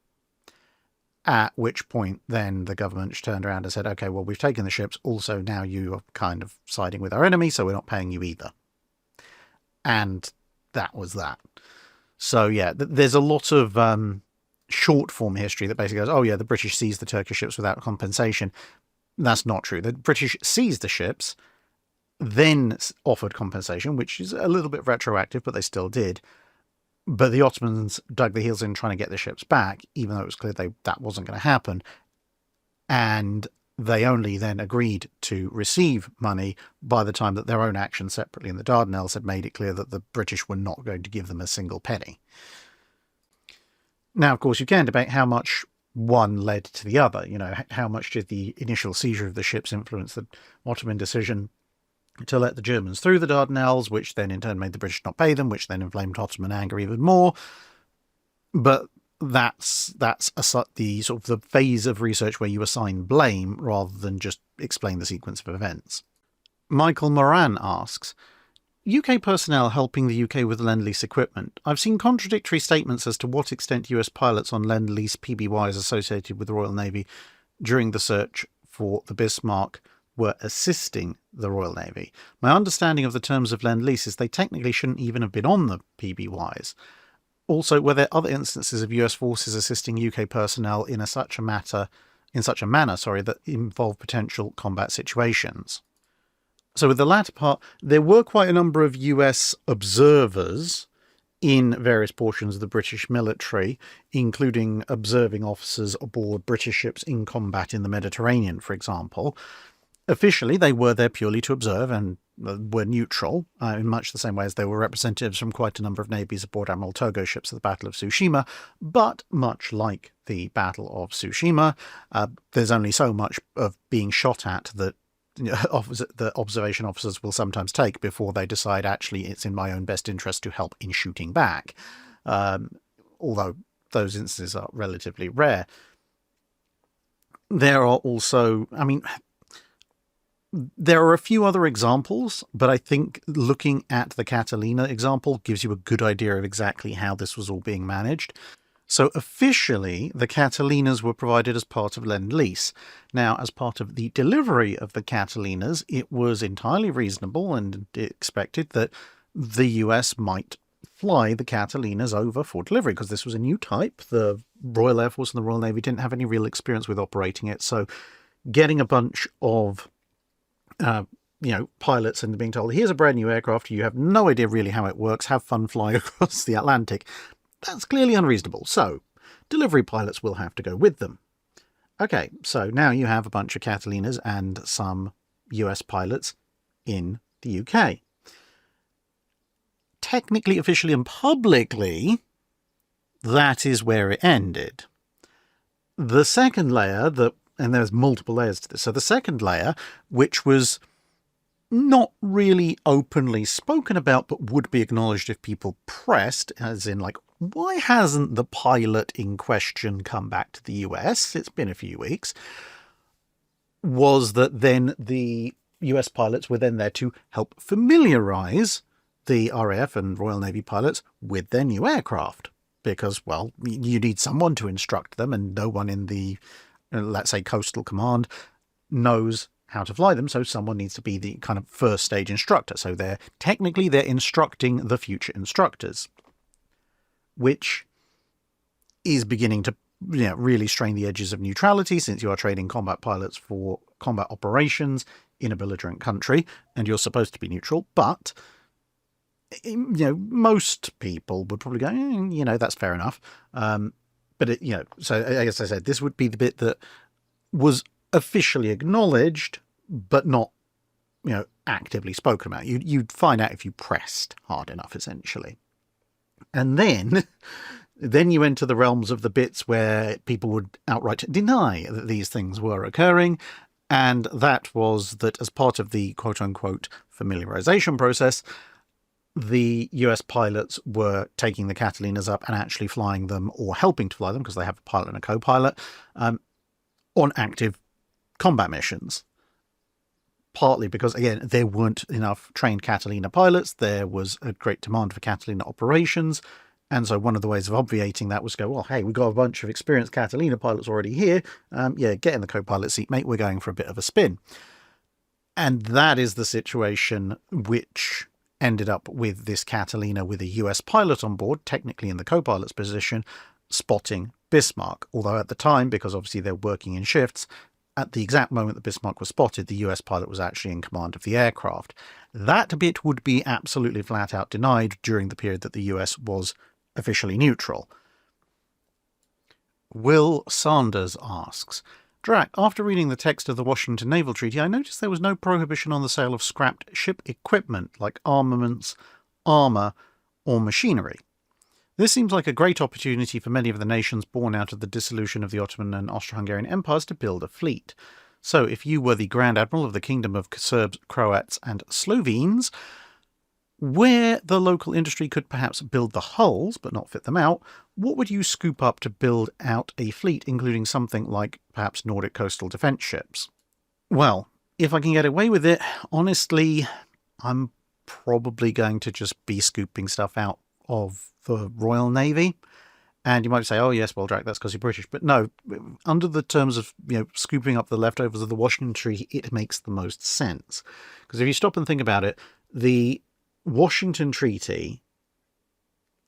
At which point, then the government turned around and said, okay, well, we've taken the ships, also now you are kind of siding with our enemy, so we're not paying you either. And that was that. So, yeah, there's a lot of short form history that basically goes, oh, yeah, the British seized the Turkish ships without compensation. That's not true. The British seized the ships, then offered compensation, which is a little bit retroactive, but they still did. But the Ottomans dug their heels in trying to get the ships back, even though it was clear that wasn't going to happen. And they only then agreed to receive money by the time that their own actions separately in the Dardanelles had made it clear that the British were not going to give them a single penny. Now, of course, you can debate how much one led to the other. How much did the initial seizure of the ships influence the Ottoman decision to let the Germans through the Dardanelles, which then in turn made the British not pay them, which then inflamed Ottoman anger even more. But that's the sort of the phase of research where you assign blame rather than just explain the sequence of events. Michael Moran asks, UK personnel helping the UK with Lend-Lease equipment. I've seen contradictory statements as to what extent US pilots on Lend-Lease PBYs associated with the Royal Navy during the search for the Bismarck were assisting the Royal Navy. My understanding of the terms of Lend-Lease is they technically shouldn't even have been on the PBYs. Also, were there other instances of US forces assisting UK personnel in such a manner that involved potential combat situations? So with the latter part, there were quite a number of US observers in various portions of the British military, including observing officers aboard British ships in combat in the Mediterranean, for example. Officially, they were there purely to observe and were neutral, in much the same way as they were representatives from quite a number of navies aboard Admiral Togo ships at the Battle of Tsushima. But much like the Battle of Tsushima, there's only so much of being shot at that the observation officers will sometimes take before they decide, actually, it's in my own best interest to help in shooting back. Although those instances are relatively rare. There are also, there are a few other examples, but I think looking at the Catalina example gives you a good idea of exactly how this was all being managed. So officially, the Catalinas were provided as part of Lend-Lease. Now, as part of the delivery of the Catalinas, it was entirely reasonable and expected that the US might fly the Catalinas over for delivery, because this was a new type. The Royal Air Force and the Royal Navy didn't have any real experience with operating it, so getting a bunch of pilots and being told, here's a brand new aircraft, you have no idea really how it works, have fun flying across the Atlantic, that's clearly unreasonable. So delivery pilots will have to go with them. Okay, so now you have a bunch of Catalinas and some US pilots in the UK. Technically, officially, and publicly, that is where it ended. The second layer, and there's multiple layers to this, so the second layer, which was not really openly spoken about, but would be acknowledged if people pressed, as in, like, why hasn't the pilot in question come back to the US? It's been a few weeks. Was that then the US pilots were then there to help familiarise the RAF and Royal Navy pilots with their new aircraft. Because, well, you need someone to instruct them, and no one in the, let's say, Coastal Command knows how to fly them, so someone needs to be the kind of first stage instructor. So they're instructing the future instructors, which is beginning to really strain the edges of neutrality, since you are training combat pilots for combat operations in a belligerent country, and you're supposed to be neutral. But most people would probably go, that's fair enough. But so as I said, this would be the bit that was officially acknowledged, but not, actively spoken about. You'd find out if you pressed hard enough, essentially. And then you enter the realms of the bits where people would outright deny that these things were occurring. And that was that as part of the quote-unquote familiarization process, the US pilots were taking the Catalinas up and actually flying them, or helping to fly them, because they have a pilot and a co-pilot, on active combat missions. Partly because, again, there weren't enough trained Catalina pilots. There was a great demand for Catalina operations. And so one of the ways of obviating that was to go, well, hey, we've got a bunch of experienced Catalina pilots already here. Get in the co-pilot seat, mate. We're going for a bit of a spin. And that is the situation which ended up with this Catalina with a US pilot on board, technically in the co-pilot's position, spotting Bismarck. Although at the time, because obviously they're working in shifts, at the exact moment that Bismarck was spotted, the US pilot was actually in command of the aircraft. That bit would be absolutely flat out denied during the period that the US was officially neutral. Will Sanders asks, Drac, after reading the text of the Washington Naval Treaty, I noticed there was no prohibition on the sale of scrapped ship equipment like armaments, armour, or machinery. This seems like a great opportunity for many of the nations born out of the dissolution of the Ottoman and Austro-Hungarian empires to build a fleet. So, if you were the Grand Admiral of the Kingdom of Serbs, Croats, and Slovenes, where the local industry could perhaps build the hulls but not fit them out, what would you scoop up to build out a fleet, including something like perhaps Nordic coastal defence ships? Well, if I can get away with it, honestly, I'm probably going to just be scooping stuff out of the Royal Navy. And you might say, oh yes, well, Drac, that's because you're British. But no, under the terms of scooping up the leftovers of the Washington Treaty, it makes the most sense. Because if you stop and think about it, the Washington Treaty,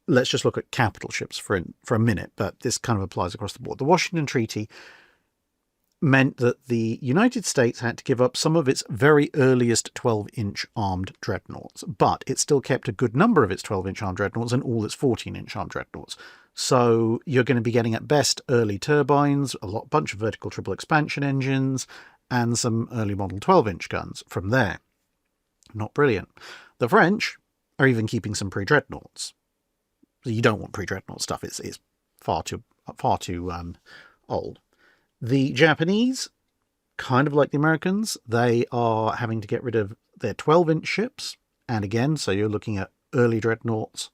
let's just look at capital ships for a minute, but this kind of applies across the board. The Washington Treaty meant that the United States had to give up some of its very earliest 12-inch armed dreadnoughts, but it still kept a good number of its 12-inch armed dreadnoughts and all its 14-inch armed dreadnoughts. So you're going to be getting at best early turbines, a bunch of vertical triple expansion engines, and some early model 12-inch guns from there. Not brilliant. The French are even keeping some pre-dreadnoughts. You don't want pre-dreadnought stuff. It's far too old. The Japanese, kind of like the Americans, they are having to get rid of their 12-inch ships. And again, so you're looking at early dreadnoughts,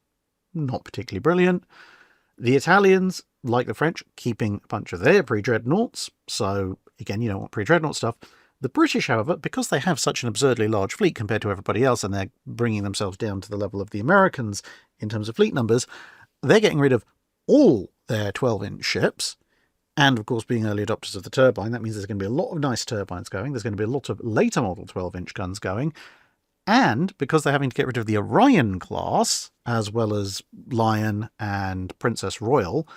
not particularly brilliant. The Italians, like the French, keeping a bunch of their pre-dreadnoughts. So again, you don't want pre-dreadnought stuff. The British, however, because they have such an absurdly large fleet compared to everybody else, and they're bringing themselves down to the level of the Americans in terms of fleet numbers, they're getting rid of all their 12-inch ships. And, of course, being early adopters of the turbine, that means there's going to be a lot of nice turbines going. There's going to be a lot of later model 12-inch guns going. And because they're having to get rid of the Orion-class, as well as Lion and Princess Royal,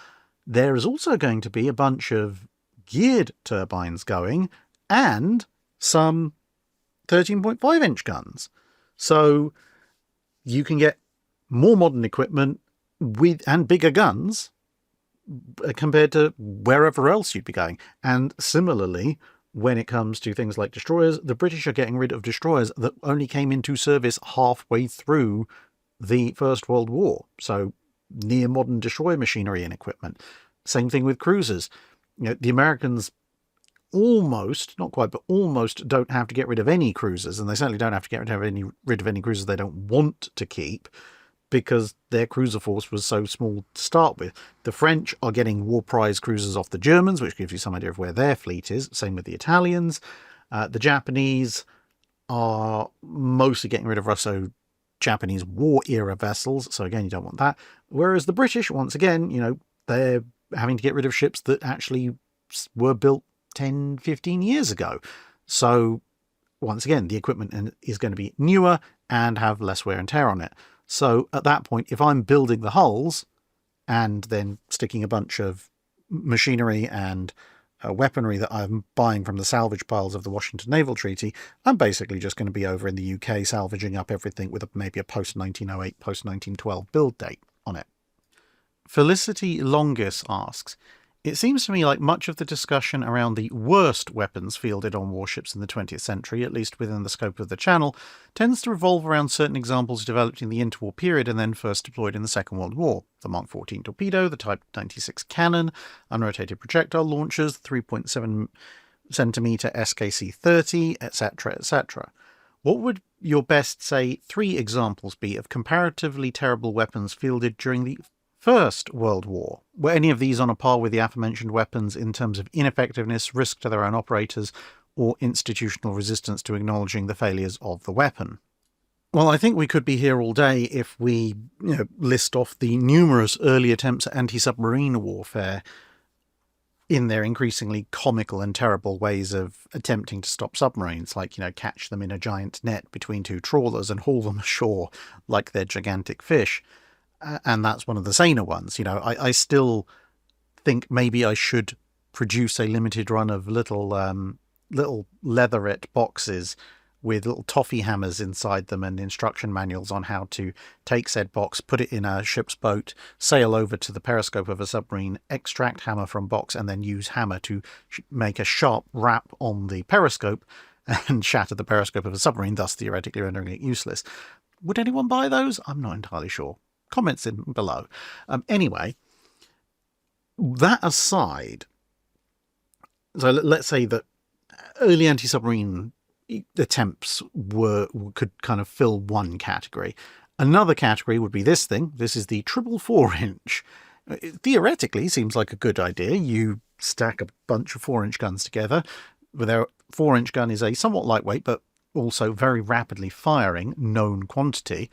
there is also going to be a bunch of geared turbines going and some 13.5-inch guns. So you can get more modern equipment and bigger guns compared to wherever else you'd be going. And similarly, when it comes to things like destroyers, the British are getting rid of destroyers that only came into service halfway through the First World War. So near modern destroyer machinery and equipment. Same thing with cruisers. The Americans almost, not quite, but almost don't have to get rid of any cruisers, and they certainly don't have to get rid of any cruisers they don't want to keep, because their cruiser force was so small to start with. The French are getting war prize cruisers off the Germans, which gives you some idea of where their fleet is. Same with the Italians. The Japanese are mostly getting rid of Russo-Japanese war-era vessels, so again, you don't want that. Whereas the British, once again, they're having to get rid of ships that actually were built 10, 15 years ago. So, once again, the equipment is going to be newer and have less wear and tear on it. So at that point, if I'm building the hulls and then sticking a bunch of machinery and weaponry that I'm buying from the salvage piles of the Washington Naval Treaty, I'm basically just going to be over in the UK salvaging up everything with maybe a post-1908, post-1912 build date on it. Felicity Longus asks, it seems to me like much of the discussion around the worst weapons fielded on warships in the 20th century, at least within the scope of the channel, tends to revolve around certain examples developed in the interwar period and then first deployed in the Second World War. The Mark 14 torpedo, the Type 96 cannon, unrotated projectile launchers, 3.7 centimetre SKC-30, etc., etc. What would your best, say, 3 examples be of comparatively terrible weapons fielded during the First World War? Were any of these on a par with the aforementioned weapons in terms of ineffectiveness, risk to their own operators, or institutional resistance to acknowledging the failures of the weapon? Well, I think we could be here all day if we list off the numerous early attempts at anti-submarine warfare in their increasingly comical and terrible ways of attempting to stop submarines, like, catch them in a giant net between 2 trawlers and haul them ashore like they're gigantic fish. And that's one of the saner ones. I still think maybe I should produce a limited run of little leatherette boxes with little toffee hammers inside them and instruction manuals on how to take said box, put it in a ship's boat, sail over to the periscope of a submarine, extract hammer from box, and then use hammer to make a sharp rap on the periscope and shatter the periscope of a submarine, thus theoretically rendering it useless. Would anyone buy those? I'm not entirely sure. Comments in below. Anyway, that aside, so let's say that early anti-submarine attempts could kind of fill one category. Another category would be this thing. This is the 444-inch. It theoretically seems like a good idea. You stack a bunch of 4-inch guns together. Their 4-inch gun is a somewhat lightweight, but also very rapidly firing known quantity.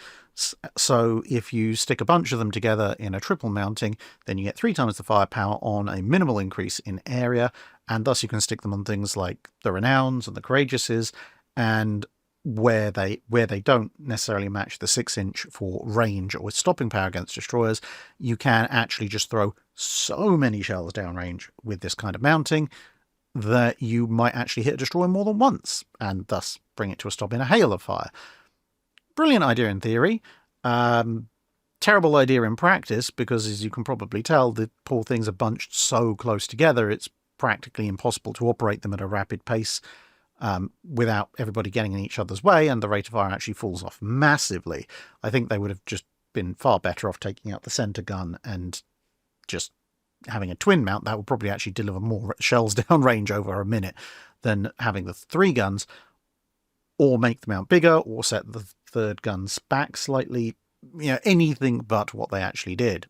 So if you stick a bunch of them together in a triple mounting, then you get 3 times the firepower on a minimal increase in area, and thus you can stick them on things like the Renowns and the Courageouses, and where they don't necessarily match the 6-inch for range or stopping power against destroyers, you can actually just throw so many shells downrange with this kind of mounting. that you might actually hit a destroyer more than once, and thus bring it to a stop in a hail of fire. Brilliant idea in theory. Terrible idea in practice, because as you can probably tell, the poor things are bunched so close together, it's practically impossible to operate them at a rapid pace without everybody getting in each other's way, and the rate of fire actually falls off massively. I think they would have just been far better off taking out the centre gun and just having a twin mount. That would probably actually deliver more shells down range over a minute than having the 3 guns, or make the mount bigger, or set the third guns back slightly. Anything but what they actually did.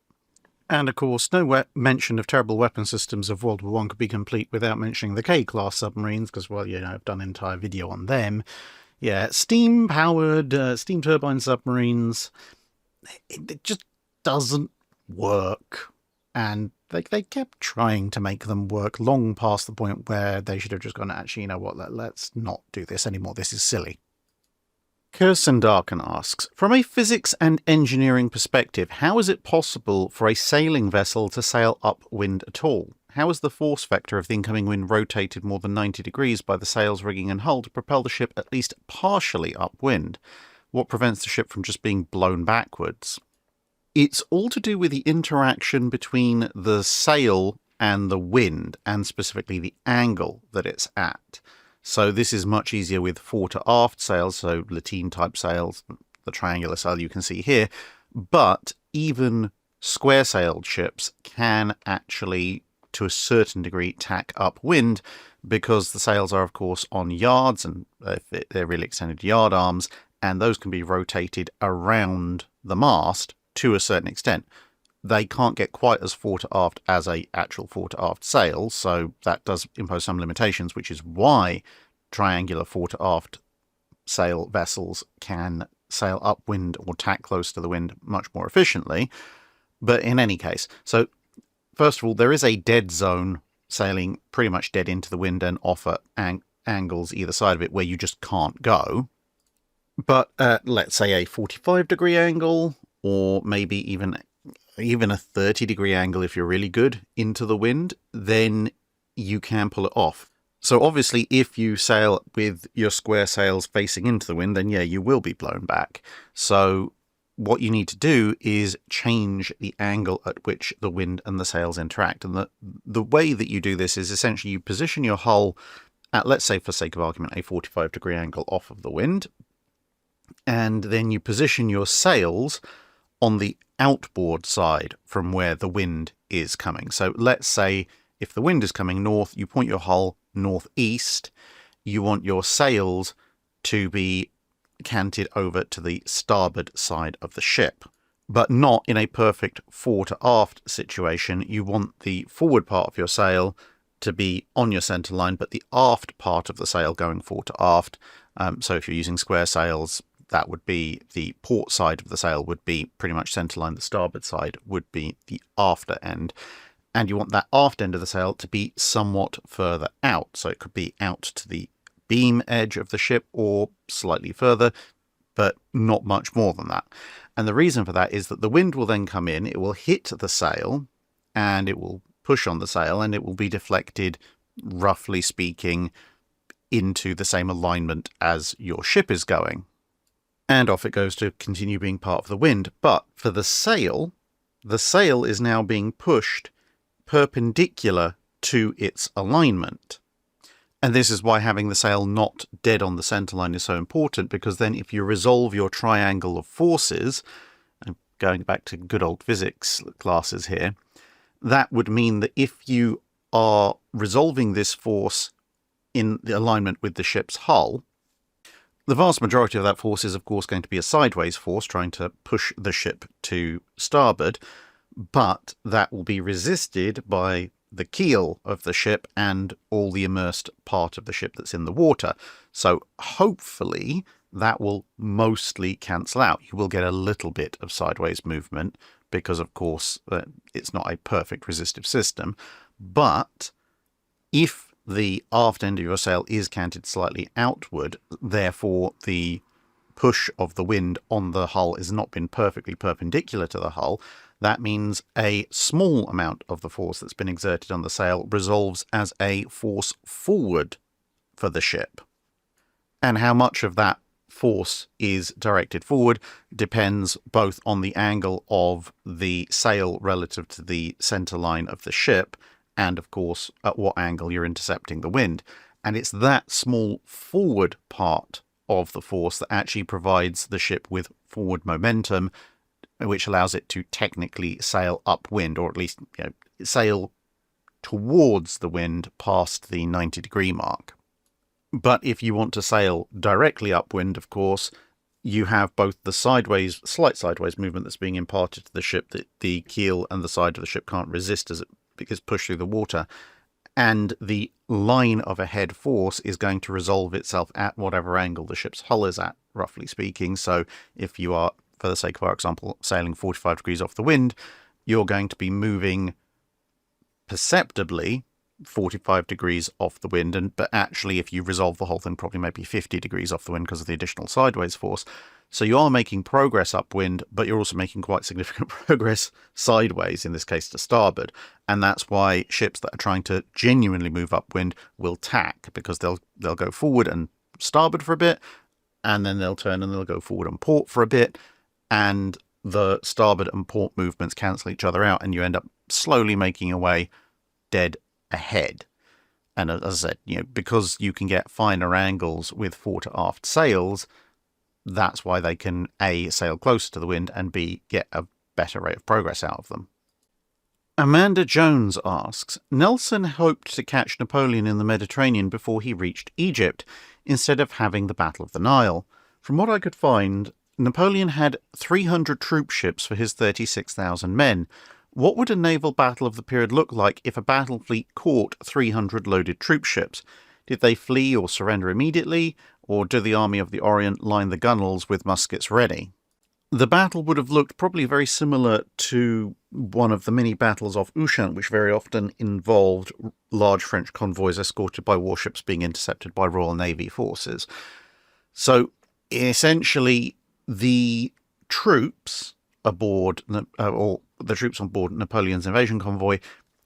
And of course, no mention of terrible weapon systems of World War I could be complete without mentioning the K-class submarines, because, well, I've done an entire video on them. Yeah, steam-powered, steam turbine submarines, it just doesn't work. And they kept trying to make them work long past the point where they should have just gone, actually, you know what, let's not do this anymore, this is silly. Kirsten Darkin asks, from a physics and engineering perspective, how is it possible for a sailing vessel to sail upwind at all? How is the force vector of the incoming wind rotated more than 90 degrees by the sails, rigging and hull to propel the ship at least partially upwind? What prevents the ship from just being blown backwards? It's all to do with the interaction between the sail and the wind, and specifically the angle that it's at. So this is much easier with fore to aft sails, so lateen type sails, the triangular sail you can see here. But even square sailed ships can actually, to a certain degree, tack upwind, because the sails are of course on yards, and they're really extended yard arms, and those can be rotated around the mast to a certain extent. They can't get quite as fore to aft as a actual fore to aft sail, so that does impose some limitations, which is why triangular fore to aft sail vessels can sail upwind or tack close to the wind much more efficiently. But in any case, so first of all, there is a dead zone sailing pretty much dead into the wind and off at angles either side of it where you just can't go. But let's say a 45-degree angle, or maybe even a 30-degree angle if you're really good into the wind, then you can pull it off. So obviously if you sail with your square sails facing into the wind, then yeah, you will be blown back. So what you need to do is change the angle at which the wind and the sails interact. And the way that you do this is essentially you position your hull at, let's say for sake of argument, a 45-degree angle off of the wind, and then you position your sails on the outboard side from where the wind is coming. So let's say if the wind is coming north, you point your hull northeast. You want your sails to be canted over to the starboard side of the ship, but not in a perfect fore to aft situation. You want the forward part of your sail to be on your centre line, but the aft part of the sail going fore to aft. So if you're using square sails, that would be the port side of the sail would be pretty much centreline. The starboard side would be the after end. And you want that aft end of the sail to be somewhat further out. So it could be out to the beam edge of the ship or slightly further, but not much more than that. And the reason for that is that the wind will then come in, it will hit the sail, and it will push on the sail, and it will be deflected, roughly speaking, into the same alignment as your ship is going. And off it goes to continue being part of the wind. But for the sail is now being pushed perpendicular to its alignment. And this is why having the sail not dead on the centreline is so important, because then if you resolve your triangle of forces, and going back to good old physics classes here, that would mean that if you are resolving this force in the alignment with the ship's hull, the vast majority of that force is, of course, going to be a sideways force trying to push the ship to starboard, but that will be resisted by the keel of the ship and all the immersed part of the ship that's in the water. So hopefully that will mostly cancel out. You will get a little bit of sideways movement because, of course, it's not a perfect resistive system. But if the aft end of your sail is canted slightly outward, therefore the push of the wind on the hull has not been perfectly perpendicular to the hull, that means a small amount of the force that's been exerted on the sail resolves as a force forward for the ship. And how much of that force is directed forward depends both on the angle of the sail relative to the center line of the ship and, of course, at what angle you're intercepting the wind. And it's that small forward part of the force that actually provides the ship with forward momentum, which allows it to technically sail upwind, or at least sail towards the wind past the 90-degree mark. But if you want to sail directly upwind, of course, you have both the slight sideways movement that's being imparted to the ship that the keel and the side of the ship can't resist as it gets pushed through the water, and the line of a head force is going to resolve itself at whatever angle the ship's hull is at, roughly speaking. So if you are, for the sake of our example, sailing 45 degrees off the wind, you're going to be moving perceptibly 45 degrees off the wind, but actually if you resolve the whole thing, probably maybe 50 degrees off the wind because of the additional sideways force. So you are making progress upwind, but you're also making quite significant progress sideways, in this case to starboard. And that's why ships that are trying to genuinely move upwind will tack, because they'll go forward and starboard for a bit, and then they'll turn and they'll go forward and port for a bit, and the starboard and port movements cancel each other out, and you end up slowly making your way dead ahead. And as I said, because you can get finer angles with fore to aft sails, that's why they can A, sail closer to the wind, and B, get a better rate of progress out of them. Amanda Jones asks, Nelson hoped to catch Napoleon in the Mediterranean before he reached Egypt, instead of having the Battle of the Nile. From what I could find, Napoleon had 300 troop ships for his 36,000 men. What would a naval battle of the period look like if a battle fleet caught 300 loaded troop ships? Did they flee or surrender immediately, or did the Army of the Orient line the gunwales with muskets ready? The battle would have looked probably very similar to one of the many battles off Ushant, which very often involved large French convoys escorted by warships being intercepted by Royal Navy forces. So essentially, the troops aboard, or the troops on board Napoleon's invasion convoy,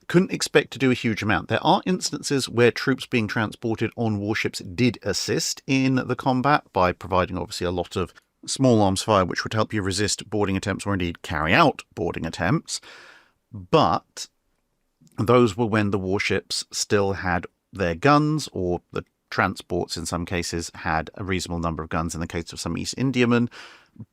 couldn't expect to do a huge amount. There are instances where troops being transported on warships did assist in the combat by providing obviously a lot of small arms fire, which would help you resist boarding attempts or indeed carry out boarding attempts. But those were when the warships still had their guns, or the transports in some cases had a reasonable number of guns in the case of some East Indiamen.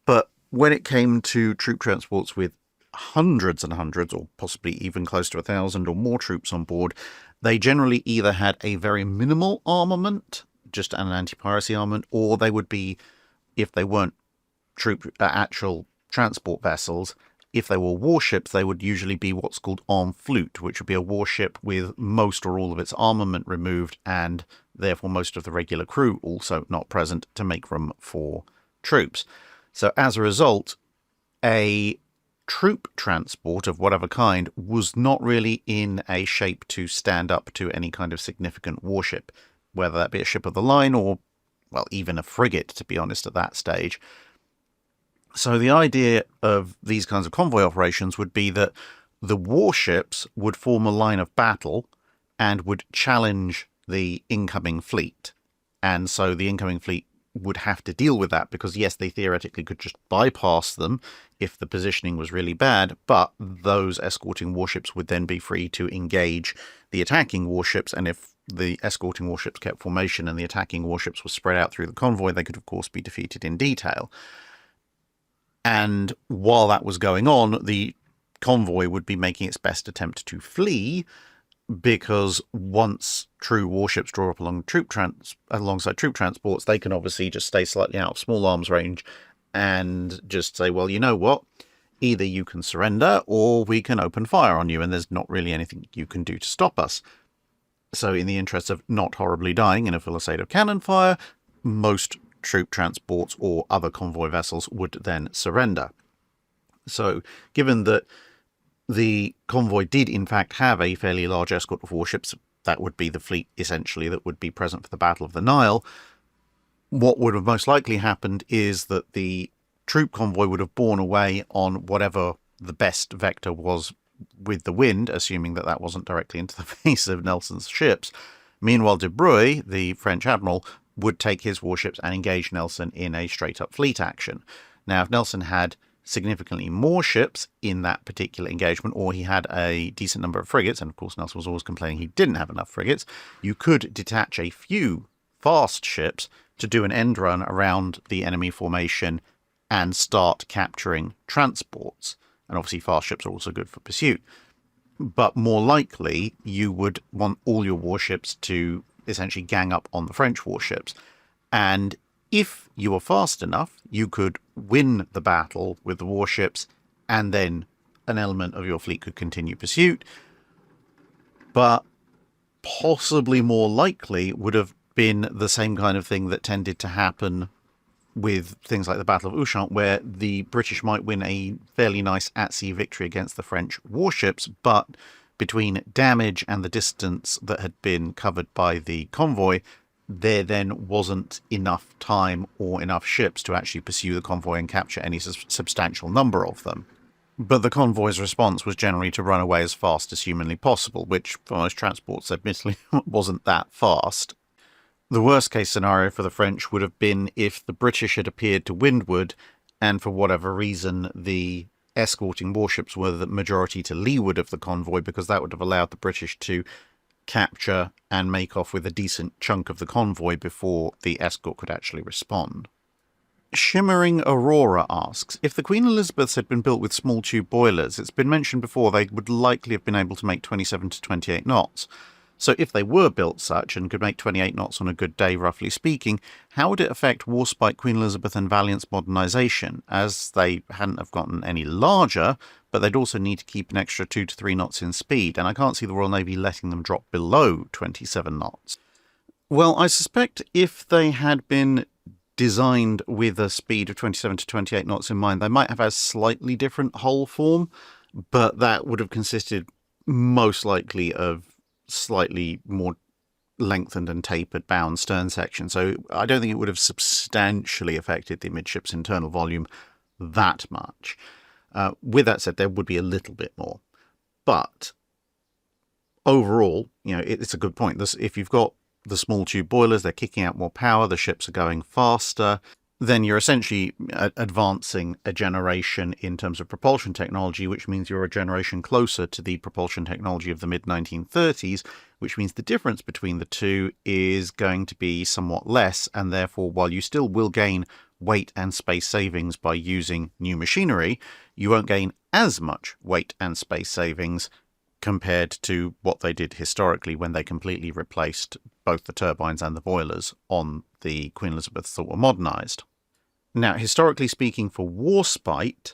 But when it came to troop transports with hundreds and hundreds, or possibly even close to 1,000 or more troops on board, they generally either had a very minimal armament, just an anti-piracy armament, or they would be, if they weren't actual transport vessels, if they were warships, they would usually be what's called en flute, which would be a warship with most or all of its armament removed, and therefore most of the regular crew also not present to make room for troops. So as a result, a troop transport of whatever kind was not really in a shape to stand up to any kind of significant warship, whether that be a ship of the line or, well, even a frigate, to be honest, at that stage. So the idea of these kinds of convoy operations would be that the warships would form a line of battle and would challenge the incoming fleet. And so the incoming fleet would have to deal with that, because yes, they theoretically could just bypass them if the positioning was really bad, but those escorting warships would then be free to engage the attacking warships, and if the escorting warships kept formation and the attacking warships were spread out through the convoy, they could of course be defeated in detail. And while that was going on, the convoy would be making its best attempt to flee, because once true warships draw up alongside troop transports, they can obviously just stay slightly out of small arms range and just say, well, you know what? Either you can surrender or we can open fire on you, and there's not really anything you can do to stop us. So in the interest of not horribly dying in a fusillade of cannon fire, most troop transports or other convoy vessels would then surrender. So given that the convoy did in fact have a fairly large escort of warships, that would be the fleet essentially that would be present for the Battle of the Nile, what would have most likely happened is that the troop convoy would have borne away on whatever the best vector was with the wind, assuming that that wasn't directly into the face of Nelson's ships. Meanwhile, de Broglie, the French admiral, would take his warships and engage Nelson in a straight-up fleet action. Now, if Nelson had significantly more ships in that particular engagement, or he had a decent number of frigates, and of course Nelson was always complaining he didn't have enough frigates, you could detach a few fast ships to do an end run around the enemy formation and start capturing transports. And obviously fast ships are also good for pursuit. But more likely, you would want all your warships to essentially gang up on the French warships. And if you were fast enough, you could win the battle with the warships, and then an element of your fleet could continue pursuit. But possibly more likely would have been the same kind of thing that tended to happen with things like the Battle of Ushant, where the British might win a fairly nice at-sea victory against the French warships, but between damage and the distance that had been covered by the convoy, there then wasn't enough time or enough ships to actually pursue the convoy and capture any substantial number of them. But the convoy's response was generally to run away as fast as humanly possible, which for most transports admittedly wasn't that fast. The worst case scenario for the French would have been if the British had appeared to windward and for whatever reason the escorting warships were the majority to leeward of the convoy, because that would have allowed the British to capture and make off with a decent chunk of the convoy before the escort could actually respond. Shimmering Aurora asks, if the Queen Elizabeths had been built with small tube boilers, it's been mentioned before they would likely have been able to make 27 to 28 knots. So if they were built such and could make 28 knots on a good day, roughly speaking, how would it affect Warspite, Queen Elizabeth and Valiant's modernisation, as they hadn't have gotten any larger, but they'd also need to keep an extra 2 to 3 knots in speed, and I can't see the Royal Navy letting them drop below 27 knots. Well, I suspect if they had been designed with a speed of 27 to 28 knots in mind, they might have a slightly different hull form, but that would have consisted most likely of slightly more lengthened and tapered bow and stern section. So I don't think it would have substantially affected the midships internal volume that much. With that said, there would be a little bit more. But overall, it's a good point. If you've got the small tube boilers, they're kicking out more power, the ships are going faster, then you're essentially advancing a generation in terms of propulsion technology, which means you're a generation closer to the propulsion technology of the mid-1930s, which means the difference between the two is going to be somewhat less, and therefore, while you still will gain weight and space savings by using new machinery, you won't gain as much weight and space savings compared to what they did historically when they completely replaced both the turbines and the boilers on the Queen Elizabeths that were modernised. Now, historically speaking, for Warspite,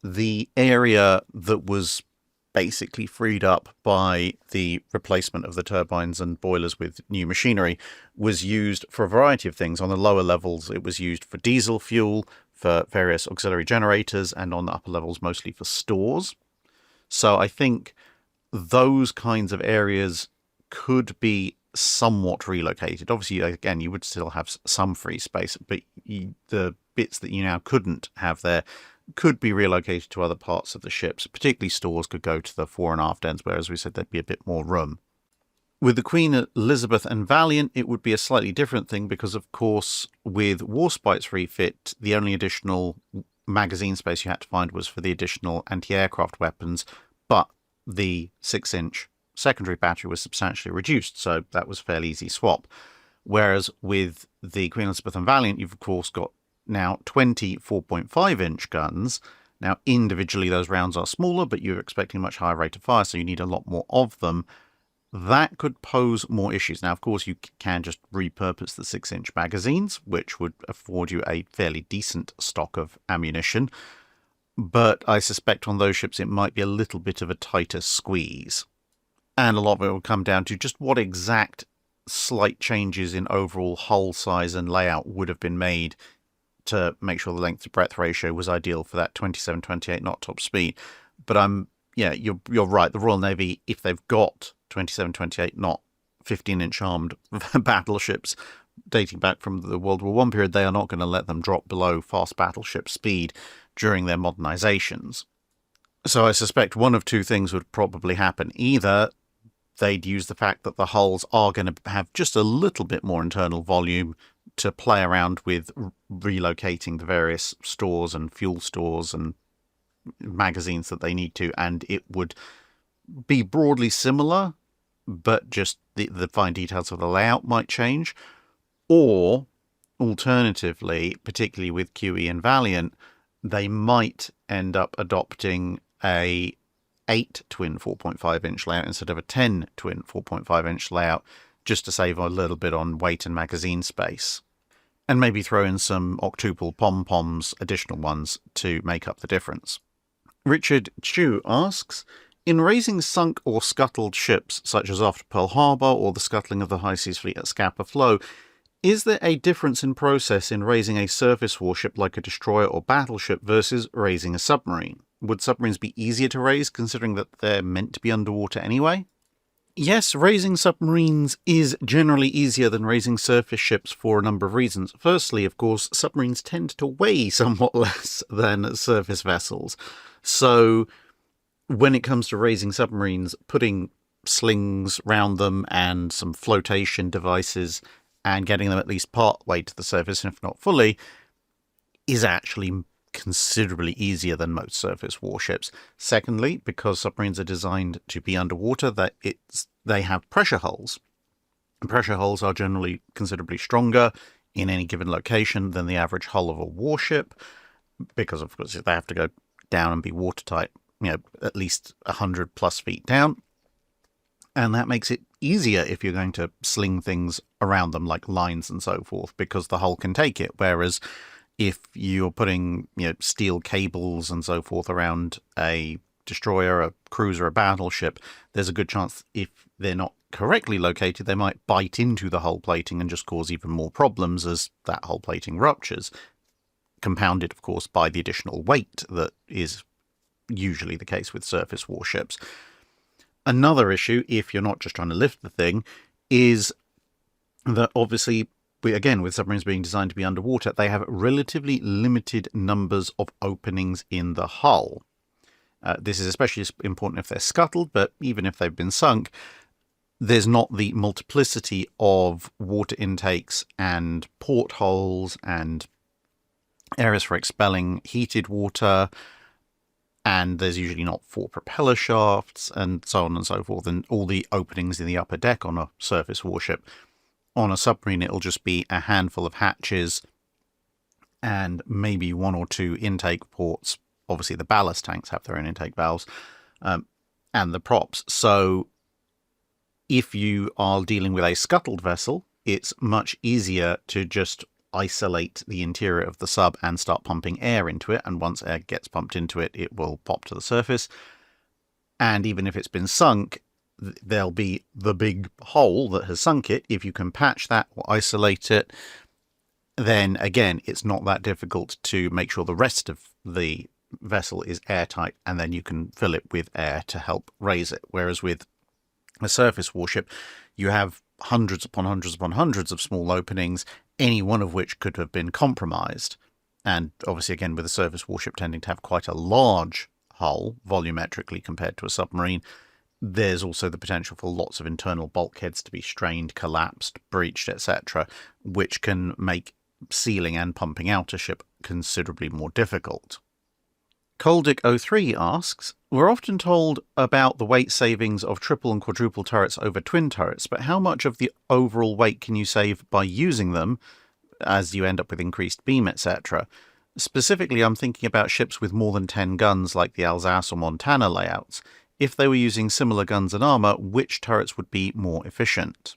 the area that was basically freed up by the replacement of the turbines and boilers with new machinery was used for a variety of things. On the lower levels, it was used for diesel fuel, for various auxiliary generators, and on the upper levels, mostly for stores. So I think those kinds of areas could be somewhat relocated. Obviously, again, you would still have some free space, but the bits that you now couldn't have there could be relocated to other parts of the ships. Particularly stores could go to the fore and aft ends, where, as we said, there'd be a bit more room. With the Queen Elizabeth and Valiant, it would be a slightly different thing because, of course, with Warspite's refit, the only additional magazine space you had to find was for the additional anti-aircraft weapons, but the 6-inch secondary battery was substantially reduced, so that was a fairly easy swap. Whereas with the Queen Elizabeth and Valiant, you've of course got now 20 4.5-inch guns. Now, individually, those rounds are smaller, but you're expecting a much higher rate of fire, so you need a lot more of them. That could pose more issues. Now, of course, you can just repurpose the 6-inch magazines, which would afford you a fairly decent stock of ammunition. But I suspect on those ships it might be a little bit of a tighter squeeze. And a lot of it will come down to just what exact slight changes in overall hull size and layout would have been made to make sure the length to breadth ratio was ideal for that 27-28 knot top speed. But you're right. The Royal Navy, if they've got 27-28 knot 15-inch armed battleships dating back from the World War I period, they are not going to let them drop below fast battleship speed during their modernizations. So I suspect one of two things would probably happen. Either they'd use the fact that the hulls are going to have just a little bit more internal volume to play around with relocating the various stores and fuel stores and magazines that they need to, and it would be broadly similar, but just the fine details of the layout might change. Or alternatively, particularly with QE and Valiant, they might end up adopting a 8 twin 4.5 inch layout instead of a 10 twin 4.5 inch layout, just to save a little bit on weight and magazine space. And maybe throw in some octuple pom-poms, additional ones, to make up the difference. Richard Chu asks, in raising sunk or scuttled ships, such as after Pearl Harbor or the scuttling of the High Seas Fleet at Scapa Flow, is there a difference in process in raising a surface warship like a destroyer or battleship versus raising a submarine? Would submarines be easier to raise, considering that they're meant to be underwater anyway? Yes, raising submarines is generally easier than raising surface ships for a number of reasons. Firstly, of course, submarines tend to weigh somewhat less than surface vessels. So when it comes to raising submarines, putting slings round them and some flotation devices and getting them at least part way to the surface, if not fully, is actually considerably easier than most surface warships. Secondly, because submarines are designed to be underwater, they have pressure hulls. And pressure hulls are generally considerably stronger in any given location than the average hull of a warship, because of course they have to go down and be watertight, at least 100 plus feet down. And that makes it easier if you're going to sling things around them like lines and so forth, because the hull can take it. Whereas if you're putting steel cables and so forth around a destroyer, a cruiser, a battleship, there's a good chance if they're not correctly located, they might bite into the hull plating and just cause even more problems as that hull plating ruptures, compounded, of course, by the additional weight that is usually the case with surface warships. Another issue, if you're not just trying to lift the thing, is that obviously, again, with submarines being designed to be underwater, they have relatively limited numbers of openings in the hull. This is especially important if they're scuttled, but even if they've been sunk, there's not the multiplicity of water intakes and portholes and areas for expelling heated water, and there's usually not 4 propeller shafts, and so on and so forth, and all the openings in the upper deck on a surface warship. On a submarine, it'll just be a handful of hatches and maybe 1 or 2 intake ports. Obviously, the ballast tanks have their own intake valves, and the props. So if you are dealing with a scuttled vessel, it's much easier to just isolate the interior of the sub and start pumping air into it, and once air gets pumped into it, it will pop to the surface. And even if it's been sunk, there'll be the big hole that has sunk it. If you can patch that or isolate it, then again, it's not that difficult to make sure the rest of the vessel is airtight, and then you can fill it with air to help raise it. Whereas with a surface warship, you have hundreds upon hundreds upon hundreds of small openings, any one of which could have been compromised. And obviously, again, with a surface warship tending to have quite a large hull, volumetrically compared to a submarine, there's also the potential for lots of internal bulkheads to be strained, collapsed, breached, etc., which can make sealing and pumping out a ship considerably more difficult. Coldick03 asks, we're often told about the weight savings of triple and quadruple turrets over twin turrets, but how much of the overall weight can you save by using them, as you end up with increased beam, etc.? Specifically, I'm thinking about ships with more than 10 guns like the Alsace or Montana layouts. If they were using similar guns and armour, which turrets would be more efficient?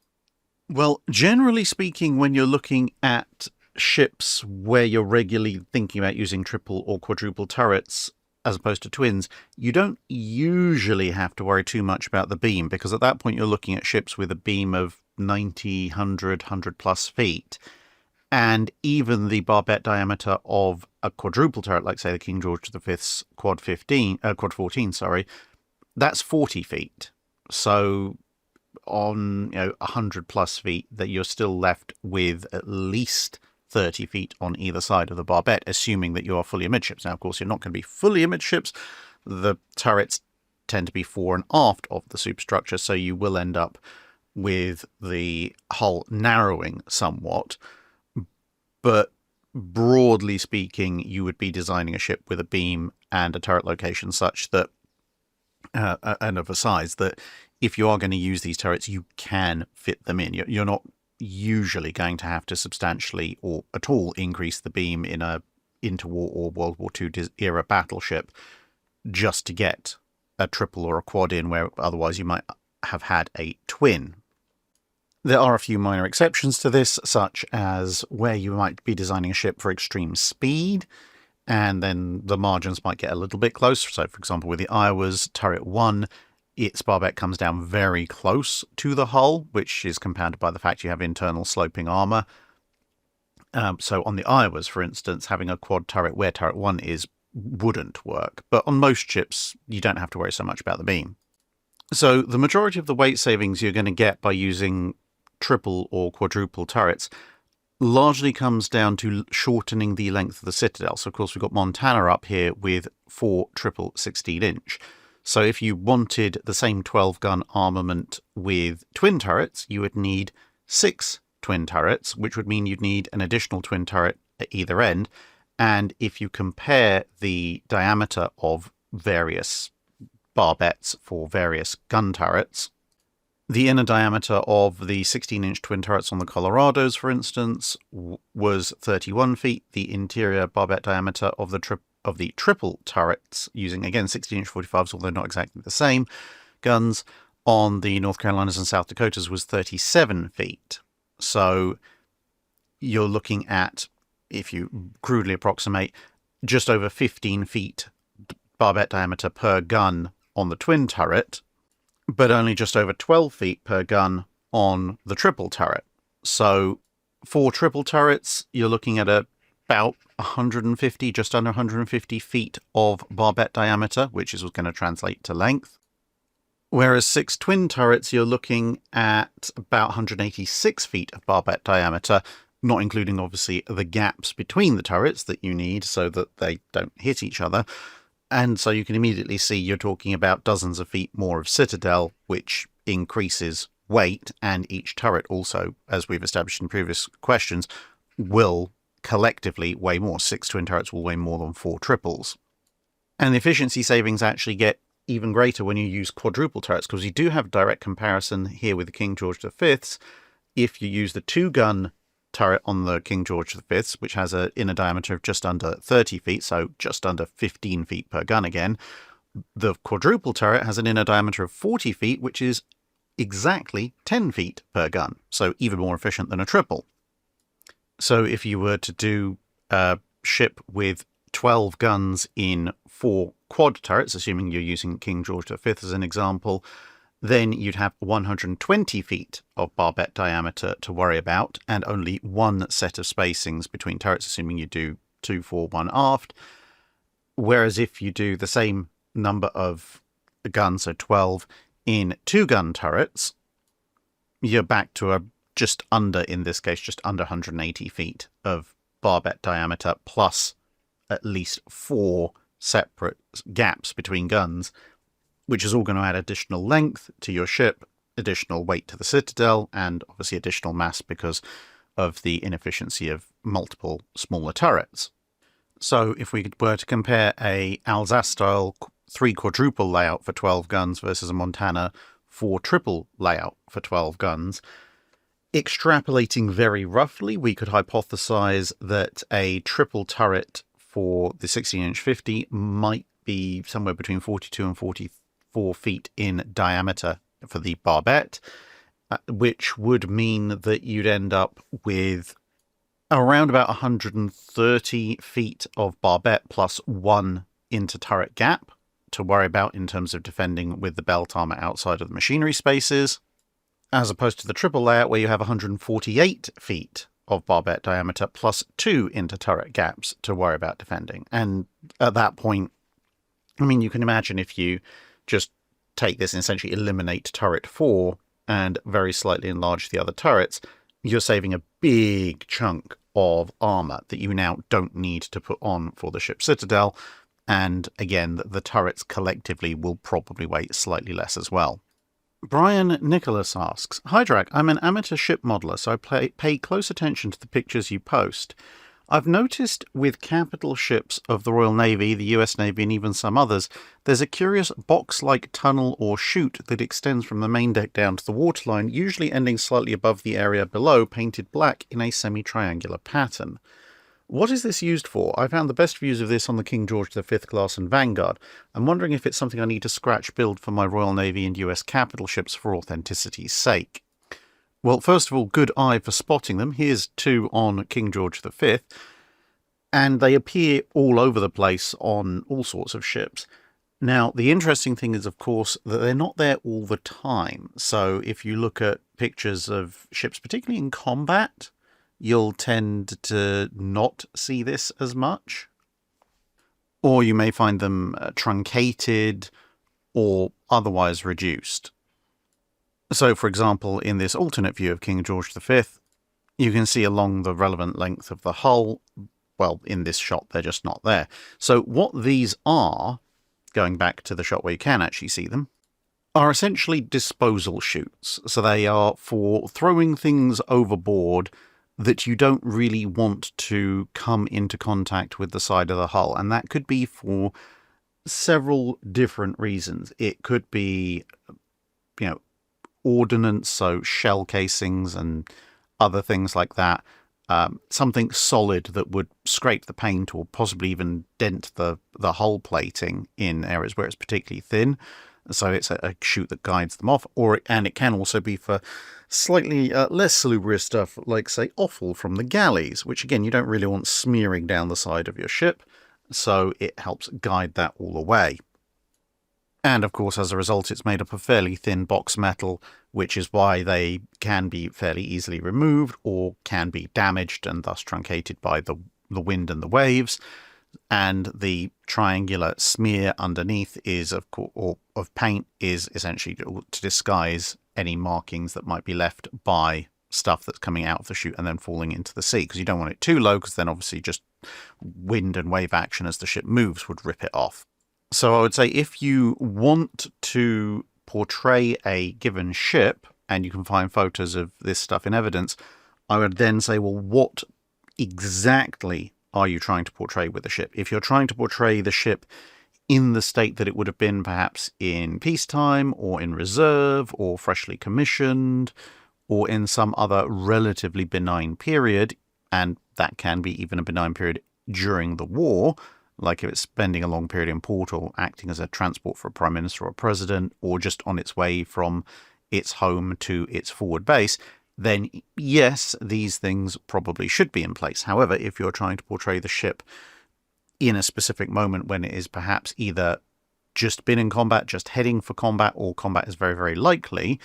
Well, generally speaking, when you're looking at ships where you're regularly thinking about using triple or quadruple turrets as opposed to twins, you don't usually have to worry too much about the beam, because at that point you're looking at ships with a beam of 90, 100 plus feet. And even the barbette diameter of a quadruple turret, like say the King George V's Quad 14, that's 40 feet. So on 100 plus feet, that you're still left with at least 30 feet on either side of the barbette, assuming that you are fully amidships. Now, of course, you're not going to be fully amidships. the turrets tend to be fore and aft of the superstructure, so you will end up with the hull narrowing somewhat. But broadly speaking, you would be designing a ship with a beam and a turret location such that, and of a size that if you are going to use these turrets, you can fit them in. You're not usually going to have to substantially or at all increase the beam in a interwar or World War II era battleship just to get a triple or a quad in, where otherwise you might have had a twin. There are a few minor exceptions to this, such as where you might be designing a ship for extreme speed, and then the margins might get a little bit close. So, for example, with the Iowa's Turret 1, its barbette comes down very close to the hull, which is compounded by the fact you have internal sloping armour. So on the Iowa's, for instance, having a quad turret where Turret 1 is wouldn't work. But on most ships, you don't have to worry so much about the beam. So the majority of the weight savings you're going to get by using triple or quadruple turrets largely comes down to shortening the length of the citadel. So, of course, we've got Montana up here with 4 triple 16-inch. So if you wanted the same 12-gun armament with twin turrets, you would need 6 twin turrets, which would mean you'd need an additional twin turret at either end. And if you compare the diameter of various barbettes for various gun turrets, the inner diameter of the 16-inch twin turrets on the Colorados, for instance, was 31 feet. The interior barbette diameter of the triple turrets, using, again, 16-inch 45s, although not exactly the same, guns on the North Carolinas and South Dakotas was 37 feet. So you're looking at, if you crudely approximate, just over 15 feet barbette diameter per gun on the twin turret, but only just over 12 feet per gun on the triple turret. So for triple turrets, you're looking at about 150, just under 150 feet of barbette diameter, which is going to translate to length. Whereas 6 twin turrets, you're looking at about 186 feet of barbette diameter, not including, obviously, the gaps between the turrets that you need so that they don't hit each other. And so you can immediately see you're talking about dozens of feet more of citadel, which increases weight, and each turret also, as we've established in previous questions, will collectively weigh more. 6 twin turrets will weigh more than 4 triples. And the efficiency savings actually get even greater when you use quadruple turrets, because you do have a direct comparison here with the King George V's. If you use the 2-gun turret on the King George V's, which has an inner diameter of just under 30 feet, so just under 15 feet per gun again, the quadruple turret has an inner diameter of 40 feet, which is exactly 10 feet per gun, so even more efficient than a triple. So if you were to do a ship with 12 guns in 4 quad turrets, assuming you're using King George V as an example, then you'd have 120 feet of barbette diameter to worry about, and only 1 set of spacings between turrets, assuming you do 2 fore, 1 aft. Whereas if you do the same number of guns, so 12, in 2-gun turrets, you're back to just under, in this case, just under 180 feet of barbette diameter, plus at least 4 separate gaps between guns, which is all going to add additional length to your ship, additional weight to the citadel, and obviously additional mass because of the inefficiency of multiple smaller turrets. So if we were to compare a Alsace-style 3 quadruple layout for 12 guns versus a Montana 4 triple layout for 12 guns, extrapolating very roughly, we could hypothesize that a triple turret for the 16-inch 50 might be somewhere between 42 and 44 feet in diameter for the barbette, which would mean that you'd end up with around about 130 feet of barbette plus 1 inter-turret gap to worry about in terms of defending with the belt armor outside of the machinery spaces, as opposed to the triple layout where you have 148 feet of barbette diameter plus 2 inter-turret gaps to worry about defending. And at that point, I mean, you can imagine if you just take this and essentially eliminate turret 4 and very slightly enlarge the other turrets, you're saving a big chunk of armor that you now don't need to put on for the ship's citadel. And again, the turrets collectively will probably weigh slightly less as well. Brian Nicholas asks, "Hi Drac, I'm an amateur ship modeller, so I pay close attention to the pictures you post. I've noticed with capital ships of the Royal Navy, the US Navy, and even some others, there's a curious box-like tunnel or chute that extends from the main deck down to the waterline, usually ending slightly above the area below, painted black in a semi-triangular pattern. What is this used for? I found the best views of this on the King George V class and Vanguard. I'm wondering if it's something I need to scratch build for my Royal Navy and US capital ships for authenticity's sake." Well, first of all, good eye for spotting them. Here's two on King George V, and they appear all over the place on all sorts of ships. Now, the interesting thing is, of course, that they're not there all the time. So if you look at pictures of ships, particularly in combat, you'll tend to not see this as much. Or you may find them truncated or otherwise reduced. So, for example, in this alternate view of King George V, you can see along the relevant length of the hull, well, in this shot, they're just not there. So what these are, going back to the shot where you can actually see them, are essentially disposal chutes. So they are for throwing things overboard that you don't really want to come into contact with the side of the hull. And that could be for several different reasons. It could be, ordnance, so shell casings and other things like that. Something solid that would scrape the paint or possibly even dent the hull plating in areas where it's particularly thin. So it's a chute that guides them off. And it can also be for slightly less salubrious stuff, like, say, offal from the galleys, which, again, you don't really want smearing down the side of your ship. So it helps guide that all away. And, of course, as a result, it's made up of fairly thin box metal, which is why they can be fairly easily removed or can be damaged and thus truncated by the wind and the waves. And the triangular smear underneath is, of paint, is essentially to disguise any markings that might be left by stuff that's coming out of the chute and then falling into the sea. Because you don't want it too low, because then obviously just wind and wave action as the ship moves would rip it off. So I would say if you want to portray a given ship, and you can find photos of this stuff in evidence, I would then say, well, what exactly are you trying to portray with the ship? If you're trying to portray the ship in the state that it would have been perhaps in peacetime or in reserve or freshly commissioned or in some other relatively benign period, and that can be even a benign period during the war, like if it's spending a long period in port or acting as a transport for a prime minister or a president, or just on its way from its home to its forward base, then yes, these things probably should be in place. However, if you're trying to portray the ship in a specific moment when it is perhaps either just been in combat, just heading for combat, or combat is very, very likely,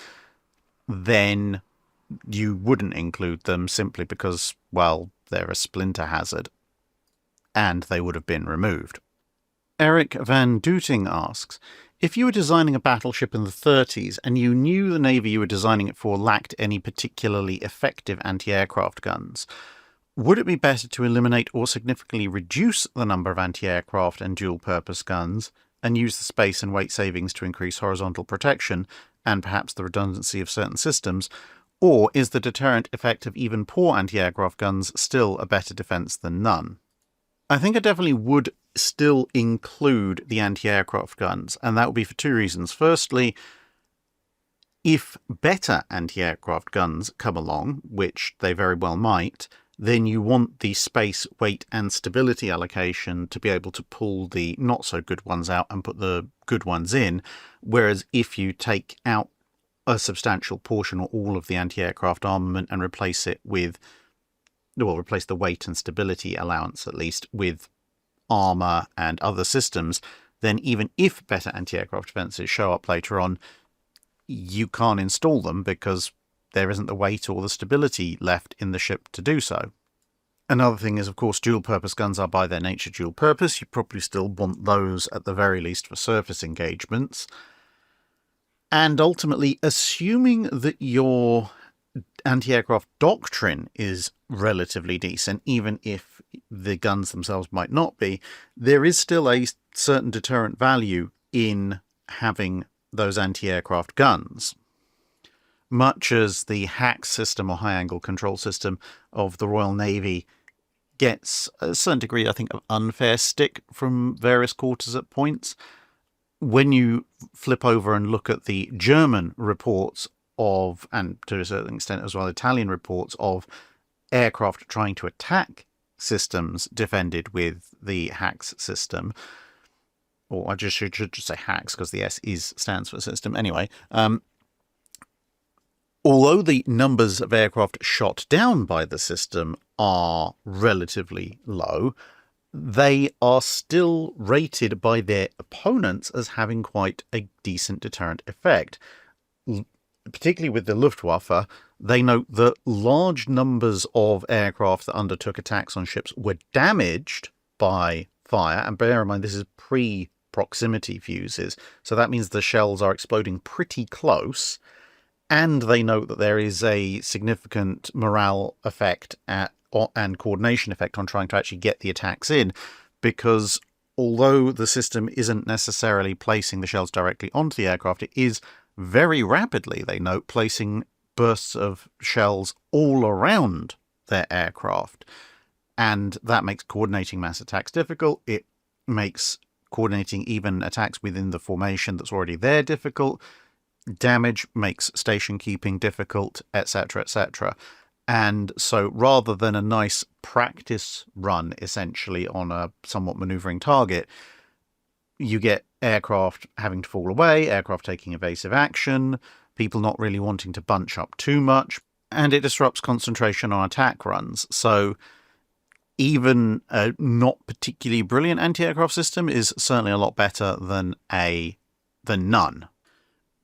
then you wouldn't include them simply because, well, they're a splinter hazard and they would have been removed. Eric Van Dooting asks, if you were designing a battleship in the 30s and you knew the navy you were designing it for lacked any particularly effective anti-aircraft guns, would it be better to eliminate or significantly reduce the number of anti-aircraft and dual-purpose guns and use the space and weight savings to increase horizontal protection and perhaps the redundancy of certain systems? Or is the deterrent effect of even poor anti-aircraft guns still a better defense than none? I think I definitely would still include the anti-aircraft guns, and that would be for two reasons. Firstly, if better anti-aircraft guns come along, which they very well might, then you want the space, weight, and stability allocation to be able to pull the not-so-good ones out and put the good ones in, whereas if you take out a substantial portion or all of the anti-aircraft armament and replace it with, well, replace the weight and stability allowance at least with armour and other systems, then even if better anti-aircraft defences show up later on, you can't install them because there isn't the weight or the stability left in the ship to do so. Another thing is, of course, dual-purpose guns are by their nature dual-purpose. You probably still want those at the very least for surface engagements. And ultimately, assuming that your anti-aircraft doctrine is relatively decent, even if the guns themselves might not be, there is still a certain deterrent value in having those anti-aircraft guns. Much as the HACS system, or high angle control system, of the Royal Navy gets a certain degree, I think, of unfair stick from various quarters at points, when you flip over and look at the German reports of, and to a certain extent as well Italian reports of, aircraft trying to attack systems defended with the HACS system, or I just should just say HACS because the S stands for system. Anyway, although the numbers of aircraft shot down by the system are relatively low, they are still rated by their opponents as having quite a decent deterrent effect. Particularly with the Luftwaffe, they note that large numbers of aircraft that undertook attacks on ships were damaged by fire, and bear in mind this is pre-proximity fuses, so that means the shells are exploding pretty close, and they note that there is a significant morale effect and coordination effect on trying to actually get the attacks in, because although the system isn't necessarily placing the shells directly onto the aircraft, it is very rapidly, they note, placing bursts of shells all around their aircraft. And that makes coordinating mass attacks difficult. It makes coordinating even attacks within the formation that's already there difficult. Damage makes station keeping difficult, etc., etc. And so rather than a nice practice run, essentially, on a somewhat maneuvering target, you get aircraft having to fall away, aircraft taking evasive action, people not really wanting to bunch up too much, and it disrupts concentration on attack runs. So even a not particularly brilliant anti-aircraft system is certainly a lot better than none.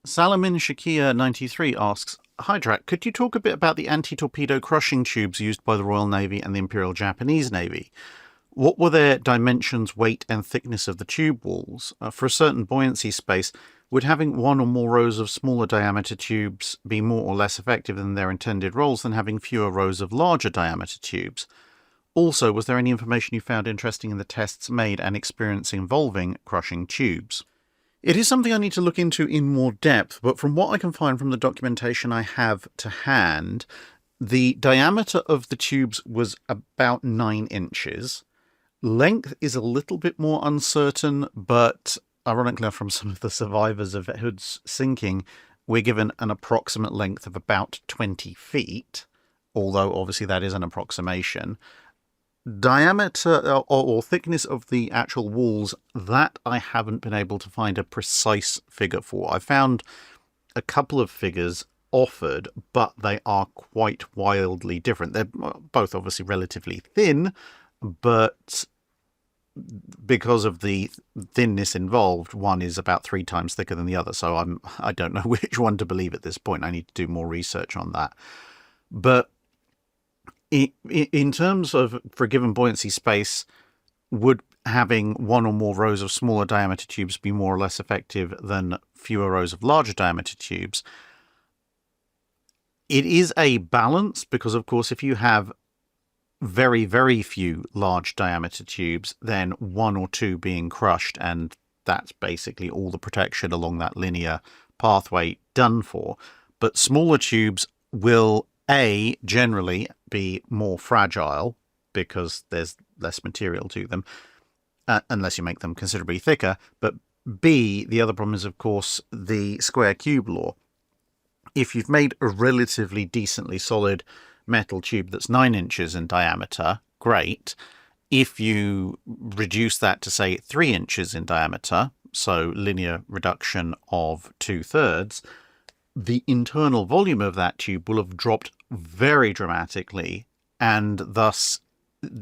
Salamin Shakia 93 asks, "Hi Drac, could you talk a bit about the anti-torpedo crushing tubes used by the Royal Navy and the Imperial Japanese Navy? What were their dimensions, weight, and thickness of the tube walls? For a certain buoyancy space, would having one or more rows of smaller diameter tubes be more or less effective than their intended roles than having fewer rows of larger diameter tubes? Also, was there any information you found interesting in the tests made and experience involving crushing tubes?" It is something I need to look into in more depth, but from what I can find from the documentation I have to hand, the diameter of the tubes was about 9 inches. Length is a little bit more uncertain, but ironically from some of the survivors of Hood's sinking, we're given an approximate length of about 20 feet, although obviously that is an approximation. Diameter or thickness of the actual walls, that I haven't been able to find a precise figure for. I found a couple of figures offered, but they are quite wildly different. They're both obviously relatively thin, but because of the thinness involved, one is about 3 times thicker than the other. So I don't know which one to believe at this point. I need to do more research on that. But in terms of, for a given buoyancy space, would having one or more rows of smaller diameter tubes be more or less effective than fewer rows of larger diameter tubes? It is a balance, because of course if you have very, very few large diameter tubes, then 1 or 2 being crushed, and that's basically all the protection along that linear pathway done for. But smaller tubes will generally be more fragile because there's less material to them, unless you make them considerably thicker. But B, the other problem is, of course, the square cube law. If you've made a relatively decently solid metal tube that's 9 inches in diameter, great. If you reduce that to, say, 3 inches in diameter, so linear reduction of 2/3, the internal volume of that tube will have dropped very dramatically, and thus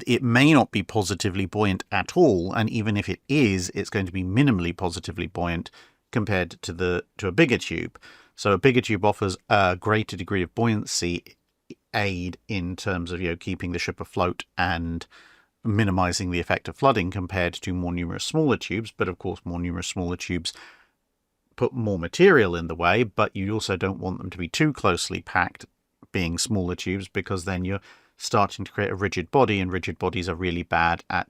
it may not be positively buoyant at all, and even if it is, it's going to be minimally positively buoyant compared to a bigger tube. So a bigger tube offers a greater degree of buoyancy aid in terms of, keeping the ship afloat and minimizing the effect of flooding compared to more numerous smaller tubes. But of course, more numerous smaller tubes put more material in the way, but you also don't want them to be too closely packed being smaller tubes, because then you're starting to create a rigid body, and rigid bodies are really bad at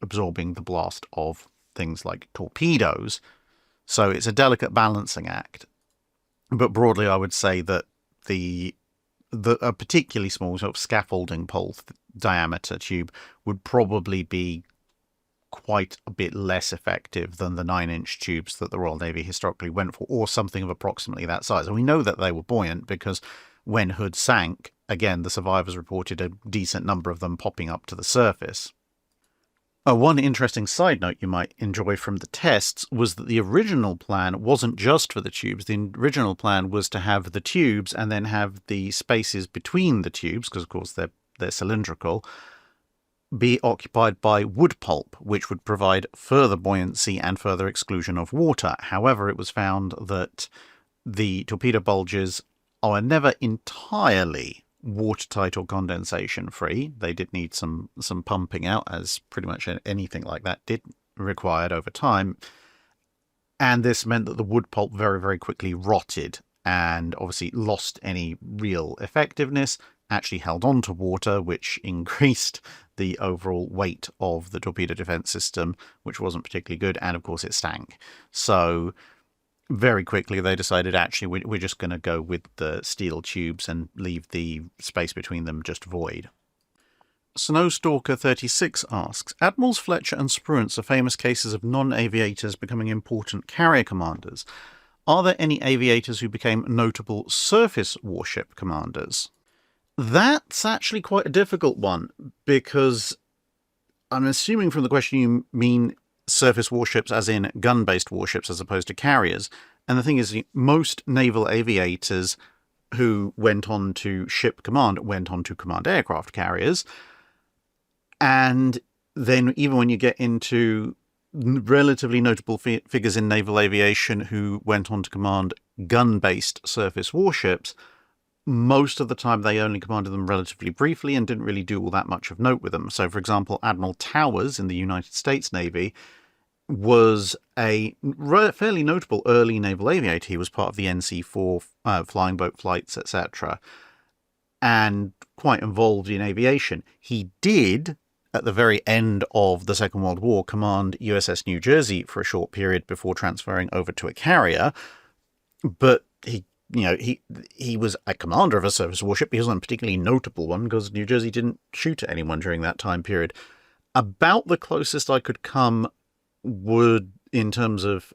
absorbing the blast of things like torpedoes. So it's a delicate balancing act. But broadly, I would say that a particularly small sort of scaffolding pole diameter tube would probably be quite a bit less effective than the 9-inch tubes that the Royal Navy historically went for, or something of approximately that size. And we know that they were buoyant because when Hood sank, again, the survivors reported a decent number of them popping up to the surface. One interesting side note you might enjoy from the tests was that the original plan wasn't just for the tubes. The original plan was to have the tubes and then have the spaces between the tubes, because of course they're cylindrical, be occupied by wood pulp, which would provide further buoyancy and further exclusion of water. However, it was found that the torpedo bulges are never entirely watertight or condensation free. They did need some pumping out, as pretty much anything like that did required over time. And this meant that the wood pulp very, very quickly rotted and obviously lost any real effectiveness, actually held on to water, which increased the overall weight of the torpedo defense system, which wasn't particularly good, and of course it stank. So very quickly they decided, actually, we're just going to go with the steel tubes and leave the space between them just void. Snowstalker 36 asks, Admirals Fletcher and Spruance are famous cases of non-aviators becoming important carrier commanders. Are there any aviators who became notable surface warship commanders? That's actually quite a difficult one, because I'm assuming from the question you mean surface warships as in gun-based warships as opposed to carriers. And the thing is, most naval aviators who went on to ship command went on to command aircraft carriers. And then even when you get into relatively notable figures in naval aviation who went on to command gun-based surface warships, most of the time they only commanded them relatively briefly and didn't really do all that much of note with them. So, for example, Admiral Towers in the United States Navy was a fairly notable early naval aviator. He was part of the NC4 flying boat flights, etc., and quite involved in aviation. He did, at the very end of the Second World War, command USS New Jersey for a short period before transferring over to a carrier, but he was a commander of a surface warship. He wasn't a particularly notable one because New Jersey didn't shoot at anyone during that time period. About the closest I could come would, in terms of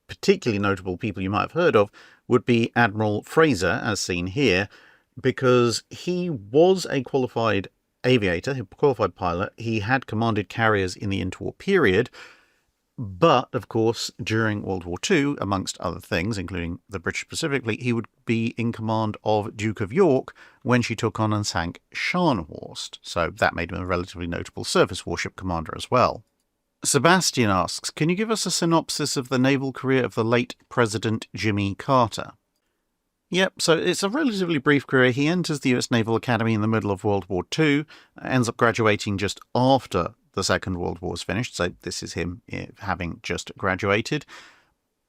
particularly notable people you might have heard of, would be Admiral Fraser, as seen here, because he was a qualified aviator, a qualified pilot. He had commanded carriers in the interwar period, but, of course, during World War II, amongst other things, including the British Pacific Fleet, he would be in command of Duke of York when she took on and sank Scharnhorst. So that made him a relatively notable surface warship commander as well. Sebastian asks, can you give us a synopsis of the naval career of the late President Jimmy Carter? Yep, so it's a relatively brief career. He enters the US Naval Academy in the middle of World War II, ends up graduating just after the Second World War is finished, so this is him having just graduated.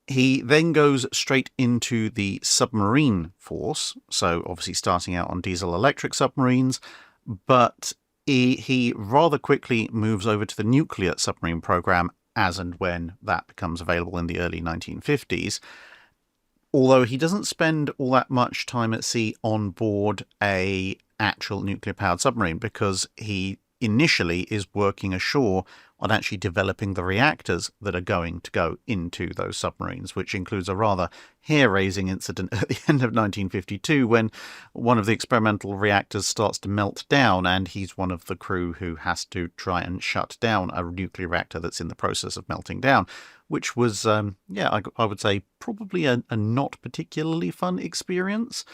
He then goes straight into the submarine force, so obviously starting out on diesel-electric submarines, but he rather quickly moves over to the nuclear submarine program as and when that becomes available in the early 1950s. Although he doesn't spend all that much time at sea on board a actual nuclear-powered submarine, because he initially is working ashore on actually developing the reactors that are going to go into those submarines, which includes a rather hair-raising incident at the end of 1952 when one of the experimental reactors starts to melt down, and he's one of the crew who has to try and shut down a nuclear reactor that's in the process of melting down, which was, I would say, probably a not particularly fun experience.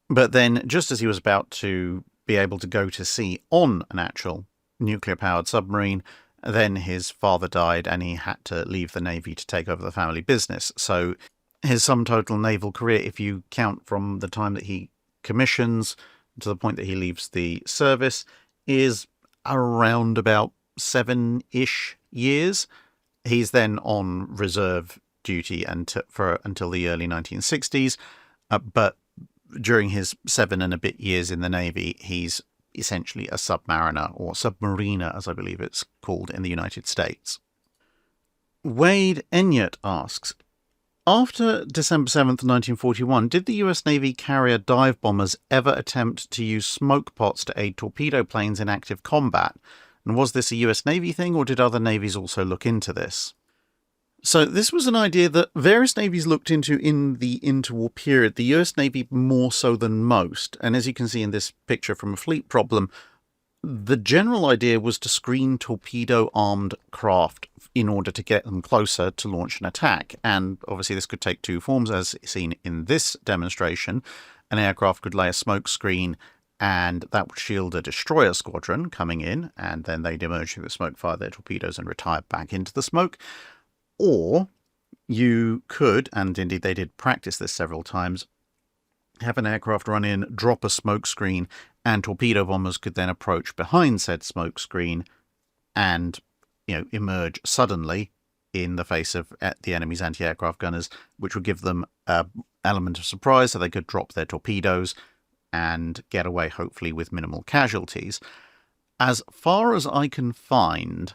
But then, just as he was about to be able to go to sea on an actual nuclear-powered submarine, then his father died and he had to leave the Navy to take over the family business. So his sum total naval career, if you count from the time that he commissions to the point that he leaves the service, is around about 7-ish years. He's then on reserve duty until the early 1960s, but during his 7 and a bit years in the Navy, he's essentially a submariner, or submariner as I believe it's called in the United States. Wade Enyart asks, after December 7th, 1941, did the US Navy carrier dive bombers ever attempt to use smoke pots to aid torpedo planes in active combat? And was this a US Navy thing, or did other navies also look into this? So this was an idea that various navies looked into in the interwar period, the US Navy more so than most. And as you can see in this picture from a fleet problem, the general idea was to screen torpedo-armed craft in order to get them closer to launch an attack. And obviously this could take two forms, as seen in this demonstration. An aircraft could lay a smoke screen, and that would shield a destroyer squadron coming in, and then they'd emerge through the smoke, fire their torpedoes, and retire back into the smoke. Or you could, and indeed they did practice this several times, have an aircraft run in, drop a smoke screen, and torpedo bombers could then approach behind said smoke screen and, emerge suddenly in the face of the enemy's anti-aircraft gunners, which would give them an element of surprise so they could drop their torpedoes and get away, hopefully, with minimal casualties. As far as I can find,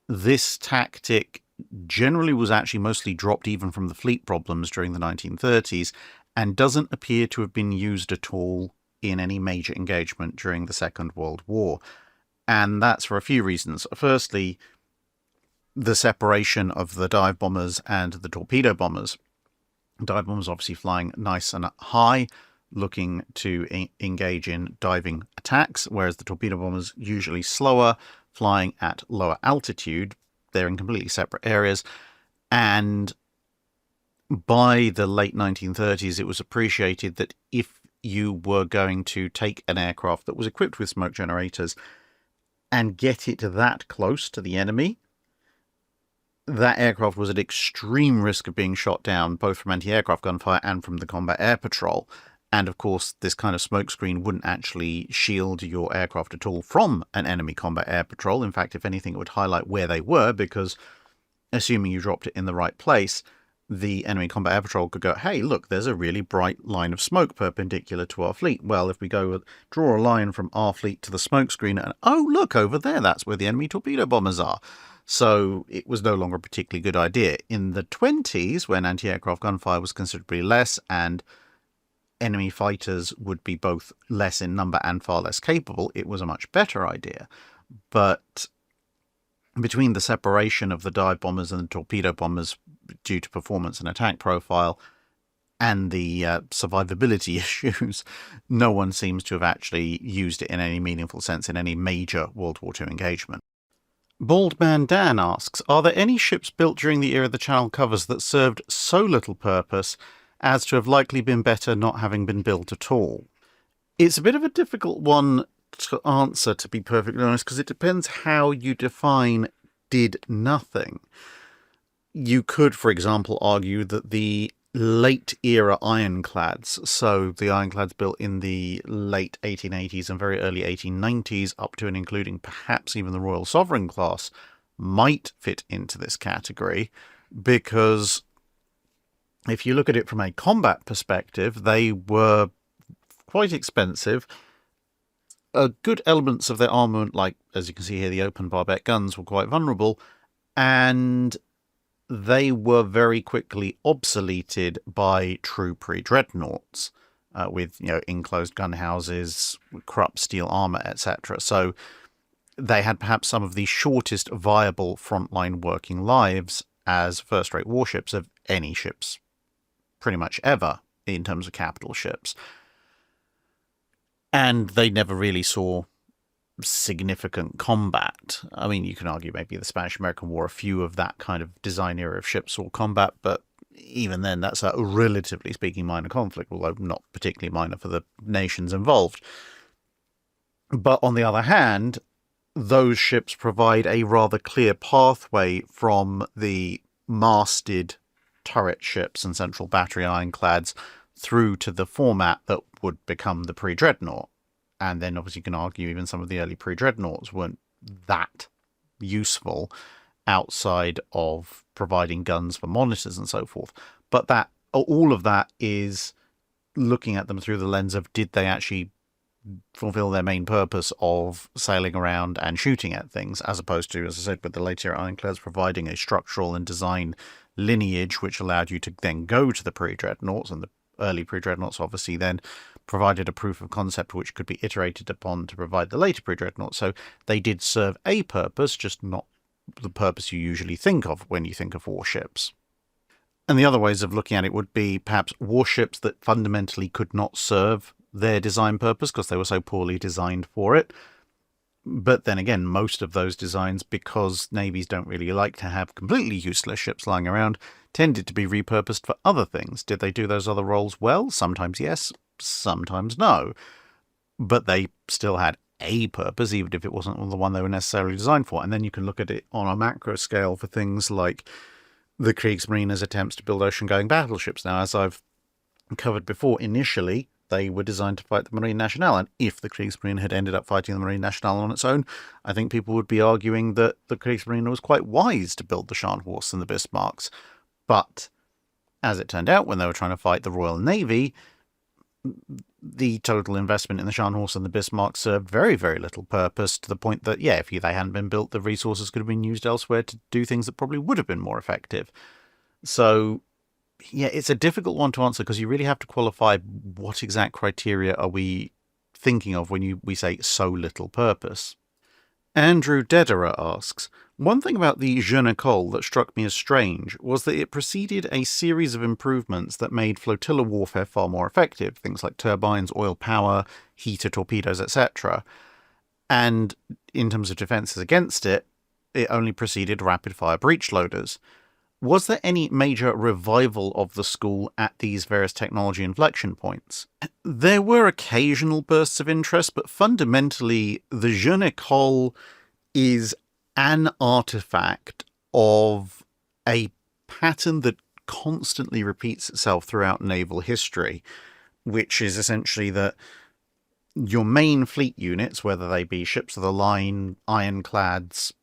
this tactic generally was actually mostly dropped even from the fleet problems during the 1930s and doesn't appear to have been used at all in any major engagement during the Second World War. And that's for a few reasons. Firstly, the separation of the dive bombers and the torpedo bombers. Dive bombers obviously flying nice and high, looking to engage in diving attacks, whereas the torpedo bombers usually slower, flying at lower altitude. They're in completely separate areas. And by the late 1930s, it was appreciated that if you were going to take an aircraft that was equipped with smoke generators and get it that close to the enemy, that aircraft was at extreme risk of being shot down, both from anti-aircraft gunfire and from the combat air patrol. And of course, this kind of smokescreen wouldn't actually shield your aircraft at all from an enemy combat air patrol. In fact, if anything, it would highlight where they were, because assuming you dropped it in the right place, the enemy combat air patrol could go, hey, look, there's a really bright line of smoke perpendicular to our fleet. Well, if we draw a line from our fleet to the smokescreen, and oh, look, over there, that's where the enemy torpedo bombers are. So it was no longer a particularly good idea. In the 20s, when anti-aircraft gunfire was considerably less and enemy fighters would be both less in number and far less capable, it was a much better idea. But between the separation of the dive bombers and the torpedo bombers due to performance and attack profile and the survivability issues, no one seems to have actually used it in any meaningful sense in any major World War II engagement. Bald Man Dan asks, are there any ships built during the era the channel covers that served so little purpose as to have likely been better not having been built at all? It's a bit of a difficult one to answer, to be perfectly honest, because it depends how you define did nothing. You could, for example, argue that the late era ironclads, so the ironclads built in the late 1880s and very early 1890s, up to and including perhaps even the Royal Sovereign class, might fit into this category, because if you look at it from a combat perspective, they were quite expensive. Good elements of their armament, like, as you can see here, the open barbette guns, were quite vulnerable, and they were very quickly obsoleted by true pre-dreadnoughts, with enclosed gun houses, Krupp steel armor, etc. So they had perhaps some of the shortest viable frontline working lives as first-rate warships of any ships pretty much ever in terms of capital ships. And they never really saw significant combat. I mean, you can argue maybe the Spanish-American War, a few of that kind of design era of ships saw combat, but even then, that's a relatively speaking minor conflict, although not particularly minor for the nations involved. But on the other hand, those ships provide a rather clear pathway from the masted turret ships and central battery ironclads through to the format that would become the pre-dreadnought. And then obviously you can argue even some of the early pre-dreadnoughts weren't that useful outside of providing guns for monitors and so forth. But that all of that is looking at them through the lens of did they actually fulfill their main purpose of sailing around and shooting at things, as opposed to, as I said, with the later ironclads providing a structural and design lineage which allowed you to then go to the pre-dreadnoughts, and the early pre-dreadnoughts obviously then provided a proof of concept which could be iterated upon to provide the later pre-dreadnoughts. So they did serve a purpose, just not the purpose you usually think of when you think of warships. And the other ways of looking at it would be perhaps warships that fundamentally could not serve their design purpose because they were so poorly designed for it. But then again, most of those designs, because navies don't really like to have completely useless ships lying around, tended to be repurposed for other things. Did they do those other roles well? Sometimes yes, sometimes no. But they still had a purpose, even if it wasn't the one they were necessarily designed for. And then you can look at it on a macro scale for things like the Kriegsmarine's attempts to build ocean-going battleships. Now, as I've covered before, initially they were designed to fight the Marine Nationale, and if the Kriegsmarine had ended up fighting the Marine Nationale on its own, I think people would be arguing that the Kriegsmarine was quite wise to build the Scharnhorsts and the Bismarcks. But as it turned out, when they were trying to fight the Royal Navy, the total investment in the Scharnhorst and the Bismarck served very, very little purpose, to the point that, yeah, if they hadn't been built, the resources could have been used elsewhere to do things that probably would have been more effective. So, yeah, it's a difficult one to answer because you really have to qualify what exact criteria are we thinking of when we say so little purpose. Andrew Dederer asks, one thing about the Jeune Ecole that struck me as strange was that it preceded a series of improvements that made flotilla warfare far more effective, things like turbines, oil power, heater torpedoes, etc. And in terms of defences against it, it only preceded rapid-fire breech loaders. Was there any major revival of the school at these various technology inflection points? There were occasional bursts of interest, but fundamentally the Jeune Ecole is an artifact of a pattern that constantly repeats itself throughout naval history, which is essentially that your main fleet units, whether they be ships of the line, ironclads,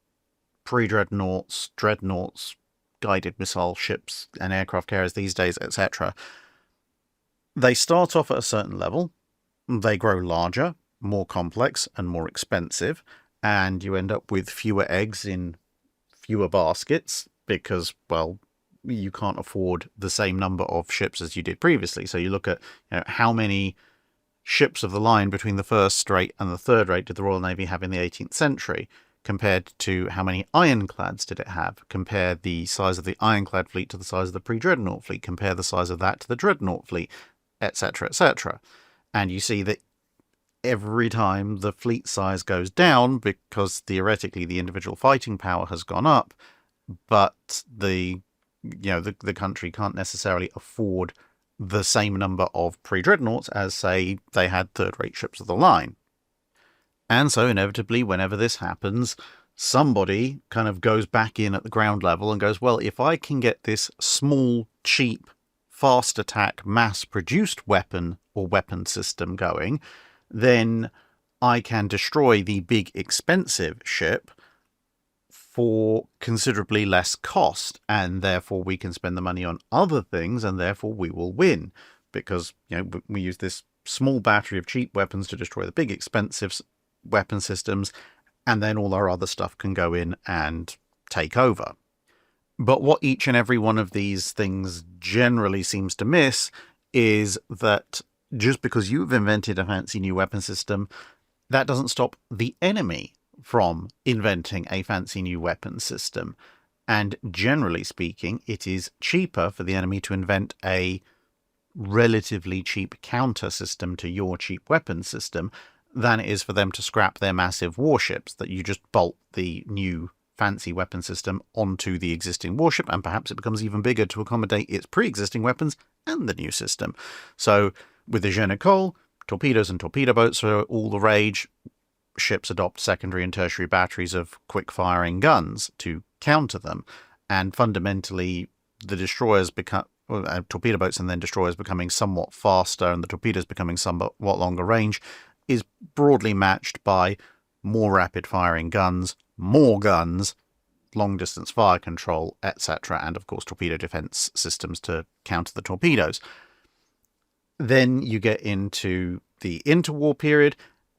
pre-dreadnoughts, dreadnoughts, guided missile ships and aircraft carriers these days, etc., they start off at a certain level, they grow larger, more complex, and more expensive, and you end up with fewer eggs in fewer baskets because, well, you can't afford the same number of ships as you did previously. So you look at how many ships of the line between the first rate and the third rate did the Royal Navy have in the 18th century, compared to how many ironclads did it have. Compare the size of the ironclad fleet to the size of the pre-dreadnought fleet. Compare the size of that to the dreadnought fleet, etc., etc. And you see that every time the fleet size goes down, because theoretically the individual fighting power has gone up, but the country can't necessarily afford the same number of pre-dreadnoughts as, say, they had third-rate ships of the line. And so inevitably, whenever this happens, somebody kind of goes back in at the ground level and goes, well, if I can get this small, cheap, fast attack, mass-produced weapon or weapon system going, then I can destroy the big, expensive ship for considerably less cost, and therefore we can spend the money on other things, and therefore we will win, because we use this small battery of cheap weapons to destroy the big, expensive weapon systems, and then all our other stuff can go in and take over. But what each and every one of these things generally seems to miss is that just because you've invented a fancy new weapon system, that doesn't stop the enemy from inventing a fancy new weapon system. And generally speaking, it is cheaper for the enemy to invent a relatively cheap counter system to your cheap weapon system than it is for them to scrap their massive warships, that you just bolt the new fancy weapon system onto the existing warship, and perhaps it becomes even bigger to accommodate its pre-existing weapons and the new system. So with the Jeune Ecole, torpedoes and torpedo boats are all the rage. Ships adopt secondary and tertiary batteries of quick-firing guns to counter them, and fundamentally the destroyers become torpedo boats and then destroyers becoming somewhat faster and the torpedoes becoming somewhat longer range is broadly matched by more rapid-firing guns, more guns, long-distance fire control, etc., and of course torpedo defense systems to counter the torpedoes. Then you get into the interwar period,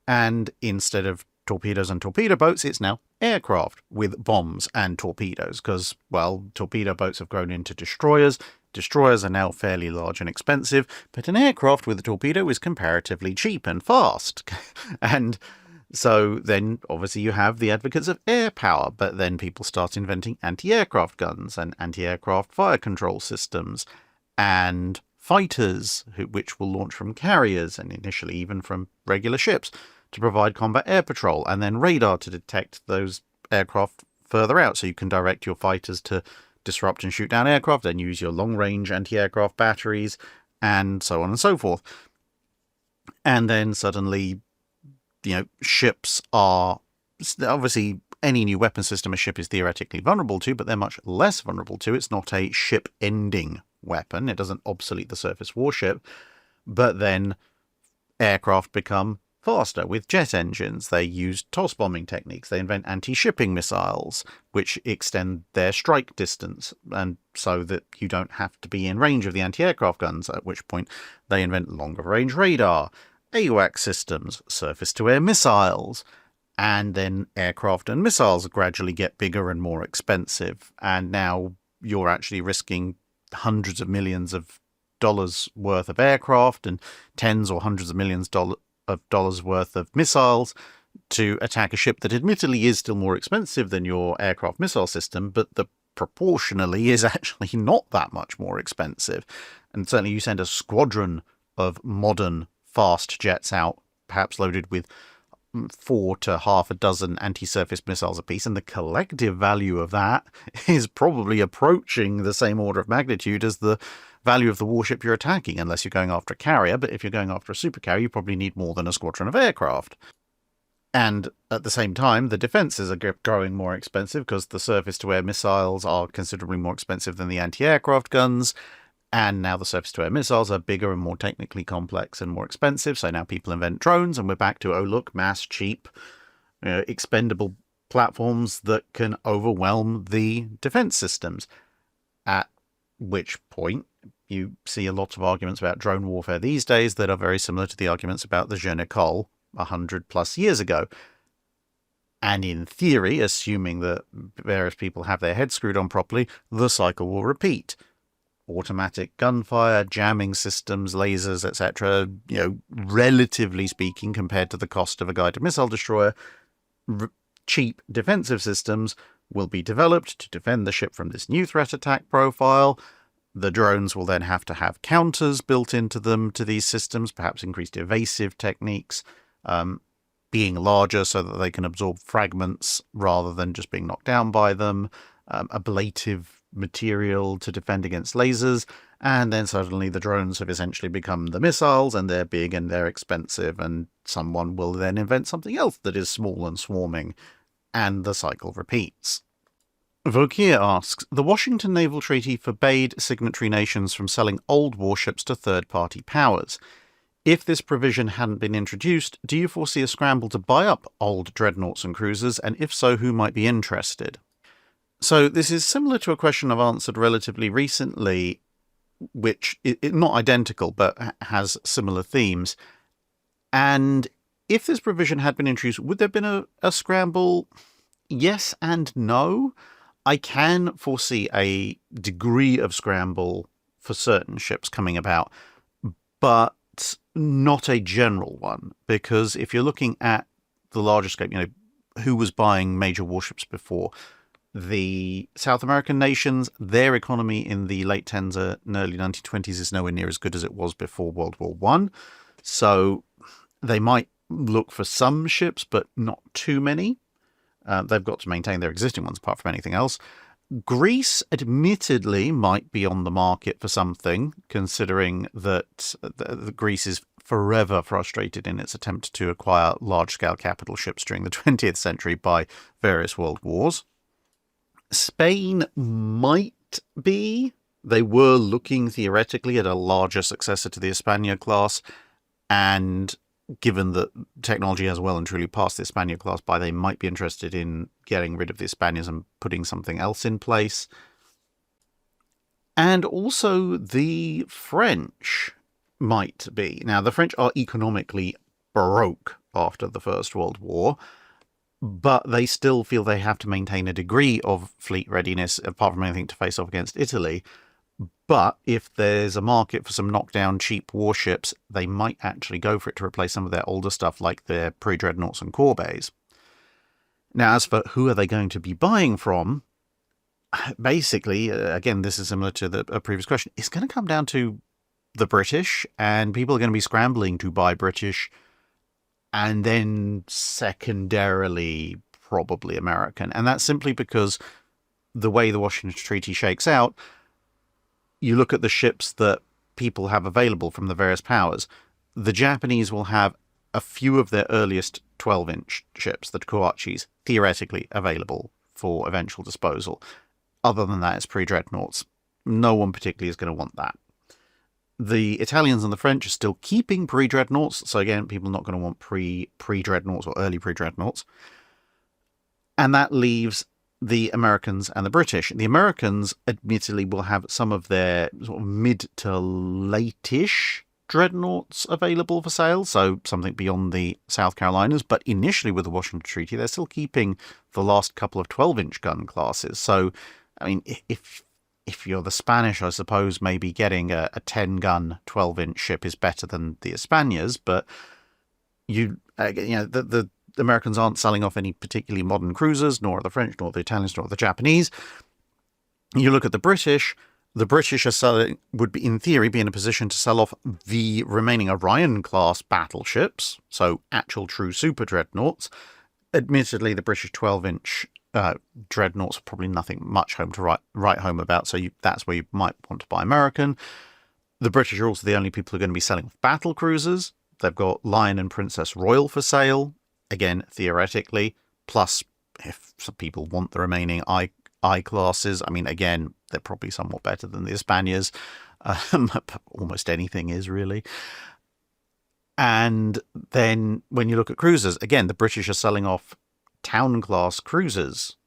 and instead of torpedoes and torpedo boats, it's now aircraft with bombs and torpedoes, because, well, torpedo boats have grown into destroyers. Destroyers are now fairly large and expensive, but an aircraft with a torpedo is comparatively cheap and fast. And so then, obviously, you have the advocates of air power, but then people start inventing anti-aircraft guns and anti-aircraft fire control systems, and fighters, which will launch from carriers, and initially even from regular ships, to provide combat air patrol, and then radar to detect those aircraft further out, so you can direct your fighters to disrupt and shoot down aircraft, then use your long-range anti-aircraft batteries, and so on and so forth. And then suddenly, ships are... Obviously, any new weapon system a ship is theoretically vulnerable to, but they're much less vulnerable to. It's not a ship-ending weapon. It doesn't obsolete the surface warship. But then aircraft become faster with jet engines. They use toss bombing techniques. They invent anti-shipping missiles, which extend their strike distance, and so that you don't have to be in range of the anti-aircraft guns, at which point they invent longer range radar, AWACS systems, surface-to-air missiles, and then aircraft and missiles gradually get bigger and more expensive, and now you're actually risking hundreds of millions of dollars worth of aircraft and tens or hundreds of millions of dollars worth of missiles to attack a ship that admittedly is still more expensive than your aircraft missile system, but that proportionally is actually not that much more expensive. And certainly you send a squadron of modern fast jets out, perhaps loaded with 4 to half a dozen anti-surface missiles apiece, and the collective value of that is probably approaching the same order of magnitude as the value of the warship you're attacking, unless you're going after a carrier. But if you're going after a supercarrier, you probably need more than a squadron of aircraft. And at the same time, the defences are growing more expensive, because the surface-to-air missiles are considerably more expensive than the anti-aircraft guns. And now the surface-to-air missiles are bigger and more technically complex and more expensive. So now people invent drones, and we're back to, oh look, mass, cheap, expendable platforms that can overwhelm the defence systems. At which point you see a lot of arguments about drone warfare these days that are very similar to the arguments about the Jeune Ecole 100+ years ago. And in theory, assuming that various people have their heads screwed on properly, the cycle will repeat. Automatic gunfire, jamming systems, lasers, etc., relatively speaking, compared to the cost of a guided missile destroyer, cheap defensive systems will be developed to defend the ship from this new threat attack profile. The drones will then have to have counters built into them to these systems, perhaps increased evasive techniques, being larger so that they can absorb fragments rather than just being knocked down by them, ablative material to defend against lasers, and then suddenly the drones have essentially become the missiles, and they're big and they're expensive, and someone will then invent something else that is small and swarming, and the cycle repeats. Vauquier asks, the Washington Naval Treaty forbade signatory nations from selling old warships to third-party powers. If this provision hadn't been introduced, do you foresee a scramble to buy up old dreadnoughts and cruisers, and if so, who might be interested? So this is similar to a question I've answered relatively recently, which is not identical, but has similar themes. And if this provision had been introduced, would there have been a scramble? Yes and no. I can foresee a degree of scramble for certain ships coming about, but not a general one, because if you're looking at the larger scope, who was buying major warships before? The South American nations, their economy in the late 10s and early 1920s is nowhere near as good as it was before World War I. So they might look for some ships, but not too many. They've got to maintain their existing ones apart from anything else. Greece, admittedly, might be on the market for something, considering that Greece is forever frustrated in its attempt to acquire large-scale capital ships during the 20th century by various world wars. Spain might be. They were looking theoretically at a larger successor to the Hispania-class, and given that technology has well and truly passed the Hispania-class by, they might be interested in getting rid of the Hispanias and putting something else in place. And also the French might be. Now, the French are economically broke after the First World War, but they still feel they have to maintain a degree of fleet readiness, apart from anything to face off against Italy. But if there's a market for some knockdown cheap warships, they might actually go for it to replace some of their older stuff like their pre-dreadnoughts and corbettes. Now, as for who are they going to be buying from, basically, again, this is similar to a previous question, it's going to come down to the British, and people are going to be scrambling to buy British, and then secondarily probably American. And that's simply because the way the Washington Treaty shakes out, you look at the ships that people have available from the various powers. The Japanese will have a few of their earliest 12-inch ships, the Koachis, theoretically available for eventual disposal. Other than that, it's pre-dreadnoughts. No one particularly is going to want that. The Italians and the French are still keeping pre-dreadnoughts, so again, people are not going to want pre-dreadnoughts or early pre-dreadnoughts. And that leaves the Americans and the British. The Americans, admittedly, will have some of their sort of mid to late-ish dreadnoughts available for sale, so something beyond the South Carolinas, but initially with the Washington Treaty, they're still keeping the last couple of 12-inch gun classes. So, I mean, if you're the Spanish, I suppose maybe getting a 10-gun 12-inch ship is better than the Españas, but the Americans aren't selling off any particularly modern cruisers, nor the French, nor the Italians, nor the Japanese. You look at the British would be, in theory, be in a position to sell off the remaining Orion-class battleships, so actual true super dreadnoughts. Admittedly, the British 12-inch dreadnoughts are probably nothing much home to write home about, so that's where you might want to buy American. The British are also the only people who are going to be selling off battlecruisers. They've got Lion and Princess Royal for sale, again, theoretically, plus if some people want the remaining I classes, I mean, again, they're probably somewhat better than the Españas. Almost anything is, really. And then when you look at cruisers, again, the British are selling off town-class cruisers,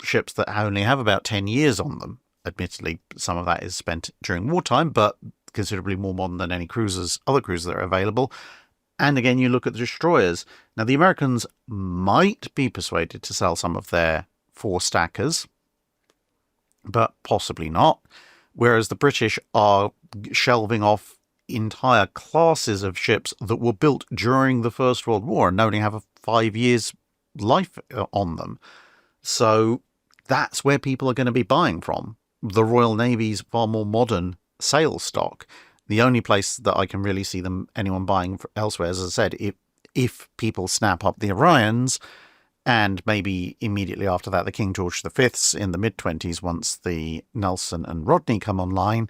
ships that only have about 10 years on them. Admittedly, some of that is spent during wartime, but considerably more modern than any other cruisers that are available. And again, you look at the destroyers. Now, the Americans might be persuaded to sell some of their four-stackers, but possibly not. Whereas the British are shelving off entire classes of ships that were built during the First World War and only have 5 years life on them. So that's where people are going to be buying from. The Royal Navy's far more modern sail stock. The only place that I can really see anyone buying elsewhere, as I said, if people snap up the Orions, and maybe immediately after that the King George V's in the mid-20s, once the Nelson and Rodney come online,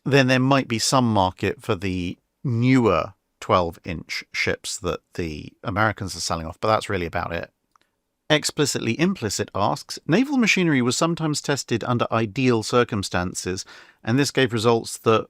then there might be some market for the newer 12-inch ships that the Americans are selling off, but that's really about it. Explicitly Implicit asks, naval machinery was sometimes tested under ideal circumstances, and this gave results that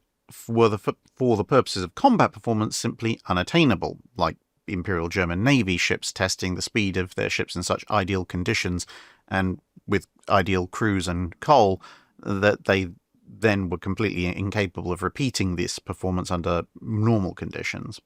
were for the purposes of combat performance simply unattainable, like Imperial German Navy ships testing the speed of their ships in such ideal conditions and with ideal crews and coal that they then were completely incapable of repeating this performance under normal conditions.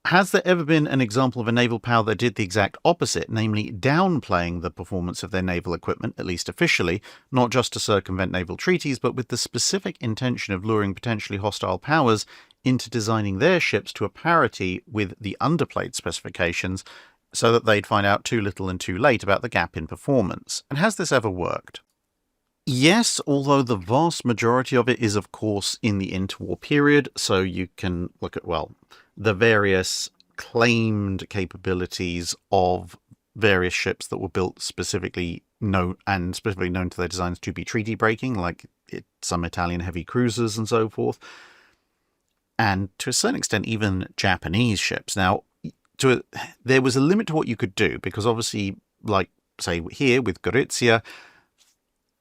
Has there ever been an example of a naval power that did the exact opposite, namely downplaying the performance of their naval equipment, at least officially, not just to circumvent naval treaties, but with the specific intention of luring potentially hostile powers into designing their ships to a parity with the underplayed specifications so that they'd find out too little and too late about the gap in performance? And has this ever worked? Yes, although the vast majority of it is, of course, in the interwar period, so you can look at, the various claimed capabilities of various ships that were built specifically known to their designs to be treaty breaking, like some Italian heavy cruisers and so forth, and to a certain extent even Japanese ships. Now, there was a limit to what you could do, because obviously, like say here with Gorizia,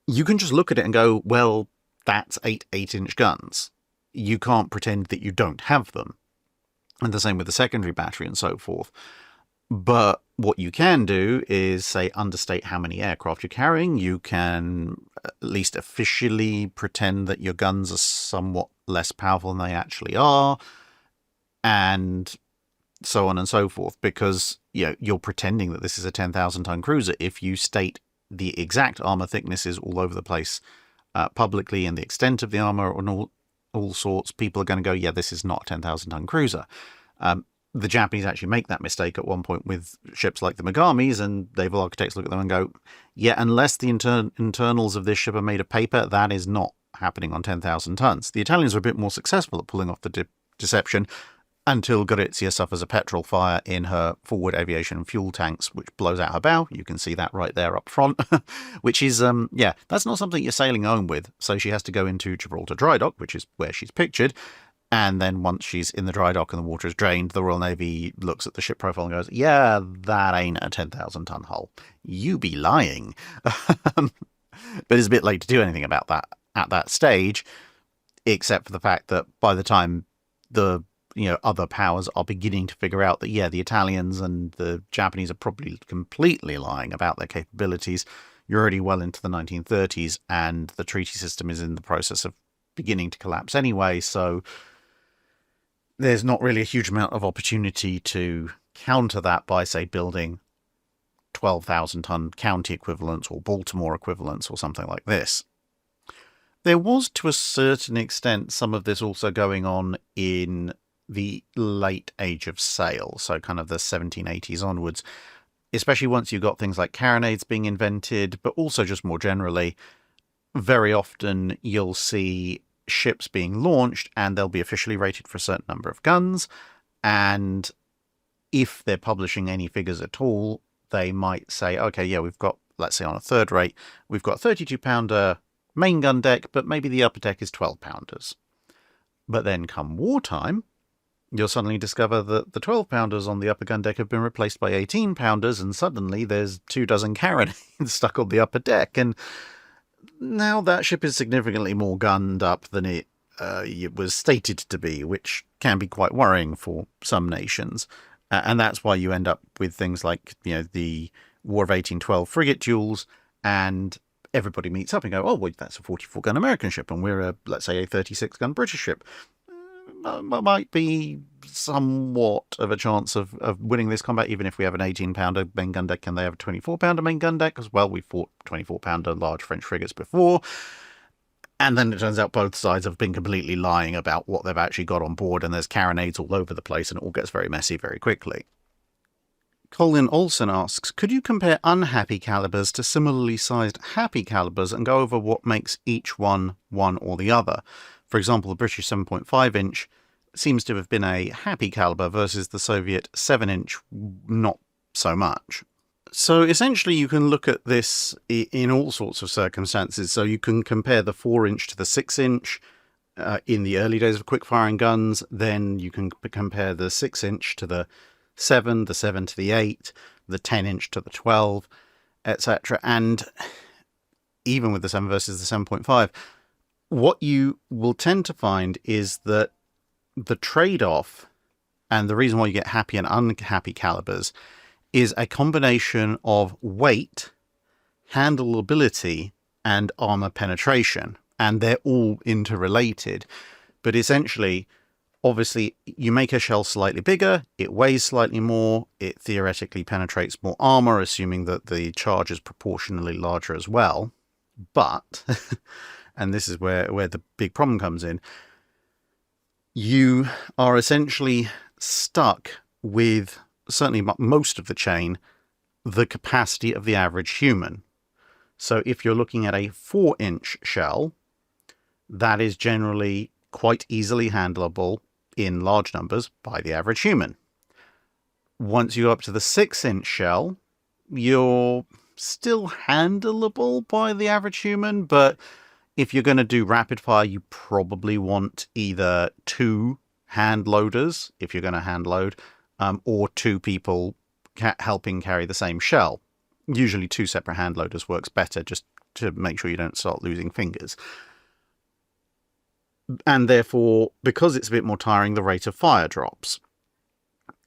you can just look at it and go, well, that's 8-inch guns. You can't pretend that you don't have them. And the same with the secondary battery and so forth. But what you can do is, say, understate how many aircraft you're carrying. You can at least officially pretend that your guns are somewhat less powerful than they actually are, and so on and so forth, because you're pretending that this is a 10,000-ton cruiser. If you state the exact armor thicknesses all over the place publicly, and the extent of the armor and all sorts, people are going to go, yeah, this is not a 10,000-ton cruiser. The Japanese actually make that mistake at one point with ships like the Megamis, and naval architects look at them and go, yeah, unless the internals of this ship are made of paper, that is not happening on 10,000 tons. The Italians are a bit more successful at pulling off the deception, until Gorizia suffers a petrol fire in her forward aviation fuel tanks, which blows out her bow. You can see that right there up front, which is, that's not something you're sailing home with. So she has to go into Gibraltar Drydock, which is where she's pictured. And then once she's in the dry dock and the water is drained, the Royal Navy looks at the ship profile and goes, yeah, that ain't a 10,000-ton hull. You be lying. But it's a bit late to do anything about that at that stage, except for the fact that by the time the other powers are beginning to figure out that, yeah, the Italians and the Japanese are probably completely lying about their capabilities, you're already well into the 1930s, and the treaty system is in the process of beginning to collapse anyway, so there's not really a huge amount of opportunity to counter that by, say, building 12,000-ton county equivalents or Baltimore equivalents or something like this. There was, to a certain extent, some of this also going on in the late age of sail, so kind of the 1780s onwards, especially once you got things like carronades being invented, but also just more generally, very often you'll see ships being launched and they'll be officially rated for a certain number of guns, and if they're publishing any figures at all, they might say, okay, yeah, we've got, let's say on a third rate, we've got 32-pounder main gun deck, but maybe the upper deck is 12-pounders. But then come wartime, you'll suddenly discover that the 12-pounders on the upper gun deck have been replaced by 18-pounders, and suddenly there's 24 carronades stuck on the upper deck, and now that ship is significantly more gunned up than it was stated to be, which can be quite worrying for some nations. And that's why you end up with things like, the War of 1812 frigate duels, and everybody meets up and go, oh, well, that's a 44-gun American ship, and we're, let's say, a 36-gun British ship. Might be somewhat of a chance of winning this combat, even if we have an 18-pounder main gun deck and they have a 24-pounder main gun deck, because, well, we fought 24-pounder large French frigates before. And then it turns out both sides have been completely lying about what they've actually got on board, and there's carronades all over the place, and it all gets very messy very quickly. Colin Olsen asks, could you compare unhappy calibers to similarly sized happy calibers and go over what makes each one or the other? For example, the British 7.5-inch seems to have been a happy caliber versus the Soviet 7-inch not so much. So essentially you can look at this in all sorts of circumstances. So you can compare the 4-inch to the 6-inch in the early days of quick-firing guns. Then you can compare the 6-inch to the 7, the 7 to the 8, the 10-inch to the 12, etc. And even with the 7 versus the 7.5, what you will tend to find is that the trade-off, and the reason why you get happy and unhappy calibers, is a combination of weight, handleability, and armor penetration. And they're all interrelated. But essentially, obviously, you make a shell slightly bigger, it weighs slightly more, it theoretically penetrates more armor, assuming that the charge is proportionally larger as well. But, and this is where the big problem comes in, you are essentially stuck with, certainly most of the chain, the capacity of the average human. So if you're looking at a 4-inch shell, that is generally quite easily handleable in large numbers by the average human. Once you go up to the 6-inch shell, you're still handleable by the average human, but if you're going to do rapid fire, you probably want either 2 hand loaders, if you're going to hand load, or 2 people helping carry the same shell. Usually 2 separate hand loaders works better, just to make sure you don't start losing fingers. And therefore, because it's a bit more tiring, the rate of fire drops.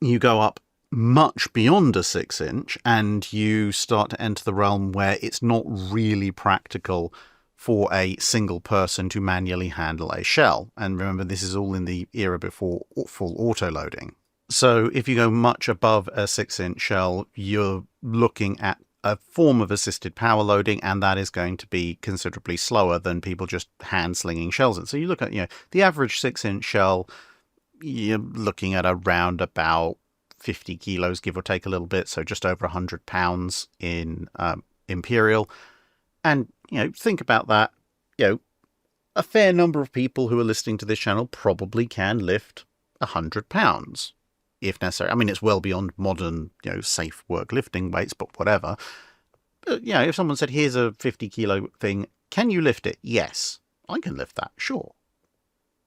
You go up much beyond a 6-inch, and you start to enter the realm where it's not really practical for a single person to manually handle a shell. And remember, this is all in the era before full auto-loading. So if you go much above a 6-inch shell, you're looking at a form of assisted power loading, and that is going to be considerably slower than people just hand-slinging shells in. So you look at, the average 6-inch shell, you're looking at around about 50 kilos, give or take a little bit, so just over 100 pounds in Imperial. And, think about that. A fair number of people who are listening to this channel probably can lift 100 pounds, if necessary. I mean, it's well beyond modern, safe work lifting weights, but whatever. But, if someone said, here's a 50 kilo thing, can you lift it? Yes, I can lift that, sure.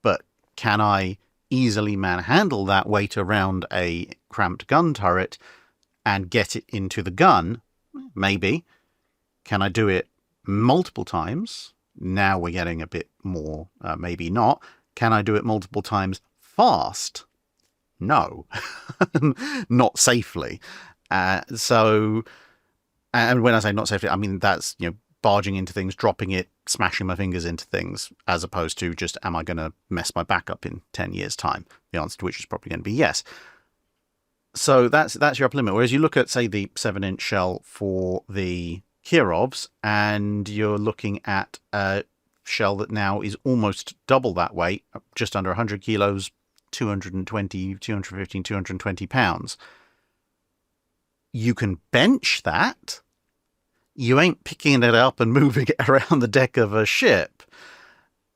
But can I easily manhandle that weight around a cramped gun turret and get it into the gun? Maybe. Can I do it multiple times? Now we're getting a bit more, maybe not. Can I do it multiple times fast? No, not safely. And when I say not safely, I mean that's, barging into things, dropping it, smashing my fingers into things, as opposed to just, am I going to mess my back up in 10 years' time? The answer to which is probably going to be yes. So that's your upper limit. Whereas you look at, say, the 7-inch shell for the Kirovs, and you're looking at a shell that now is almost double that weight, just under 100 kilos, 215, 220 pounds. You can bench that. You ain't picking it up and moving it around the deck of a ship.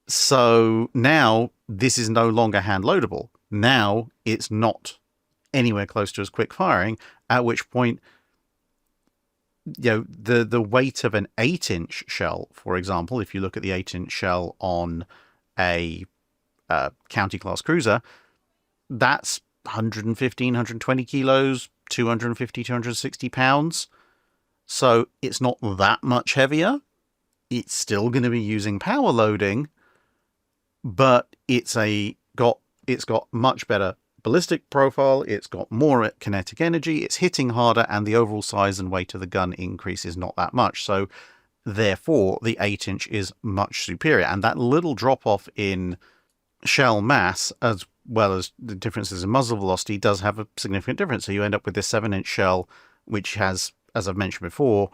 So now this is no longer hand loadable. Now it's not anywhere close to as quick firing, at which point, the weight of an 8-inch shell, for example, if you look at the 8-inch shell on a county class cruiser, that's 115, 120 kilos, 250, 260 pounds. So it's not that much heavier. It's still going to be using power loading, but it's got much better ballistic profile. It's got more kinetic energy. It's hitting harder, and the overall size and weight of the gun increases not that much. So therefore, the 8-inch is much superior. And that little drop off in shell mass, as well as the differences in muzzle velocity, does have a significant difference. So you end up with this 7-inch shell, which has, as I've mentioned before,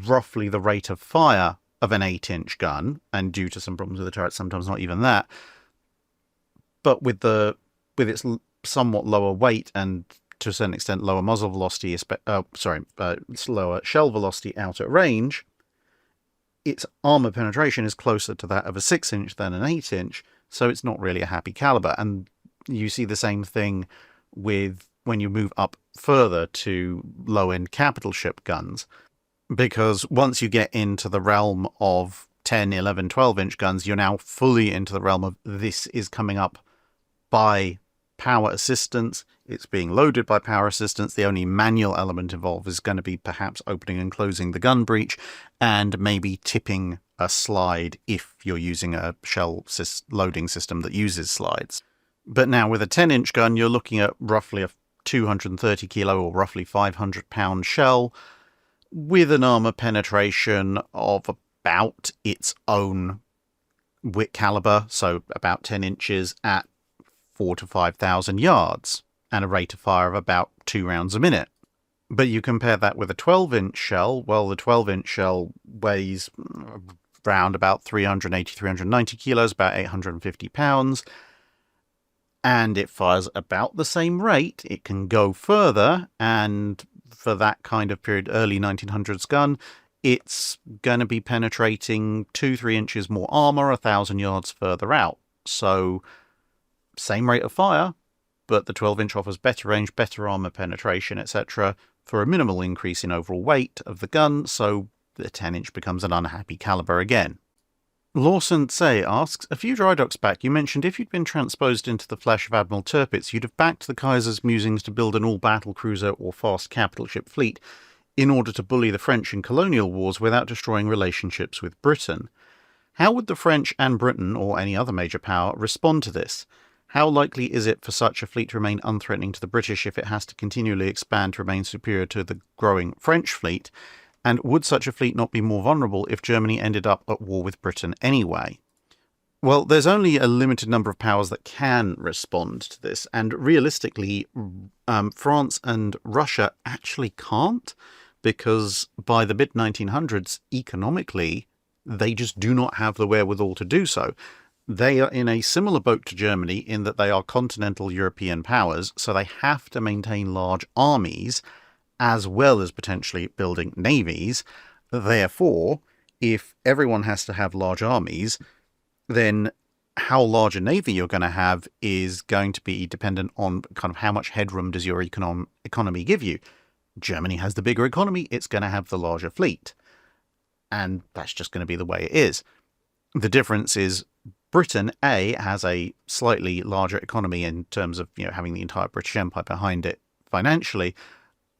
roughly the rate of fire of an 8-inch gun, and due to some problems with the turret, sometimes not even that. But with its somewhat lower weight and to a certain extent lower muzzle velocity, slower shell velocity out at range, its armor penetration is closer to that of a 6-inch than an 8-inch, so it's not really a happy caliber. And you see the same thing with when you move up further to low-end capital ship guns, because once you get into the realm of 10, 11, 12-inch guns, you're now fully into the realm of this is coming up by power assistance. It's being loaded by power assistance. The only manual element involved is going to be perhaps opening and closing the gun breech, and maybe tipping a slide if you're using a shell loading system that uses slides. But now with a 10-inch gun, you're looking at roughly a 230 kilo or roughly 500 pound shell with an armor penetration of about its own width caliber, so about 10 inches at 4,000 to 5,000 yards, and a rate of fire of about 2 rounds a minute. But you compare that with a 12-inch shell, well, the 12-inch shell weighs around about 380, 390 kilos, about 850 pounds, and it fires about the same rate. It can go further, and for that kind of period, early 1900s gun, it's going to be penetrating 2-3 inches more armor 1,000 yards further out. So same rate of fire, but the 12-inch offers better range, better armor penetration, etc., for a minimal increase in overall weight of the gun, so the 10-inch becomes an unhappy caliber again. Lawson Tse asks, a few dry docks back you mentioned if you'd been transposed into the flesh of Admiral Tirpitz, you'd have backed the Kaiser's musings to build an all-battle cruiser or fast capital ship fleet in order to bully the French in colonial wars without destroying relationships with Britain. How would the French and Britain, or any other major power, respond to this? How likely is it for such a fleet to remain unthreatening to the British if it has to continually expand to remain superior to the growing French fleet? And would such a fleet not be more vulnerable if Germany ended up at war with Britain anyway? Well, there's only a limited number of powers that can respond to this, and realistically, France and Russia actually can't, because by the mid-1900s, economically, they just do not have the wherewithal to do so. They are in a similar boat to Germany in that they are continental European powers, so they have to maintain large armies, as well as potentially building navies. Therefore, if everyone has to have large armies, then how large a navy you're going to have is going to be dependent on kind of how much headroom does your economy give you. Germany has the bigger economy, it's going to have the larger fleet. And that's just going to be the way it is. The difference is Britain, A, has a slightly larger economy in terms of, having the entire British Empire behind it financially,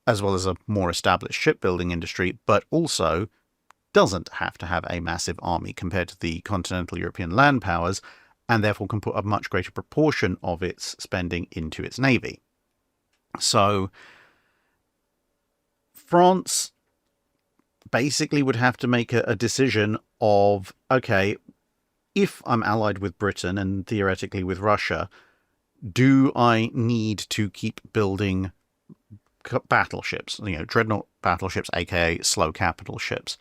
as well as a more established shipbuilding industry, but also doesn't have to have a massive army compared to the continental European land powers, and therefore can put a much greater proportion of its spending into its navy. So France basically would have to make a decision of, okay, if I'm allied with Britain and theoretically with Russia, do I need to keep building battleships, Dreadnought battleships, aka slow capital ships?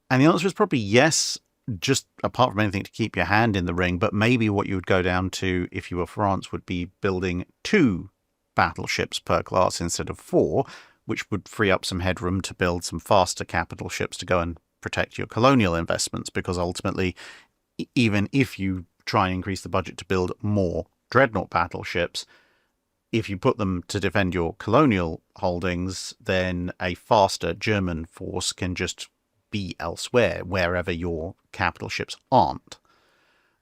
And the answer is probably yes, just apart from anything to keep your hand in the ring. But maybe what you would go down to if you were France would be building 2 battleships per class instead of 4, which would free up some headroom to build some faster capital ships to go and protect your colonial investments. Because ultimately, even if you try and increase the budget to build more Dreadnought battleships, if you put them to defend your colonial holdings, then a faster German force can just be elsewhere, wherever your capital ships aren't.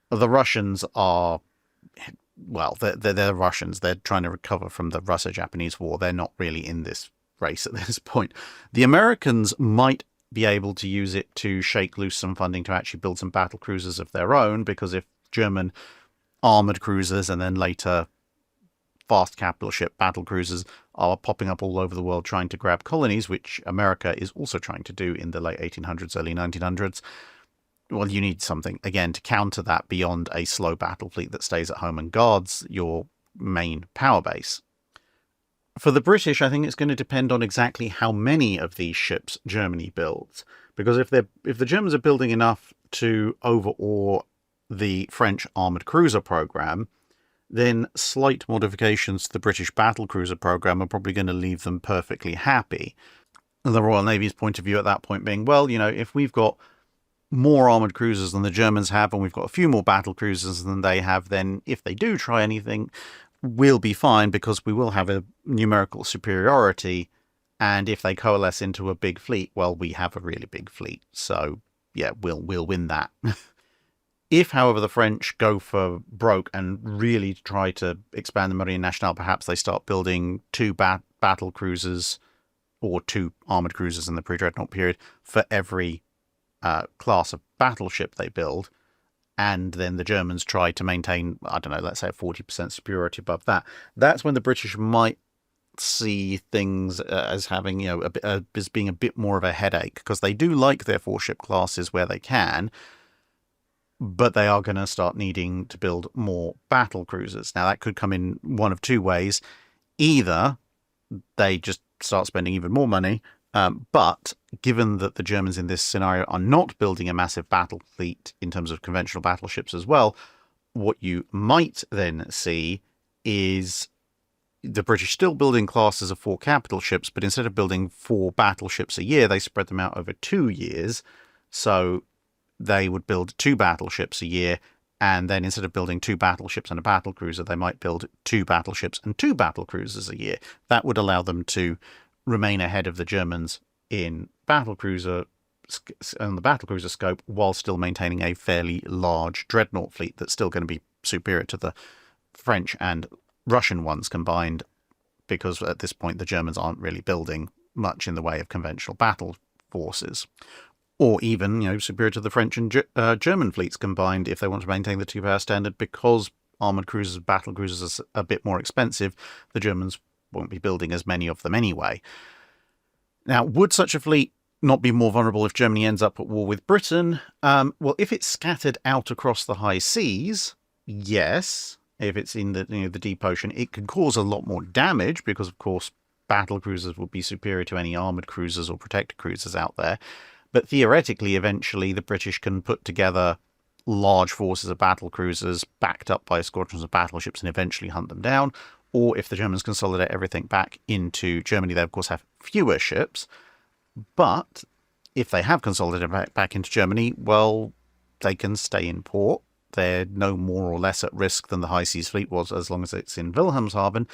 The Russians are, well, they're Russians. They're trying to recover from the Russo-Japanese War. They're not really in this race at this point. The Americans might be able to use it to shake loose some funding to actually build some battle cruisers of their own, because if German armoured cruisers and then later fast capital ship battle cruisers are popping up all over the world trying to grab colonies, which America is also trying to do in the late 1800s, early 1900s, well, you need something, again, to counter that beyond a slow battle fleet that stays at home and guards your main power base. For the British, I think it's going to depend on exactly how many of these ships Germany builds. Because if the Germans are building enough to overawe the French armoured cruiser program, then slight modifications to the British battlecruiser program are probably going to leave them perfectly happy. And the Royal Navy's point of view at that point being, well, if we've got more armoured cruisers than the Germans have, and we've got a few more battle cruisers than they have, then if they do try anything, we'll be fine because we will have a numerical superiority. And if they coalesce into a big fleet, well, we have a really big fleet. So, yeah, we'll win that. If, however, the French go for broke and really try to expand the Marine Nationale, perhaps they start building 2 battle cruisers or 2 armoured cruisers in the pre-Dreadnought period for every class of battleship they build. And then the Germans try to maintain, I don't know, let's say a 40% superiority above that. That's when the British might see things as having, as being a bit more of a headache, because they do like their 4-ship classes where they can, but they are going to start needing to build more battle cruisers. Now, that could come in one of 2 ways. Either they just start spending even more money, but given that the Germans in this scenario are not building a massive battle fleet in terms of conventional battleships as well, what you might then see is the British still building classes of 4 capital ships, but instead of building 4 battleships a year, they spread them out over 2 years. So they would build 2 battleships a year, and then instead of building 2 battleships and a battle cruiser, they might build 2 battleships and 2 battle cruisers a year. That would allow them to remain ahead of the Germans in battle cruiser and the battle cruiser scope, while still maintaining a fairly large Dreadnought fleet that's still going to be superior to the French and Russian ones combined, because at this point the Germans aren't really building much in the way of conventional battle forces. Or even, superior to the French and German fleets combined if they want to maintain the 2-power standard, because armoured cruisers and battle cruisers are a bit more expensive. The Germans won't be building as many of them anyway. Now, would such a fleet not be more vulnerable if Germany ends up at war with Britain? Well, if it's scattered out across the high seas, yes. If it's in the the deep ocean, it can cause a lot more damage because, of course, battlecruisers would be superior to any armoured cruisers or protector cruisers out there. But theoretically, eventually, the British can put together large forces of battlecruisers backed up by squadrons of battleships and eventually hunt them down. Or if the Germans consolidate everything back into Germany, they, of course, have fewer ships. But if they have consolidated back into Germany, well, they can stay in port. They're no more or less at risk than the High Seas Fleet was as long as it's in Wilhelmshaven.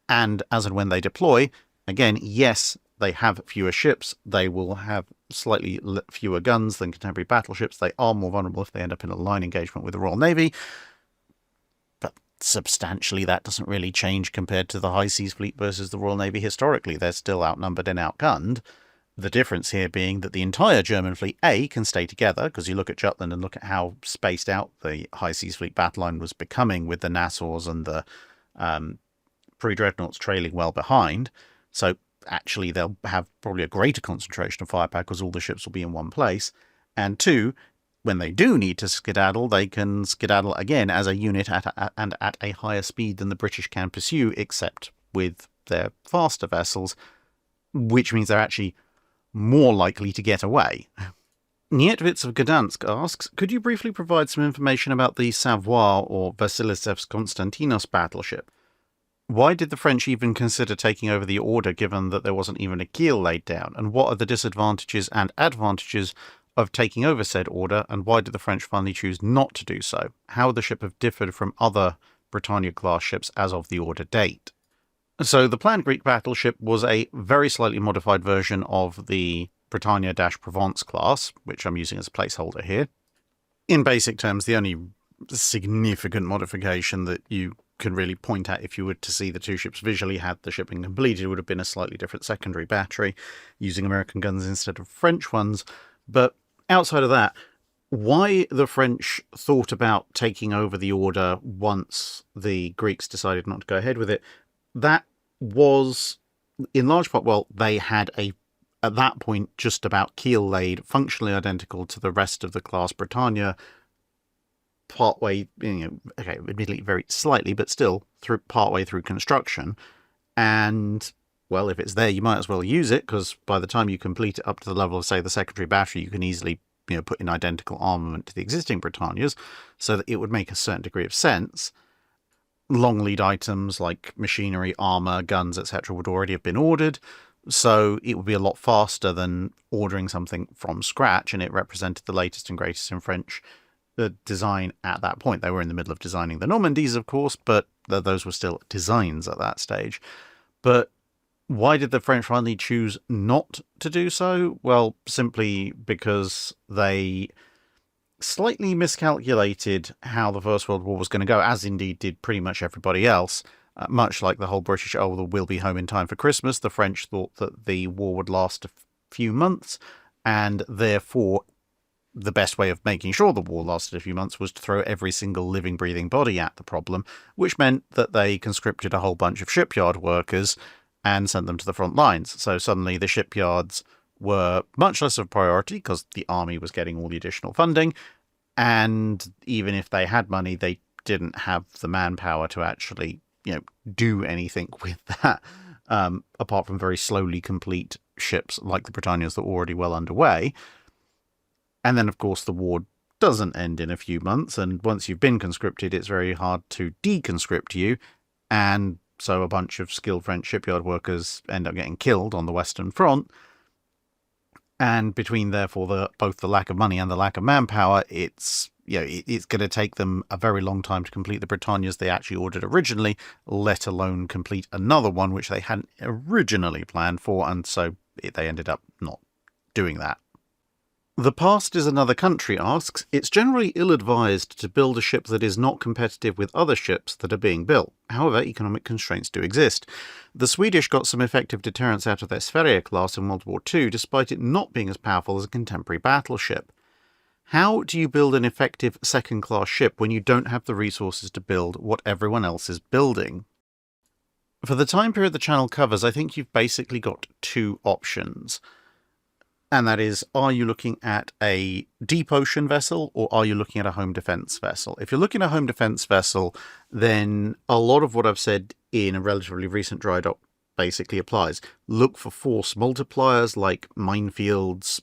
And as and when they deploy, again, yes, they have fewer ships. They will have slightly fewer guns than contemporary battleships. They are more vulnerable if they end up in a line engagement with the Royal Navy. But substantially, that doesn't really change compared to the High Seas Fleet versus the Royal Navy historically. They're still outnumbered and outgunned. The difference here being that the entire German fleet, A, can stay together, because you look at Jutland and look at how spaced out the High Seas Fleet battle line was becoming with the Nassaus and the pre-Dreadnoughts trailing well behind. So actually they'll have probably a greater concentration of firepower because all the ships will be in one place. And two, when they do need to skedaddle, they can skedaddle again as a unit and at a higher speed than the British can pursue, except with their faster vessels, which means they're actually more likely to get away. Nietwitz of Gdansk asks, could you briefly provide some information about the Savoir or Vasilefs Konstantinos battleship? Why did the French even consider taking over the order given that there wasn't even a keel laid down? And what are the disadvantages and advantages of taking over said order? And why did the French finally choose not to do so? How would the ship have differed from other Britannia-class ships as of the order date? So the planned Greek battleship was a very slightly modified version of the Britannia-Provence class, which I'm using as a placeholder here. In basic terms, the only significant modification that you can really point at if you were to see the two ships visually had the shipping completed would have been a slightly different secondary battery using American guns instead of French ones. But outside of that, why the French thought about taking over the order once the Greeks decided not to go ahead with it, that was in large part, well, they had at that point, just about keel laid, functionally identical to the rest of the class Britannia, partway, okay, admittedly very slightly, but still partway through construction. And, well, if it's there, you might as well use it, because by the time you complete it up to the level of, say, the secondary battery, you can easily put in identical armament to the existing Britannias, so that it would make a certain degree of sense. Long lead items like machinery, armour, guns, etc. would already have been ordered, so it would be a lot faster than ordering something from scratch, and it represented the latest and greatest in French design at that point. They were in the middle of designing the Normandies, of course, but those were still designs at that stage. But why did the French finally choose not to do so? Well, simply because they slightly miscalculated how the First World War was going to go, as indeed did pretty much everybody else. Much like the whole British, we'll be home in time for Christmas, the French thought that the war would last a few months, and therefore the best way of making sure the war lasted a few months was to throw every single living, breathing body at the problem, which meant that they conscripted a whole bunch of shipyard workers and sent them to the front lines. So suddenly the shipyards were much less of a priority because the army was getting all the additional funding, and even if they had money, they didn't have the manpower to actually do anything with that, apart from very slowly complete ships like the Britannias that were already well underway. And then, of course, the war doesn't end in a few months, and once you've been conscripted, it's very hard to deconscript you, and so a bunch of skilled French shipyard workers end up getting killed on the Western Front. And between, therefore, both the lack of money and the lack of manpower, it's going to take them a very long time to complete the Britannias they actually ordered originally, let alone complete another one which they hadn't originally planned for, and so they ended up not doing that. The Past is Another Country asks, it's generally ill-advised to build a ship that is not competitive with other ships that are being built. However, economic constraints do exist. The Swedish got some effective deterrence out of their Sverige class in World War II, despite it not being as powerful as a contemporary battleship. How do you build an effective second-class ship when you don't have the resources to build what everyone else is building? For the time period the channel covers, I think you've basically got two options. And that is, are you looking at a deep ocean vessel or are you looking at a home defense vessel? If you're looking at a home defense vessel, then a lot of what I've said in a relatively recent dry dock basically applies. Look for force multipliers like minefields,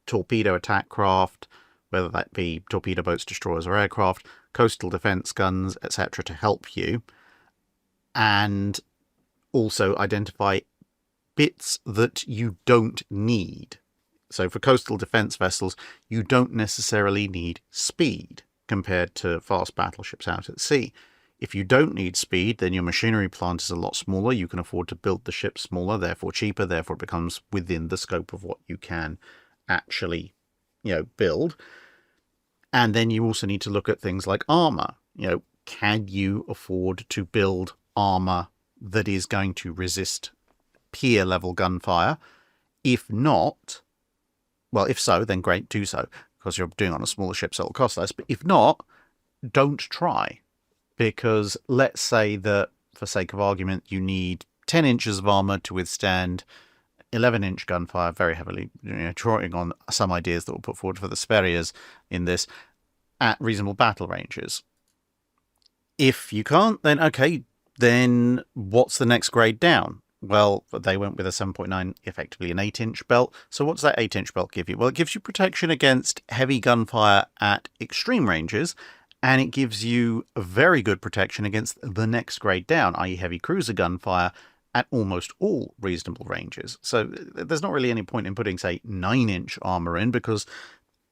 torpedo attack craft, whether that be torpedo boats, destroyers, or aircraft, coastal defense guns, etc., to help you. And also identify bits that you don't need. So for coastal defense vessels, you don't necessarily need speed compared to fast battleships out at sea. If you don't need speed, then your machinery plant is a lot smaller. You can afford to build the ship smaller, therefore cheaper, therefore it becomes within the scope of what you can actually, build. And then you also need to look at things like armor. Can you afford to build armor that is going to resist peer level gunfire? If not, well, if so, then great, do so, because you're doing it on a smaller ship, so it'll cost less. But if not, don't try, because let's say that, for sake of argument, you need 10 inches of armor to withstand 11-inch gunfire very heavily, drawing on some ideas that we'll put forward for the Furious in this, at reasonable battle ranges. If you can't, then okay, then what's the next grade down? Well, they went with a 7.9, effectively an 8-inch belt. So what's that 8-inch belt give you? Well, it gives you protection against heavy gunfire at extreme ranges, and it gives you a very good protection against the next grade down, i.e. heavy cruiser gunfire at almost all reasonable ranges. So there's not really any point in putting, say, 9-inch armor in, because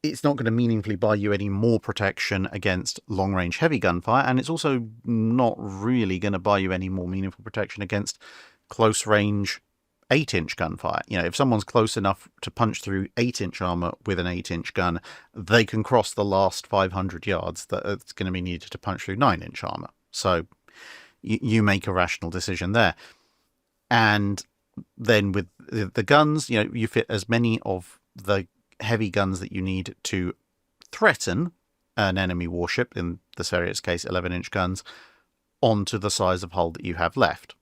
it's not going to meaningfully buy you any more protection against long-range heavy gunfire, and it's also not really going to buy you any more meaningful protection against close-range 8-inch gunfire. If someone's close enough to punch through 8-inch armor with an 8-inch gun, they can cross the last 500 yards that it's going to be needed to punch through 9-inch armor. So you make a rational decision there. And then with the guns, you fit as many of the heavy guns that you need to threaten an enemy warship, in the Furious case 11-inch guns, onto the size of hull that you have left.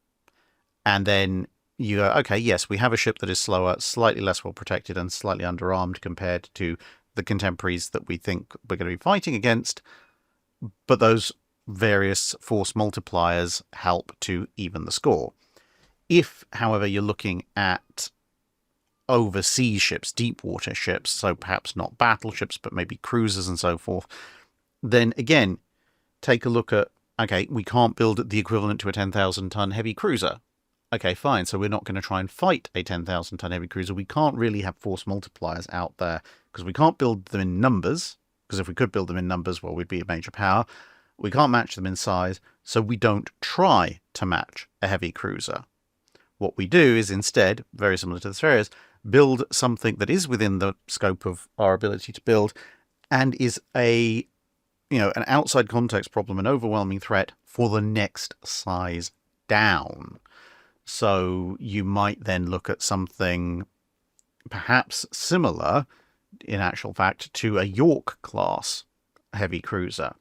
And then you go, okay, yes, we have a ship that is slower, slightly less well protected, and slightly underarmed compared to the contemporaries that we think we're going to be fighting against, but those various force multipliers help to even the score. If, however, you're looking at overseas ships, deep water ships, so perhaps not battleships, but maybe cruisers and so forth, then again, take a look at, okay, we can't build the equivalent to a 10,000-ton heavy cruiser. Okay, fine, so we're not going to try and fight a 10,000-ton heavy cruiser. We can't really have force multipliers out there, because we can't build them in numbers, because if we could build them in numbers, well, we'd be a major power. We can't match them in size, so we don't try to match a heavy cruiser. What we do is instead, very similar to the Furious, build something that is within the scope of our ability to build and is an outside context problem, an overwhelming threat for the next size down. So you might then look at something perhaps similar, in actual fact, to a York-class heavy cruiser.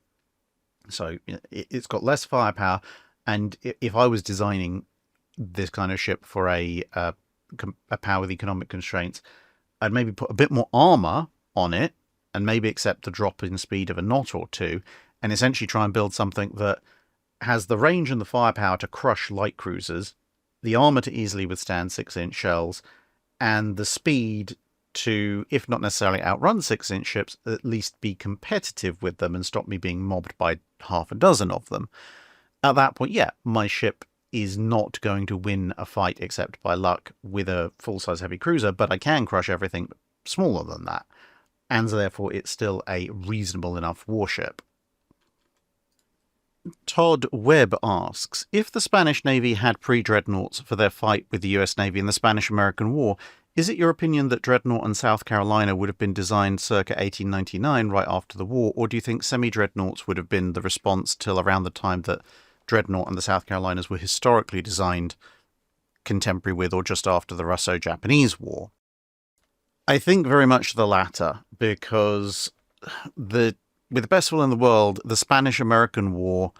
So it's got less firepower, and if I was designing this kind of ship for a power with economic constraints, I'd maybe put a bit more armor on it and maybe accept the drop in speed of a knot or two, and essentially try and build something that has the range and the firepower to crush light cruisers, the armor to easily withstand 6-inch shells, and the speed to, if not necessarily outrun 6-inch ships, at least be competitive with them and stop me being mobbed by half a dozen of them. At that point, yeah, my ship is not going to win a fight except by luck with a full-size heavy cruiser, but I can crush everything smaller than that, and therefore it's still a reasonable enough warship. Todd Webb asks, if the Spanish Navy had pre-dreadnoughts for their fight with the US Navy in the Spanish-American War, is it your opinion that Dreadnought and South Carolina would have been designed circa 1899, right after the war, or do you think semi-dreadnoughts would have been the response till around the time that Dreadnought and the South Carolinas were historically designed, contemporary with or just after the Russo-Japanese War? I think very much the latter, because with the best will in the world, the Spanish-American War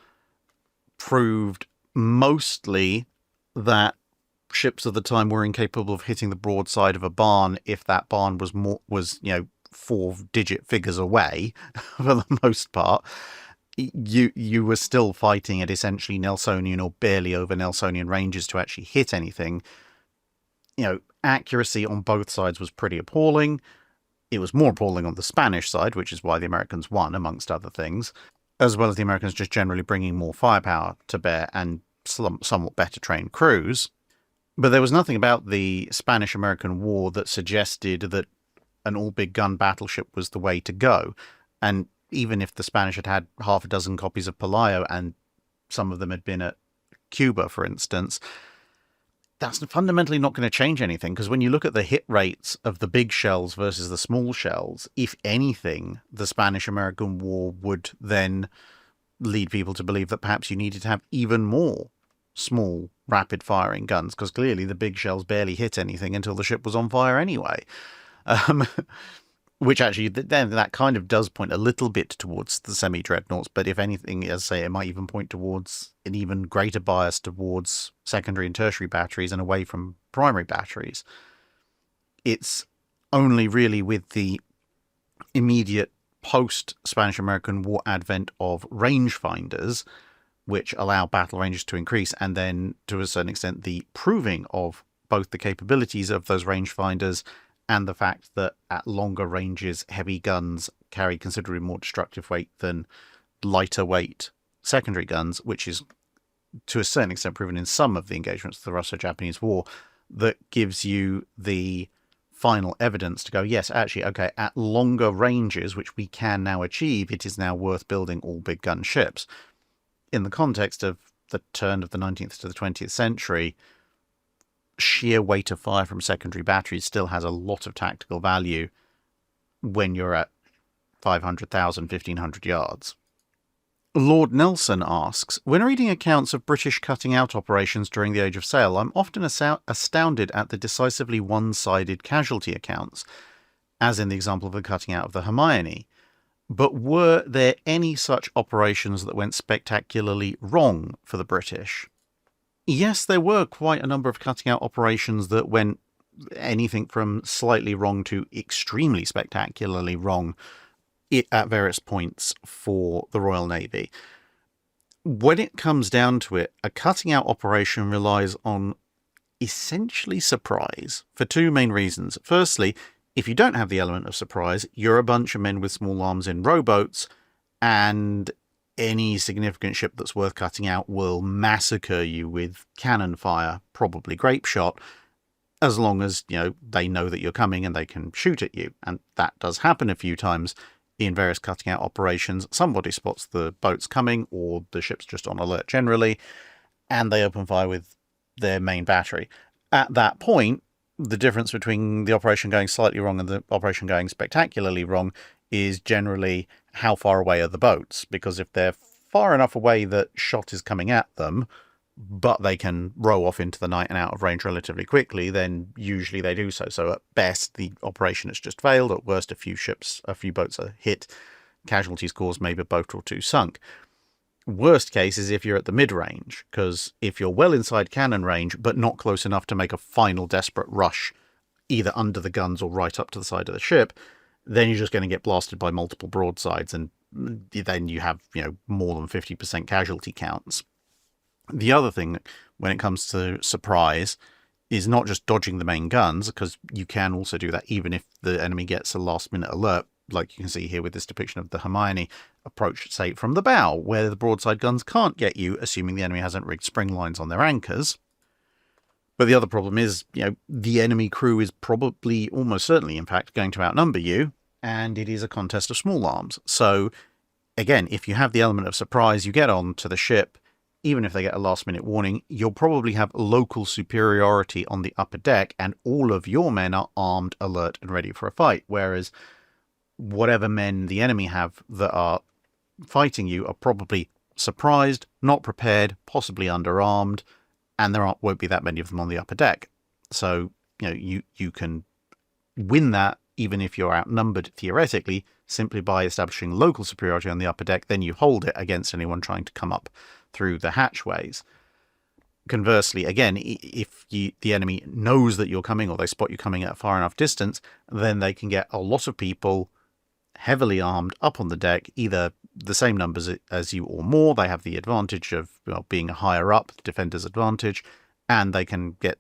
proved mostly that ships of the time were incapable of hitting the broadside of a barn if that barn was 4-digit figures away for the most part. You were still fighting at essentially Nelsonian or barely over Nelsonian ranges to actually hit anything. Accuracy on both sides was pretty appalling. It was more appalling on the Spanish side, which is why the Americans won, amongst other things, as well as the Americans just generally bringing more firepower to bear and somewhat better trained crews. But there was nothing about the Spanish-American War that suggested that an all-big gun battleship was the way to go. And even if the Spanish had had half a dozen copies of Pelayo and some of them had been at Cuba, for instance, that's fundamentally not going to change anything, because when you look at the hit rates of the big shells versus the small shells, if anything, the Spanish-American War would then lead people to believe that perhaps you needed to have even more small, rapid-firing guns, because clearly the big shells barely hit anything until the ship was on fire anyway. Which actually, then that kind of does point a little bit towards the semi-dreadnoughts, but if anything, as I say, it might even point towards an even greater bias towards secondary and tertiary batteries and away from primary batteries. It's only really with the immediate post-Spanish-American War advent of rangefinders, which allow battle ranges to increase, and then, to a certain extent, the proving of both the capabilities of those rangefinders and the fact that at longer ranges, heavy guns carry considerably more destructive weight than lighter weight secondary guns, which is to a certain extent proven in some of the engagements of the Russo-Japanese War, that gives you the final evidence to go, yes, actually, okay, at longer ranges, which we can now achieve, it is now worth building all big gun ships. In the context of the turn of the 19th to the 20th century, sheer weight of fire from secondary batteries still has a lot of tactical value when you're at 500,000, 1,500 yards. Lord Nelson asks, when reading accounts of British cutting out operations during the Age of Sail, I'm often astounded at the decisively one-sided casualty accounts, as in the example of the cutting out of the Hermione. But were there any such operations that went spectacularly wrong for the British? Yes, there were quite a number of cutting out operations that went anything from slightly wrong to extremely spectacularly wrong at various points for the Royal Navy. When it comes down to it, a cutting out operation relies on essentially surprise for two main reasons. Firstly, if you don't have the element of surprise, you're a bunch of men with small arms in rowboats, and any significant ship that's worth cutting out will massacre you with cannon fire, probably grape shot, as long as, they know that you're coming and they can shoot at you. And that does happen a few times in various cutting out operations. Somebody spots the boats coming, or the ship's just on alert generally, and they open fire with their main battery. At that point, the difference between the operation going slightly wrong and the operation going spectacularly wrong is generally how far away are the boats, because if they're far enough away that shot is coming at them, but they can row off into the night and out of range relatively quickly, then usually they do so. So at best, the operation has just failed. At worst, a few boats are hit, casualties caused, maybe a boat or two sunk. Worst case is if you're at the mid-range, because if you're well inside cannon range, but not close enough to make a final desperate rush, either under the guns or right up to the side of the ship, then you're just going to get blasted by multiple broadsides, and then you have, more than 50% casualty counts. The other thing when it comes to surprise is not just dodging the main guns, because you can also do that even if the enemy gets a last-minute alert, like you can see here with this depiction of the Hermione approach, say, from the bow, where the broadside guns can't get you, assuming the enemy hasn't rigged spring lines on their anchors. But the other problem is, the enemy crew is probably, almost certainly, in fact, going to outnumber you, and it is a contest of small arms. So, again, if you have the element of surprise, you get on to the ship, even if they get a last-minute warning, you'll probably have local superiority on the upper deck, and all of your men are armed, alert, and ready for a fight, whereas whatever men the enemy have that are fighting you are probably surprised, not prepared, possibly underarmed, and there won't be that many of them on the upper deck. So, you can win that even if you're outnumbered theoretically, simply by establishing local superiority on the upper deck. Then you hold it against anyone trying to come up through the hatchways. conversely, again, if the enemy knows that you're coming, or they spot you coming at a far enough distance, then they can get a lot of people heavily armed up on the deck, either the same numbers as you or more. They have the advantage of being higher up, the defender's advantage, and they can get,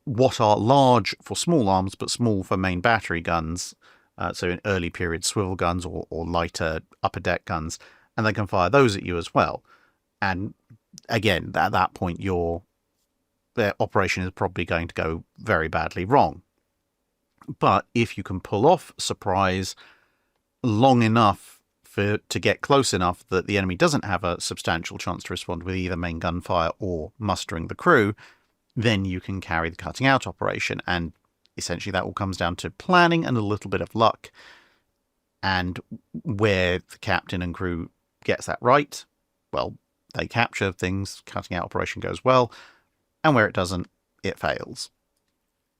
what are large for small arms, but small for main battery guns, so in early period swivel guns or lighter upper deck guns, and they can fire those at you as well. And again, at that point, their operation is probably going to go very badly wrong. But if you can pull off surprise long enough to get close enough that the enemy doesn't have a substantial chance to respond with either main gunfire or mustering the crew, then you can carry the cutting out operation. And essentially that all comes down to planning and a little bit of luck. And where the captain and crew gets that right, well, they capture things, cutting out operation goes well, and where it doesn't, it fails.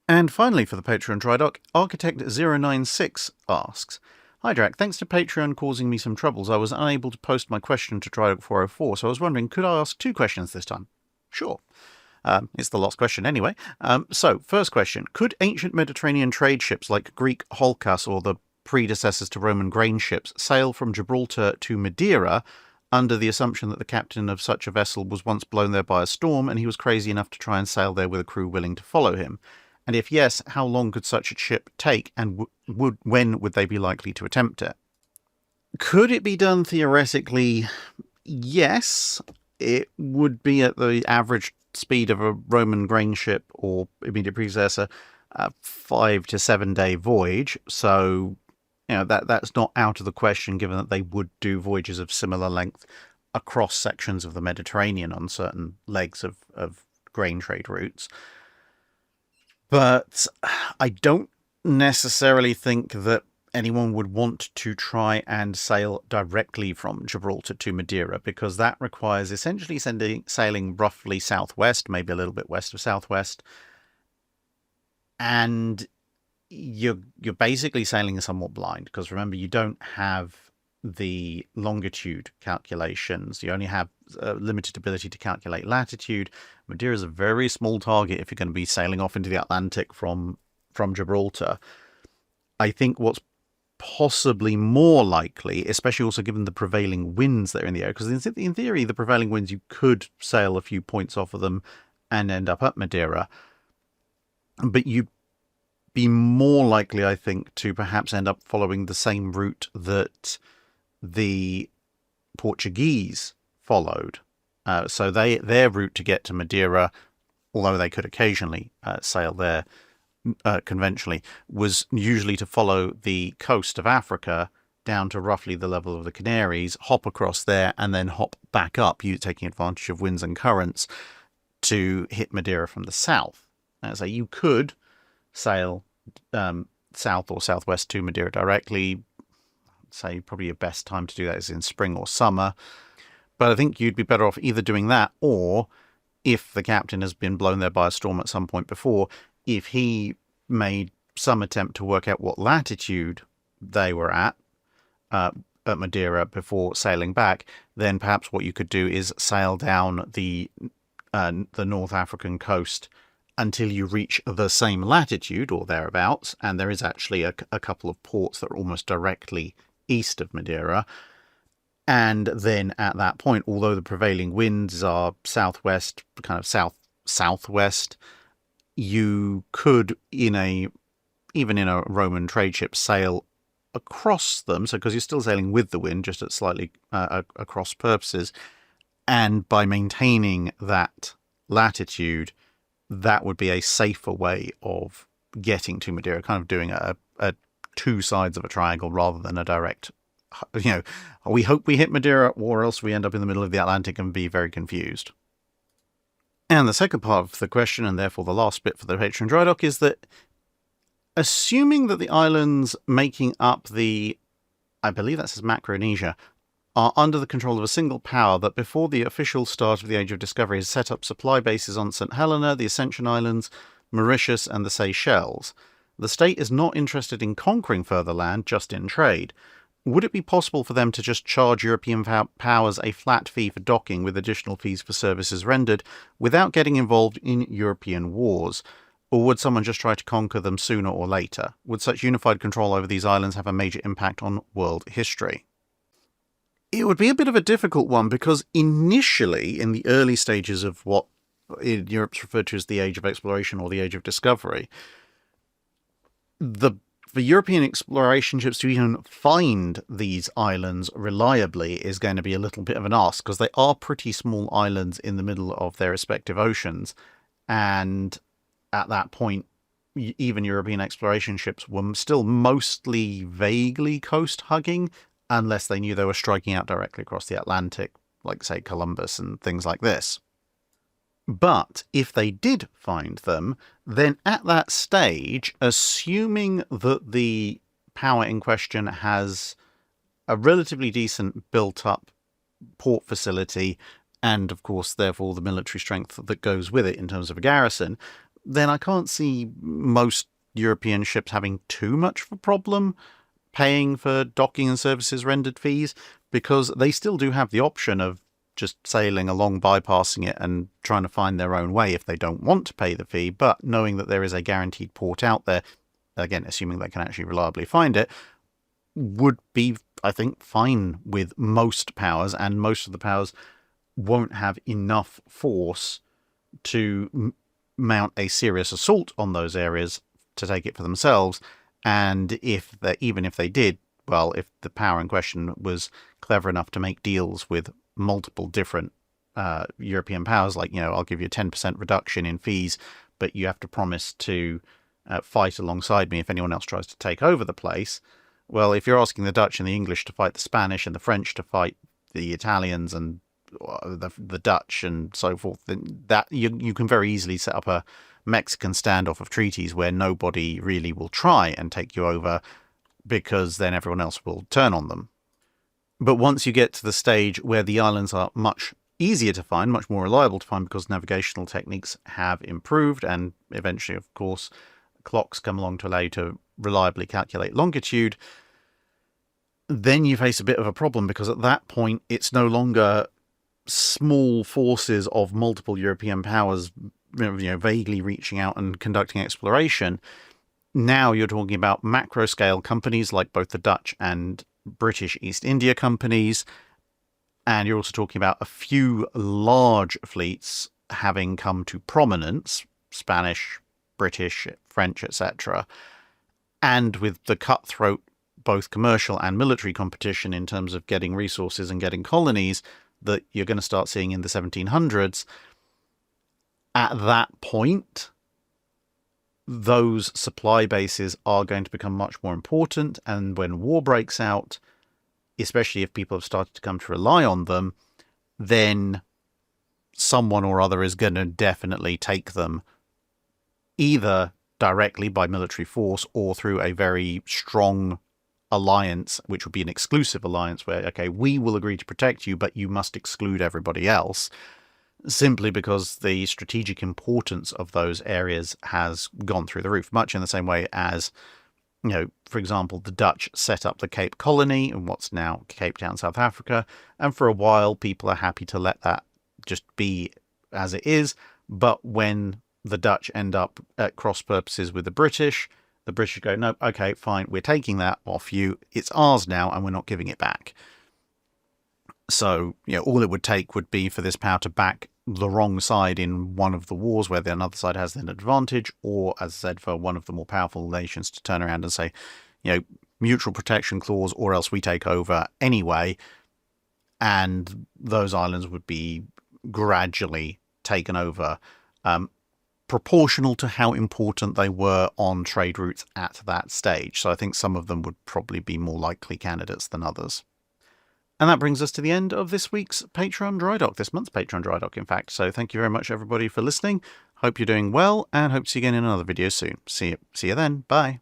And finally, for the Patreon Drydock, Architect096 asks, "Hi Drac, thanks to Patreon causing me some troubles, I was unable to post my question to Drydock 404, so I was wondering, could I ask 2 questions this time?" Sure. It's the last question anyway. So, first question, could ancient Mediterranean trade ships like Greek Holkas or the predecessors to Roman grain ships sail from Gibraltar to Madeira under the assumption that the captain of such a vessel was once blown there by a storm and he was crazy enough to try and sail there with a crew willing to follow him? And if yes, how long could such a ship take, and when would they be likely to attempt it? Could it be done theoretically? Yes. It would be at the average speed of a Roman grain ship or immediate predecessor, a 5 to 7 day voyage. So, that's not out of the question, given that they would do voyages of similar length across sections of the Mediterranean on certain legs of grain trade routes. But I don't necessarily think that anyone would want to try and sail directly from Gibraltar to Madeira, because that requires essentially sailing roughly southwest, maybe a little bit west of southwest. And you're basically sailing somewhat blind, because remember, you don't have the longitude calculations. You only have a limited ability to calculate latitude. Madeira is a very small target if you're going to be sailing off into the Atlantic from Gibraltar. I think what's possibly more likely, especially also given the prevailing winds that are in the area, because in theory, the prevailing winds, you could sail a few points off of them and end up at Madeira. But you'd be more likely, I think, to perhaps end up following the same route that the Portuguese followed. So their route to get to Madeira, although they could occasionally sail there conventionally, was usually to follow the coast of Africa down to roughly the level of the Canaries, hop across there, and then hop back up, you taking advantage of winds and currents to hit Madeira from the south. So you could sail south or southwest to Madeira directly. Say probably your best time to do that is in spring or summer. But I think you'd be better off either doing that, or if the captain has been blown there by a storm at some point before, if he made some attempt to work out what latitude they were at Madeira before sailing back, then perhaps what you could do is sail down the North African coast until you reach the same latitude or thereabouts, and there is actually a couple of ports that are almost directly east of Madeira. And then at that point, although the prevailing winds are southwest, kind of southwest, you could, even in a Roman trade ship, sail across them. So because you're still sailing with the wind, just at slightly across purposes, and by maintaining that latitude, that would be a safer way of getting to Madeira, kind of doing a two sides of a triangle rather than a direct, we hope we hit Madeira, or else we end up in the middle of the Atlantic and be very confused. And the second part of the question, and therefore the last bit for the Patreon Drydock, is that assuming that the islands making up I believe that says Macronesia, are under the control of a single power that before the official start of the Age of Discovery has set up supply bases on St. Helena, the Ascension Islands, Mauritius, and the Seychelles. The state is not interested in conquering further land, just in trade. would it be possible for them to just charge European powers a flat fee for docking with additional fees for services rendered without getting involved in European wars? Or would someone just try to conquer them sooner or later? Would such unified control over these islands have a major impact on world history? It would be a bit of a difficult one, because initially, in the early stages of what in Europe's referred to as the Age of Exploration or the Age of Discovery, for European exploration ships to even find these islands reliably is going to be a little bit of an ask, because they are pretty small islands in the middle of their respective oceans. And at that point, even European exploration ships were still mostly vaguely coast-hugging, unless they knew they were striking out directly across the Atlantic, like, say, Columbus and things like this. But if they did find them, then at that stage, assuming that the power in question has a relatively decent built-up port facility, and of course, therefore, the military strength that goes with it in terms of a garrison, then I can't see most European ships having too much of a problem paying for docking and services rendered fees, because they still do have the option of just sailing along, bypassing it, and trying to find their own way if they don't want to pay the fee. But knowing that there is a guaranteed port out there, again, assuming they can actually reliably find it, would be, I think, fine with most powers, and most of the powers won't have enough force to mount a serious assault on those areas to take it for themselves. And even if they did, well, if the power in question was clever enough to make deals with multiple different European powers, like, I'll give you a 10% reduction in fees, but you have to promise to fight alongside me if anyone else tries to take over the place. Well, if you're asking the Dutch and the English to fight the Spanish and the French to fight the Italians and the Dutch and so forth, then that you can very easily set up a Mexican standoff of treaties where nobody really will try and take you over, because then everyone else will turn on them. But once you get to the stage where the islands are much easier to find, much more reliable to find, because navigational techniques have improved, and eventually, of course, clocks come along to allow you to reliably calculate longitude, then you face a bit of a problem, because at that point it's no longer small forces of multiple European powers, vaguely reaching out and conducting exploration. Now you're talking about macro-scale companies like both the Dutch and British East India companies, and you're also talking about a few large fleets having come to prominence, Spanish, British, French, etc., and with the cutthroat both commercial and military competition in terms of getting resources and getting colonies that you're going to start seeing in the 1700s. At that point, those supply bases are going to become much more important, and when war breaks out, especially if people have started to come to rely on them, then someone or other is going to definitely take them, either directly by military force or through a very strong alliance, which would be an exclusive alliance where, okay, we will agree to protect you, but you must exclude everybody else, simply because the strategic importance of those areas has gone through the roof, much in the same way as, for example, the Dutch set up the Cape Colony in what's now Cape Town, South Africa, and for a while people are happy to let that just be as it is. But when the Dutch end up at cross purposes with the British go, no, okay, fine, we're taking that off you, it's ours now, and we're not giving it back. So, all it would take would be for this power to back the wrong side in one of the wars where the other side has an advantage, or, as I said, for one of the more powerful nations to turn around and say, mutual protection clause, or else we take over anyway, and those islands would be gradually taken over, proportional to how important they were on trade routes at that stage. So I think some of them would probably be more likely candidates than others. And that brings us to the end of this week's Patreon Drydock, this month's Patreon Drydock, in fact. So thank you very much, everybody, for listening. Hope you're doing well, and hope to see you again in another video soon. See you then. Bye.